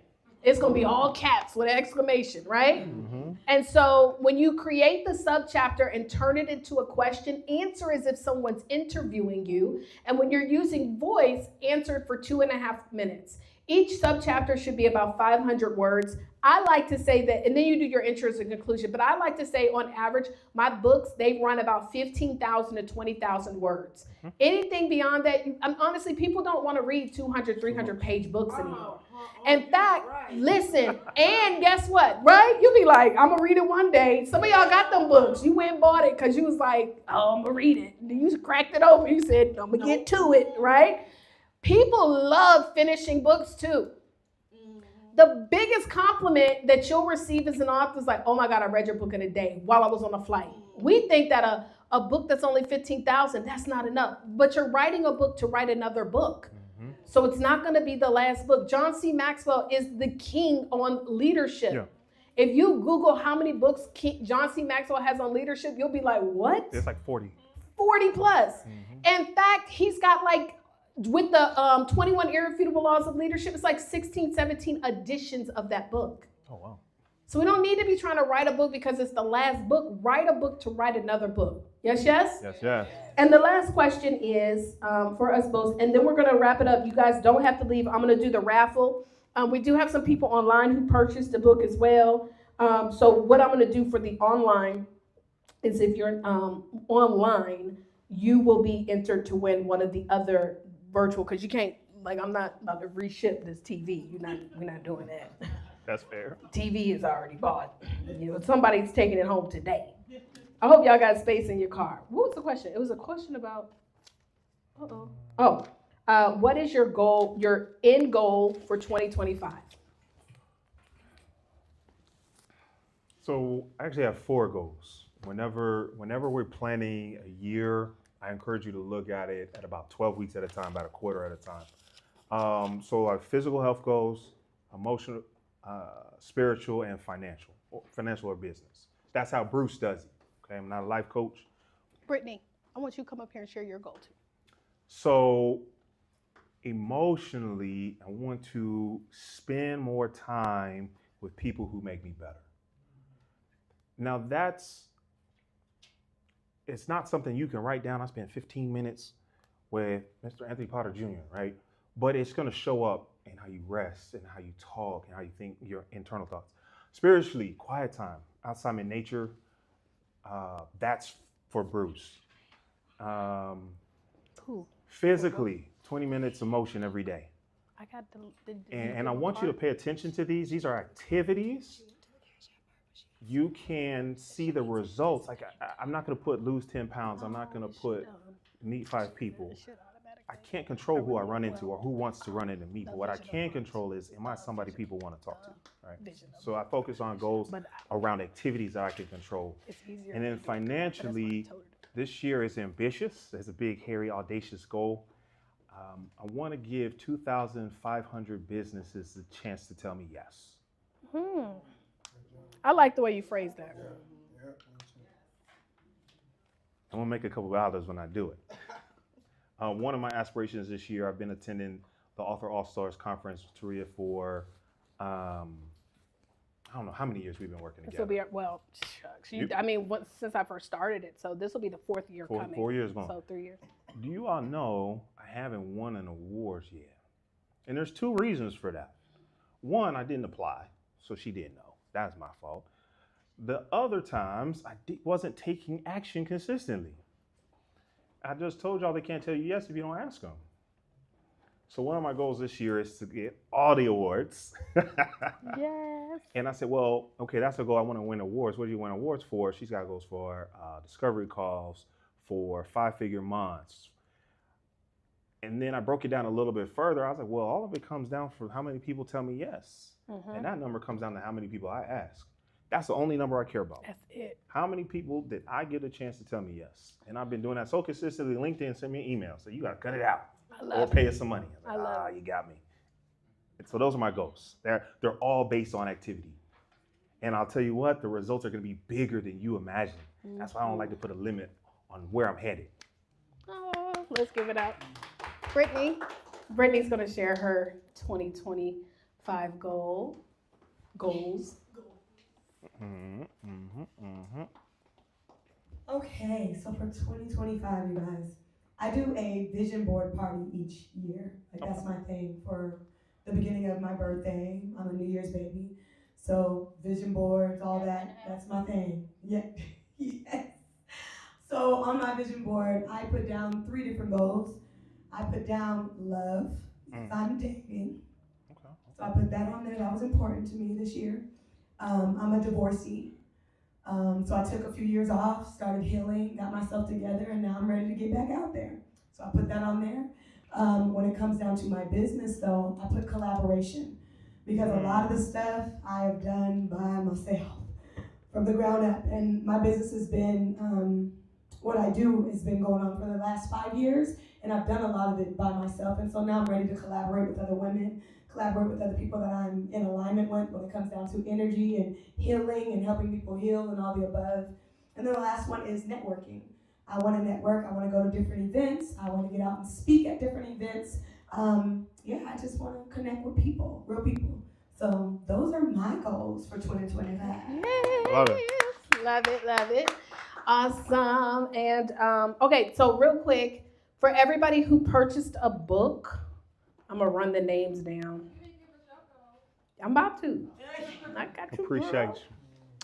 It's going to be all caps with an exclamation, right? Mm-hmm. And so when you create the subchapter and turn it into a question, answer as if someone's interviewing you. And when you're using voice, answer it for 2.5 minutes. Each subchapter should be about 500 words. I like to say that, and then you do your intros and conclusion, but I like to say on average, my books, they run about 15,000 to 20,000 words. Mm-hmm. Anything beyond that, honestly, people don't want to read 200, 300 page books anymore. In fact, listen, and guess what, right? You be like, I'm going to read it one day. Some of y'all got them books. You went and bought it because you was like, oh, I'm going to read it. And you cracked it open. You said, I'm going to get to it, right? People love finishing books too. The biggest compliment that you'll receive as an author is like, oh my God, I read your book in a day while I was on a flight. We think that a book that's only 15,000, that's not enough. But you're writing a book to write another book. Mm-hmm. So it's not going to be the last book. John C. Maxwell is the king on leadership. Yeah. If you Google how many books John C. Maxwell has on leadership, you'll be like, what? It's like 40. 40 plus. Mm-hmm. In fact, he's got with the 21 Irrefutable Laws of Leadership, it's like 16, 17 editions of that book. Oh, wow. So we don't need to be trying to write a book because it's the last book. Write a book to write another book. Yes, yes? Yes, yes. And the last question is for us both, and then we're going to wrap it up. You guys don't have to leave. I'm going to do the raffle. We do have some people online who purchased the book as well. So what I'm going to do for the online is if you're online, you will be entered to win one of the other virtual, because you can't, I'm not about to reship this TV. We're not doing that. That's fair. TV is already bought. Somebody's taking it home today. I hope y'all got space in your car. What was the question? It was a question about, what is your goal, your end goal for 2025? So I actually have 4 goals. Whenever we're planning a year, I encourage you to look at it at about 12 weeks at a time, about a quarter at a time. So our physical health goals, emotional, spiritual, and financial or business. That's how Bruce does it. Okay, I'm not a life coach. Brittany, I want you to come up here and share your goal too. So emotionally, I want to spend more time with people who make me better. Now it's not something you can write down. I spend 15 minutes with Mr. Anthony Potter Jr., right? But it's going to show up in how you rest and how you talk and how you think, your internal thoughts. Spiritually, quiet time, outside in nature, that's for Bruce. Cool. Physically, 20 minutes of motion every day. I got And I want you to pay attention to these. These are activities. You can see the results. Like I'm not going to put lose 10 pounds. I'm not going to put meet 5 people. I can't control who I run into or who wants to run into me. But what I can control is, am I somebody people want to talk to, right? So I focus on goals around activities that I can control. And then financially, this year is ambitious. There's a big, hairy, audacious goal. I want to give 2,500 businesses the chance to tell me yes. I like the way you phrased that. I'm gonna make a couple of dollars when I do it. One of my aspirations this year, I've been attending the Author All-Stars Conference with Taria for, I don't know how many years we've been working together. This will be, well, shucks. Since I first started it, so this will be the 4th year coming. 4 years going. So 3 years. Do you all know I haven't won an award yet? And there's 2 reasons for that. One, I didn't apply, so she didn't know. That's my fault. The other times, I wasn't taking action consistently. I just told y'all they can't tell you yes if you don't ask them. So one of my goals this year is to get all the awards. Yes. And I said, well, okay, that's a goal. I want to win awards. What do you win awards for? She's got goals for discovery calls, for 5-figure months. And then I broke it down a little bit further. I was like, well, all of it comes down from how many people tell me yes. And that number comes down to how many people I ask. That's the only number I care about. That's it. How many people did I get a chance to tell me yes? And I've been doing that so consistently. LinkedIn sent me an email. So you got to cut it out or pay us some money. I was like, you got me. And so those are my goals. They're all based on activity. And I'll tell you what, the results are going to be bigger than you imagine. That's why I don't like to put a limit on where I'm headed. Oh, let's give it up. Brittany. Brittany's going to share her 2025 goals. Okay, so for 2025, you guys, I do a vision board party each year. Like that's my thing for the beginning of my birthday. I'm a New Year's baby. So vision boards, all that, that's my thing. Yeah. Yes. So on my vision board, I put down 3 different goals. I put down love, because I'm dating. So I put that on there. That was important to me this year. I'm a divorcee. So I took a few years off, started healing, got myself together, and now I'm ready to get back out there. So I put that on there. When it comes down to my business, though, I put collaboration. Because a lot of the stuff I have done by myself from the ground up. And my business has been, what I do has been going on for the last 5 years. And I've done a lot of it by myself. And so now I'm ready to collaborate with other women, collaborate with other people that I'm in alignment with when it comes down to energy and healing and helping people heal and all the above. And then the last one is networking. I want to network. I want to go to different events. I want to get out and speak at different events. I just want to connect with people, real people. So those are my goals for 2025. Love it. Love it. Awesome. And okay, so real quick, for everybody who purchased a book, I'm gonna run the names down. I'm about to. I got you. Appreciate you.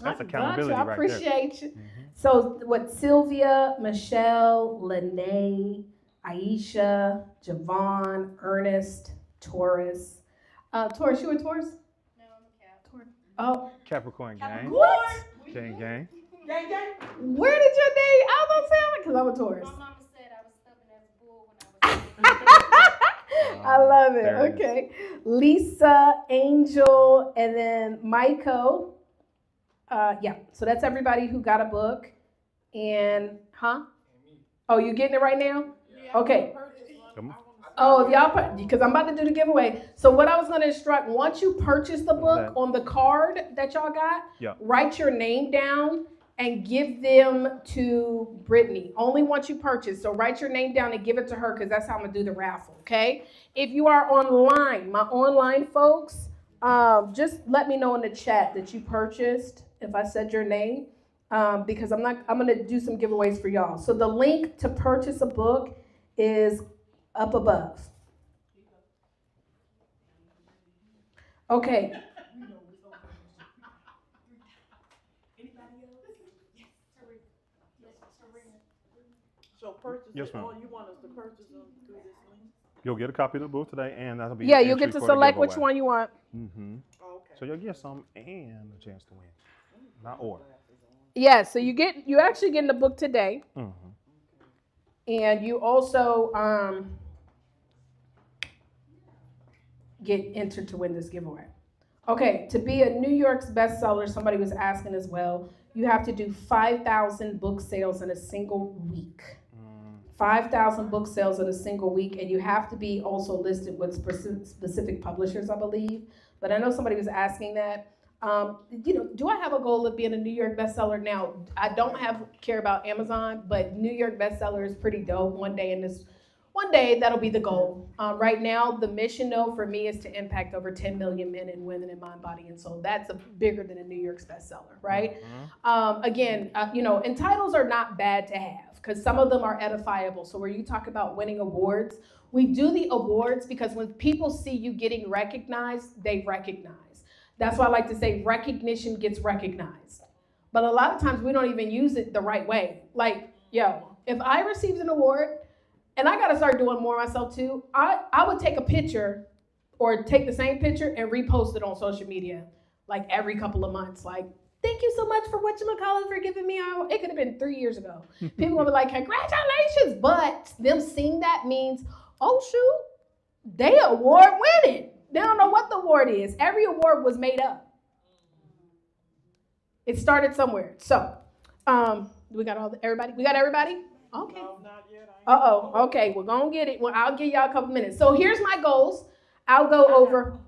That's accountability I right appreciate there. you. So what? Sylvia, Michelle, Lene, Aisha, Javon, Ernest, Taurus. Taurus, you a Taurus? No, I'm a Cap. Taurus. Oh. Capricorn gang. What? Gang, gang. Gang, gang. Where did your name? I was gonna say because I'm a Taurus. My mama said I was stubborn as a bull when I was I love it. There it Okay. Lisa, Angel, and then Maiko. So that's everybody who got a book. And, Oh, you getting it right now? Okay. Oh, if y'all, because I'm about to do the giveaway. So what I was going to instruct, once you purchase the book on the card that y'all got, write your name down and give them to Brittany. Only once you purchase. So write your name down and give it to her because that's how I'm going to do the raffle, okay? If you are online, my online folks, just let me know in the chat that you purchased if I said your name because I'm going to do some giveaways for y'all. So the link to purchase a book is up above. Okay. So purchase Yes, it, ma'am. or you want us to purchase them through this link? You'll get a copy of the book today, and that'll be Yeah, your you'll entry get to for the select which giveaway. one you want. Mm-hmm. Okay. So you'll get some and a chance to win. Not or. Yeah, so you actually get in the book today. Mm-hmm. And you also get entered to win this giveaway. Okay, to be a New York's bestseller, somebody was asking as well, you have to do 5,000 book sales in a single week. 5,000 book sales in a single week, and you have to be also listed with specific publishers, I believe. But I know somebody was asking that. Do I have a goal of being a New York bestseller? Now, I don't care about Amazon, but New York bestseller is pretty dope. One day that'll be the goal. Right now, the mission though for me is to impact over 10 million men and women in mind, body, and soul. That's bigger than a New York's bestseller, right? And titles are not bad to have because some of them are edifiable. So where you talk about winning awards, we do the awards because when people see you getting recognized, they recognize. That's why I like to say recognition gets recognized. But a lot of times we don't even use it the right way. Like, if I received an award, and I gotta start doing more myself too, I would take a picture or take the same picture and repost it on social media like every couple of months. Like, thank you so much for whatchamacallit for giving me our, it could have been 3 years ago. People will be like, congratulations. But them seeing that means, oh shoot, they award winning. They don't know what the award is. Every award was made up. It started somewhere. So, we got everybody? We got everybody? Okay. No, not yet. Okay, we're gonna get it. Well, I'll give y'all a couple minutes. So here's my goals. I'll go over,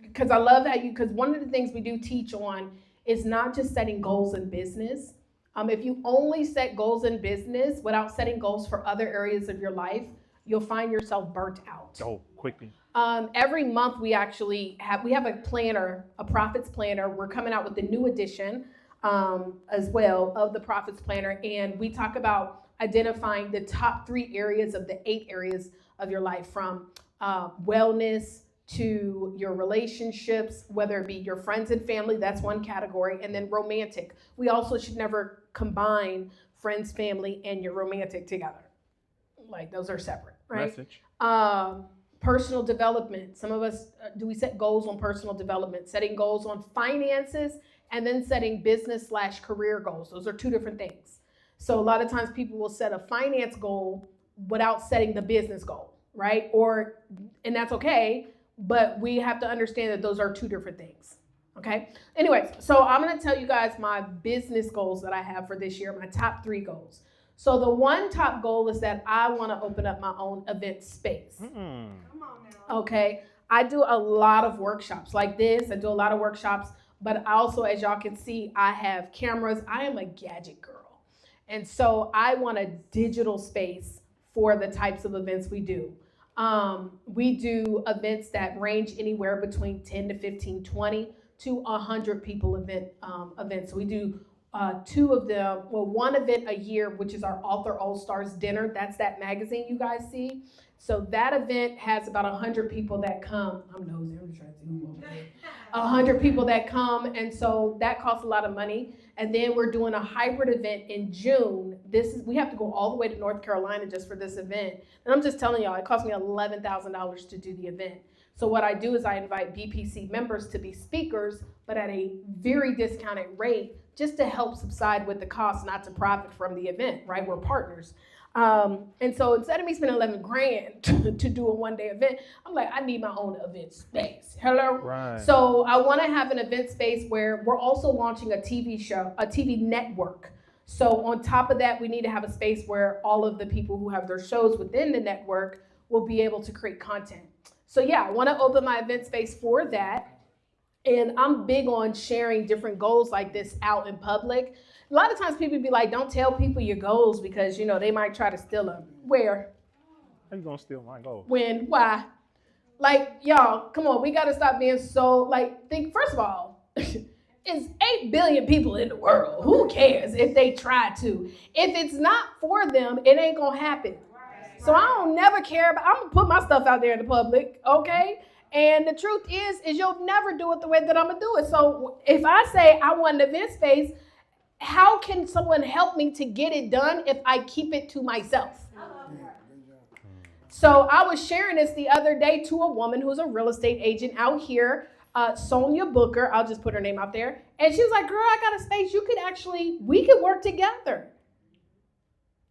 because I love how because one of the things we do teach on is not just setting goals in business. If you only set goals in business without setting goals for other areas of your life, you'll find yourself burnt out. Oh, quickly. Every month we actually have a planner, a profits planner. We're coming out with the new edition as well of the profits planner, and we talk about identifying the top 3 areas of the 8 areas of your life, from wellness to your relationships, whether it be your friends and family, that's one category, and then romantic. We also should never combine friends, family, and your romantic together. Like, those are separate, right? Message. Personal development. Some of us, do we set goals on personal development? Setting goals on finances, and then setting business/career goals. Those are 2 different things. So a lot of times people will set a finance goal without setting the business goal, right? And that's okay, but we have to understand that those are 2 different things, okay? Anyways, so I'm gonna tell you guys my business goals that I have for this year, my top 3 goals. So the one top goal is that I wanna open up my own event space. Come on now. Okay, I do a lot of workshops like this. I do a lot of workshops, but also, as y'all can see, I have cameras. I am a gadget girl. And so I want a digital space for the types of events we do. We do events that range anywhere between 10 to 15, 20 to 100 people events. So we do 2 of them, one event a year, which is our Author All-Stars Dinner. That's that magazine you guys see. So that event has about 100 people that come. I'm nosy, I'm trying to see who over there. 100 people that come, and so that costs a lot of money. And then we're doing a hybrid event in June. We have to go all the way to North Carolina just for this event. And I'm just telling y'all, it cost me $11,000 to do the event. So what I do is I invite BPC members to be speakers, but at a very discounted rate, just to help subside with the cost, not to profit from the event, right? We're partners. And so instead of me spending $11,000 to do a one-day event, I'm like, I need my own event space. Hello? Right. So I want to have an event space where we're also launching a TV show, a TV network. So on top of that, we need to have a space where all of the people who have their shows within the network will be able to create content. So yeah, I want to open my event space for that. And I'm big on sharing different goals like this out in public. A lot of times people be like, don't tell people your goals because, they might try to steal them. Where? How you gonna steal my goals? When? Why? Like, y'all, come on, we gotta stop being so, think, first of all, it's 8 billion people in the world. Who cares if they try to? If it's not for them, it ain't gonna happen. So I don't never care about, I'm gonna put my stuff out there in the public, okay? And the truth is you'll never do it the way that I'm gonna do it. So if I say I want an event space, how can someone help me to get it done if I keep it to myself? So I was sharing this the other day to a woman who's a real estate agent out here, Sonia Booker. I'll just put her name out there. And she was like, girl, I got a space. We could work together.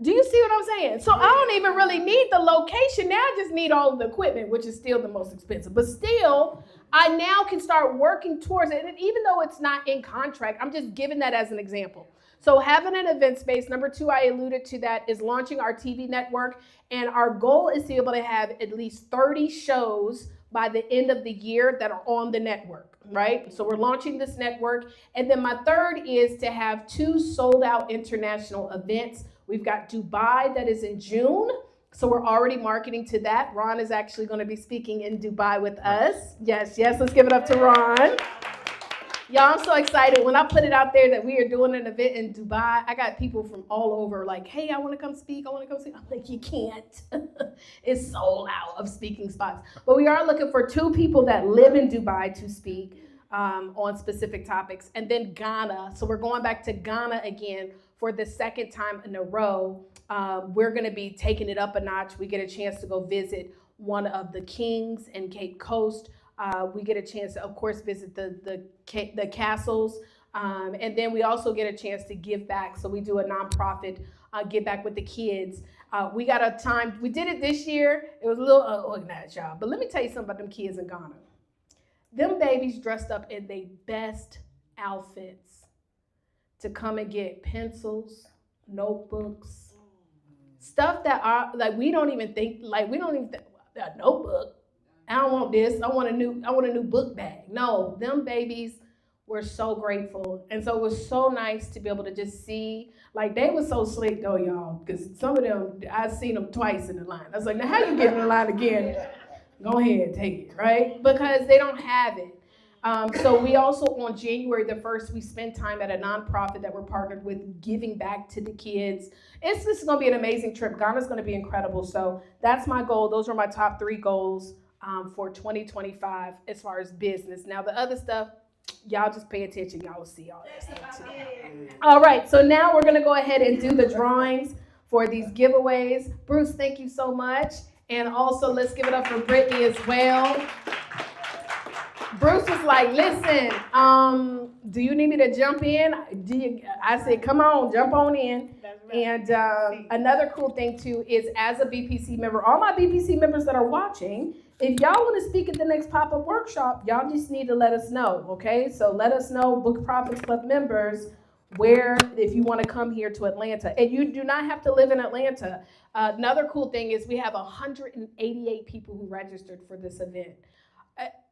Do you see what I'm saying? So I don't even really need the location. Now I just need all of the equipment, which is still the most expensive. But still, I now can start working towards it. And even though it's not in contract, I'm just giving that as an example. So having an event space, number 2, I alluded to that, is launching our TV network. And our goal is to be able to have at least 30 shows by the end of the year that are on the network, right? So we're launching this network. And then my third is to have 2 sold out international events. We've got Dubai that is in June. So we're already marketing to that. Ron is actually going to be speaking in Dubai with us. Yes, let's give it up to Ron. Y'all, I'm so excited. When I put it out there that we are doing an event in Dubai, I got people from all over like, hey, I want to come speak. I'm like, you can't. It's sold out of speaking spots. But we are looking for 2 people that live in Dubai to speak on specific topics. And then Ghana. So we're going back to Ghana again for the second time in a row. We're going to be taking it up a notch. We get a chance to go visit one of the kings in Cape Coast. We get a chance to, of course, visit the castles. And then we also get a chance to give back. So we do a nonprofit, give back with the kids. We got a time, we did it this year. It was a little organized, y'all. But let me tell you something about them kids in Ghana. Them babies dressed up in their best outfits to come and get pencils, notebooks, stuff that are, like, we don't even think, a notebook. I don't want this. I want a new book bag. No, them babies were so grateful. And so it was so nice to be able to just see, like, they were so slick though, y'all, because some of them, I've seen them twice in the line. I was like, now how you get in the line again? Go ahead, take it, right? Because they don't have it. So we also, on January the 1st, we spent time at a nonprofit that we're partnered with, giving back to the kids. This is going to be an amazing trip. Ghana's going to be incredible. So that's my goal. Those are my top 3 goals for 2025 as far as business. Now, the other stuff, y'all just pay attention. Y'all will see all that stuff too. All right, so now we're going to go ahead and do the drawings for these giveaways. Bruce, thank you so much. And also, let's give it up for Brittany as well. Bruce was like, listen, do you need me to jump in? I said, come on, jump on in. Right. And another cool thing, too, is as a BPC member, all my BPC members that are watching, if y'all want to speak at the next pop-up workshop, y'all just need to let us know, okay? So let us know, Book Profits Club members, where, if you want to come here to Atlanta. And you do not have to live in Atlanta. Another cool thing is we have 188 people who registered for this event.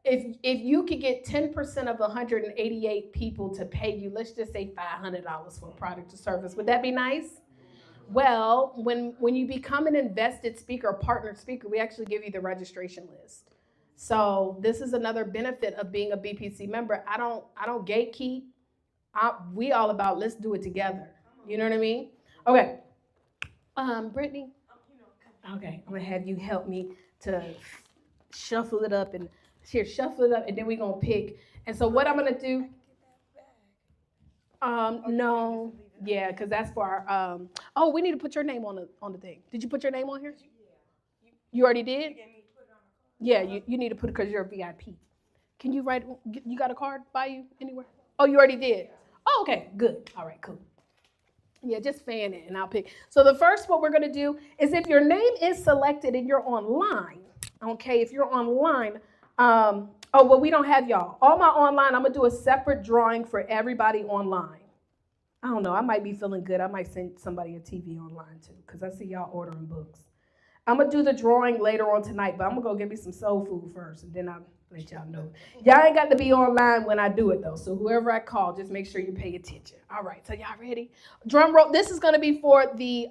If you could get 10% of 188 people to pay you, let's just say $500 for a product or service, would that be nice? Well, when you become an invested speaker or partnered speaker, we actually give you the registration list. So this is another benefit of being a BPC member. I don't gatekeep. We all about let's do it together. You know what I mean? Okay. Brittany. Okay, I'm gonna have you help me to shuffle it up and then we're gonna pick. And so what I'm gonna do, no, yeah, because that's for our, we need to put your name on the thing. Did you put your name on here? You already did? Yeah, you need to put it because you're a VIP. Can you write, you got a card by you anywhere? Oh, you already did? Oh, okay, good. All right, cool. Yeah, just fan it and I'll pick. So the first, what we're gonna do is if your name is selected and you're online, okay, if you're online, well, we don't have y'all. All my online, I'm going to do a separate drawing for everybody online. I don't know. I might be feeling good. I might send somebody a TV online, too, because I see y'all ordering books. I'm going to do the drawing later on tonight, but I'm going to go get me some soul food first, and then I'll let y'all know. Y'all ain't got to be online when I do it, though, so whoever I call, just make sure you pay attention. All right, so y'all ready? Drum roll. This is going to be for the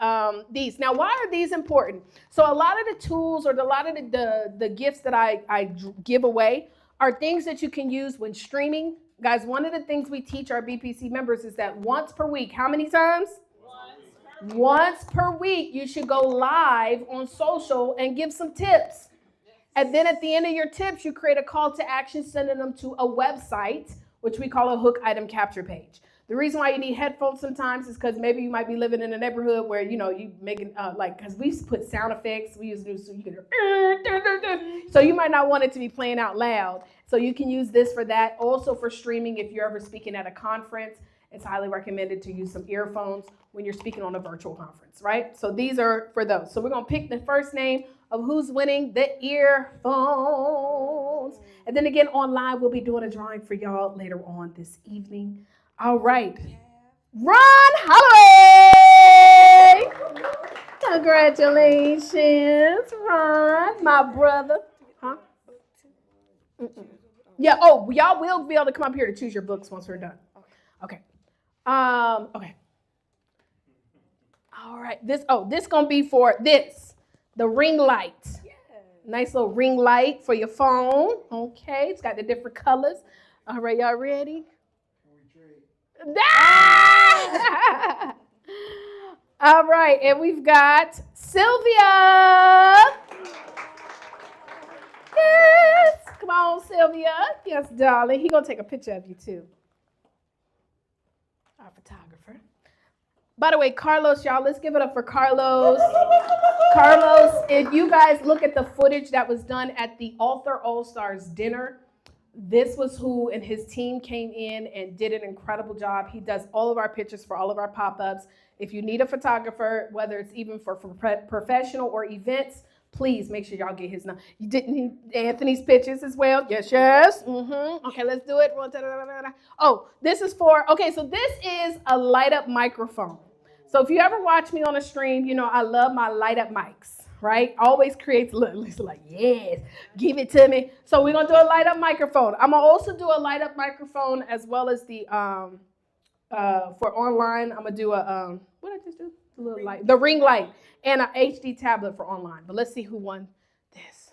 these. Now, why are these important? So a lot of the tools or a lot of the gifts that I give away are things that you can use when streaming. Guys, one of the things we teach our BPC members is that once per week, how many times? Once per week, you should go live on social and give some tips. And then at the end of your tips, you create a call to action, sending them to a website, which we call a hook item capture page. The reason why you need headphones sometimes is because maybe you might be living in a neighborhood where, you making, because we put sound effects. We use new, so you can, so you might not want it to be playing out loud. So you can use this for that. Also for streaming, if you're ever speaking at a conference, it's highly recommended to use some earphones when you're speaking on a virtual conference, right? So these are for those. So we're going to pick the first name of who's winning the earphones. And then again, online, we'll be doing a drawing for y'all later on this evening. All right. Ron Holloway! Congratulations, Ron, my brother. Huh? Yeah, y'all will be able to come up here to choose your books once we're done. Okay. Okay. All right. This gonna be for the ring light. Nice little ring light for your phone. Okay, it's got the different colors. All right, y'all ready? All right, and we've got Sylvia. Yes, come on, Sylvia. Yes, darling. He's gonna take a picture of you too. Our photographer. By the way, Carlos, y'all, let's give it up for Carlos. Carlos, if you guys look at the footage that was done at the Author All-Stars dinner, this was who and his team came in and did an incredible job. He does all of our pictures for all of our pop-ups. If you need a photographer, whether it's even for professional or events, please make sure y'all get his number. You didn't need Anthony's pictures as well? Yes. Okay, let's do it. Oh, this is so this is a light-up microphone. So if you ever watch me on a stream, I love my light-up mics, right? Always creates Lisa like, yes, give it to me. So we're going to do a light-up microphone. I'm going to also do a light-up microphone as well as the, for online, I'm going to do what did I just do? The ring light and an HD tablet for online. But let's see who won this.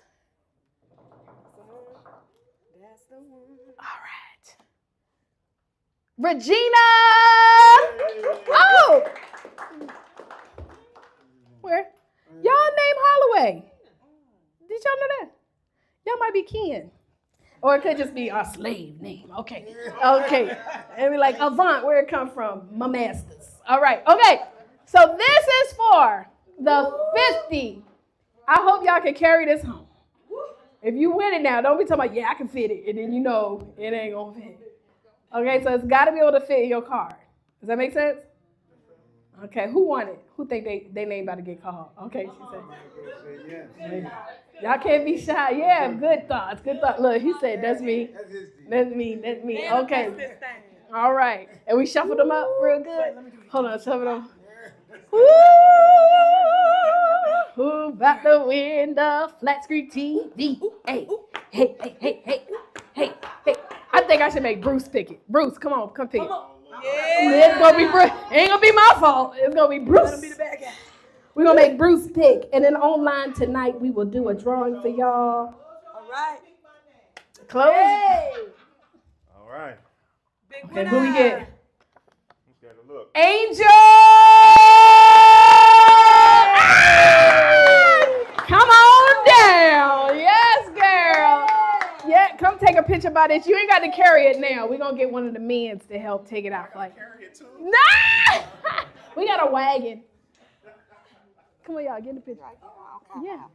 That's the one. All right. Regina! Oh! Where? Y'all name Holloway. Did y'all know that? Y'all might be kin. Or it could just be a slave name. Okay. And be like, Avant, where it come from? My masters. All right. Okay. So this is for the 50. I hope y'all can carry this home. If you win it now, don't be talking about, yeah, I can fit it. And then it ain't going to fit. Okay, so it's got to be able to fit in your card. Does that make sense? Okay, who won it? Who think they name about to get called? Okay, she said. Y'all can't be shy. Yeah, good thoughts. Look, he said, that's me. That's me. Okay. All right. And we shuffled them up real good. Hold on, shuffle them. Who about to win the flat screen TV? Hey. I think I should make Bruce pick it. Bruce, come pick it. Yeah. It's gonna be Bruce. It ain't gonna be my fault. It's gonna be Bruce. Let him be the bad guy. We're gonna make Bruce pick, and then online tonight we will do a drawing for y'all. All right. Close. Hey. All right. Okay, who we get? Who's got to look? Angel! Come on down. Yes, girl. Yeah, come take a picture about this. You ain't got to carry it now. We're going to get one of the men to help take it out. Like, carry it too? Nah! We got a wagon. Come on, y'all. Get in the picture. Yeah.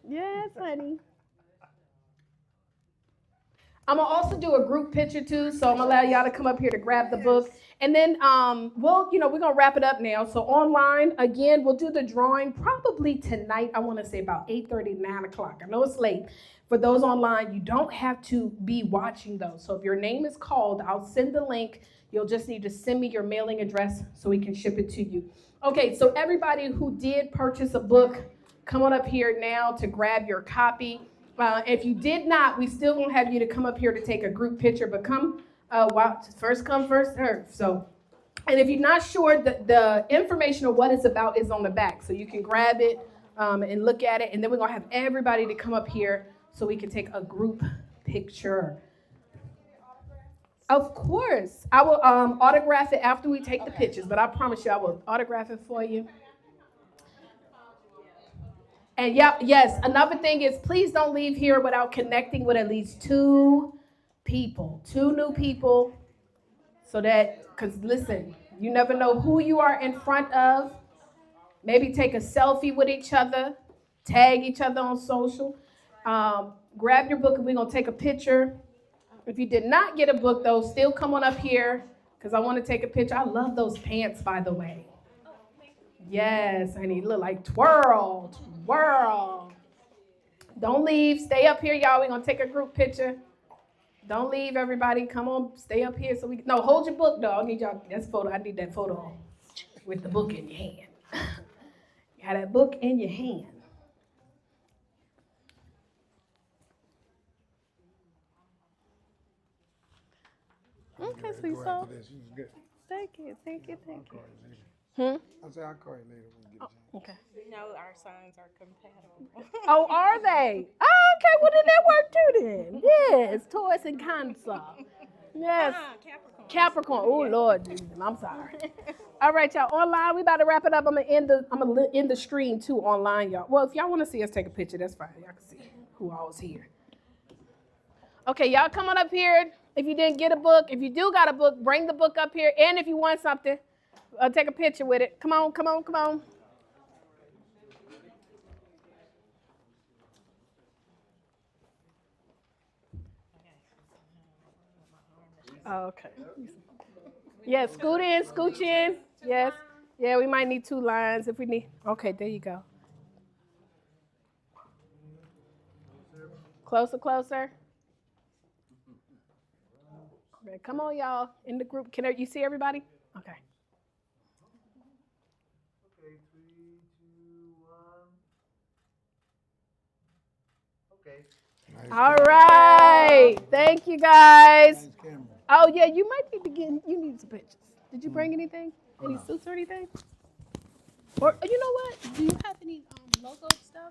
Yes, honey. I'm going to also do a group picture, too, so I'm going to allow y'all to come up here to grab the book. And then we're going to wrap it up now. So online, again, we'll do the drawing probably tonight. I want to say about 8:30, 9 o'clock. I know it's late. For those online, you don't have to be watching those. So if your name is called, I'll send the link. You'll just need to send me your mailing address so we can ship it to you. Okay, so everybody who did purchase a book, come on up here now to grab your copy. If you did not, we still won't have you to come up here to take a group picture, but come first come, first serve. So, and if you're not sure, the information of what it's about is on the back. So you can grab it and look at it, and then we're going to have everybody to come up here so we can take a group picture. Of course. I will autograph it after we take the pictures, but I promise you I will autograph it for you. And yes, another thing is please don't leave here without connecting with at least two new people, so that, because listen, you never know who you are in front of. Maybe take a selfie with each other, tag each other on social. Grab your book and we're going to take a picture. If you did not get a book, though, still come on up here because I want to take a picture. I love those pants, by the way. Yes, honey, look like twirl. Don't leave. Stay up here, y'all. We're going to take a group picture. Don't leave, everybody. Come on, stay up here so we can. No, hold your book, though. I need y'all. That's photo. I need that photo with the book in your hand. You have that book in your hand. Okay, so you saw. Thank you. I said I'll call you later when we get a chance. Okay. No, our signs are compatible. Oh, are they? Oh, okay, well then that worked too then. Yes, Taurus and Cancer. Yes. Capricorn. Oh Lord, I'm sorry. All right, y'all. Online, we about to wrap it up. I'm gonna end the stream too online, y'all. Well, if y'all want to see us take a picture, that's fine. Y'all can see who all is here. Okay, y'all come on up here. If you didn't get a book, if you do got a book, bring the book up here. And if you want something, take a picture with it. Come on. Oh, okay. Yeah, scoot in, scooch in. Yes. Yeah, we might need 2 lines if we need. Okay, there you go. Closer. Okay, come on, y'all. In the group. Can you see everybody? Okay. Okay, 3, 2, 1. Okay. Nice All right. Thank you, guys. Nice camera. Oh, yeah, you might need to you need some pictures. Did you bring anything? Any suits or anything? Or, you know what? Do you have any logo stuff?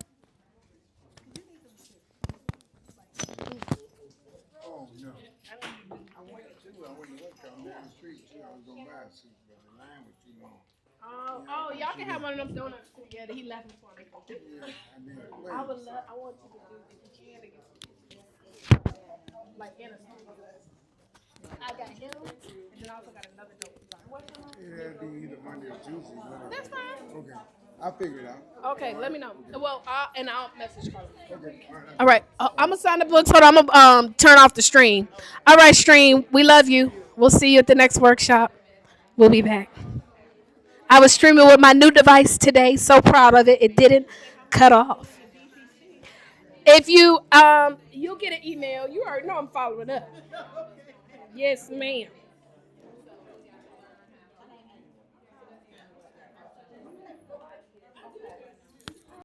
Oh, no. I went to look down the street, too. I was going to buy a suit, but the line was too long. Oh, y'all can have one of them donuts too. Yeah, he left them for me. Yeah, I did. I want you to do, if you can, to get like in a suit. I got him, and then I also got another dope design. Yeah, it'd be either Monday or Tuesday. Whatever. That's fine. Okay. I'll figure it out. Okay, let me know. Well, I'll message Carla. Okay. All right, I'm gonna sign the books. Hold on, I'm gonna turn off the stream. All right, stream. We love you. We'll see you at the next workshop. We'll be back. I was streaming with my new device today. So proud of it. It didn't cut off. If you you'll get an email. You already know I'm following up. Yes, ma'am.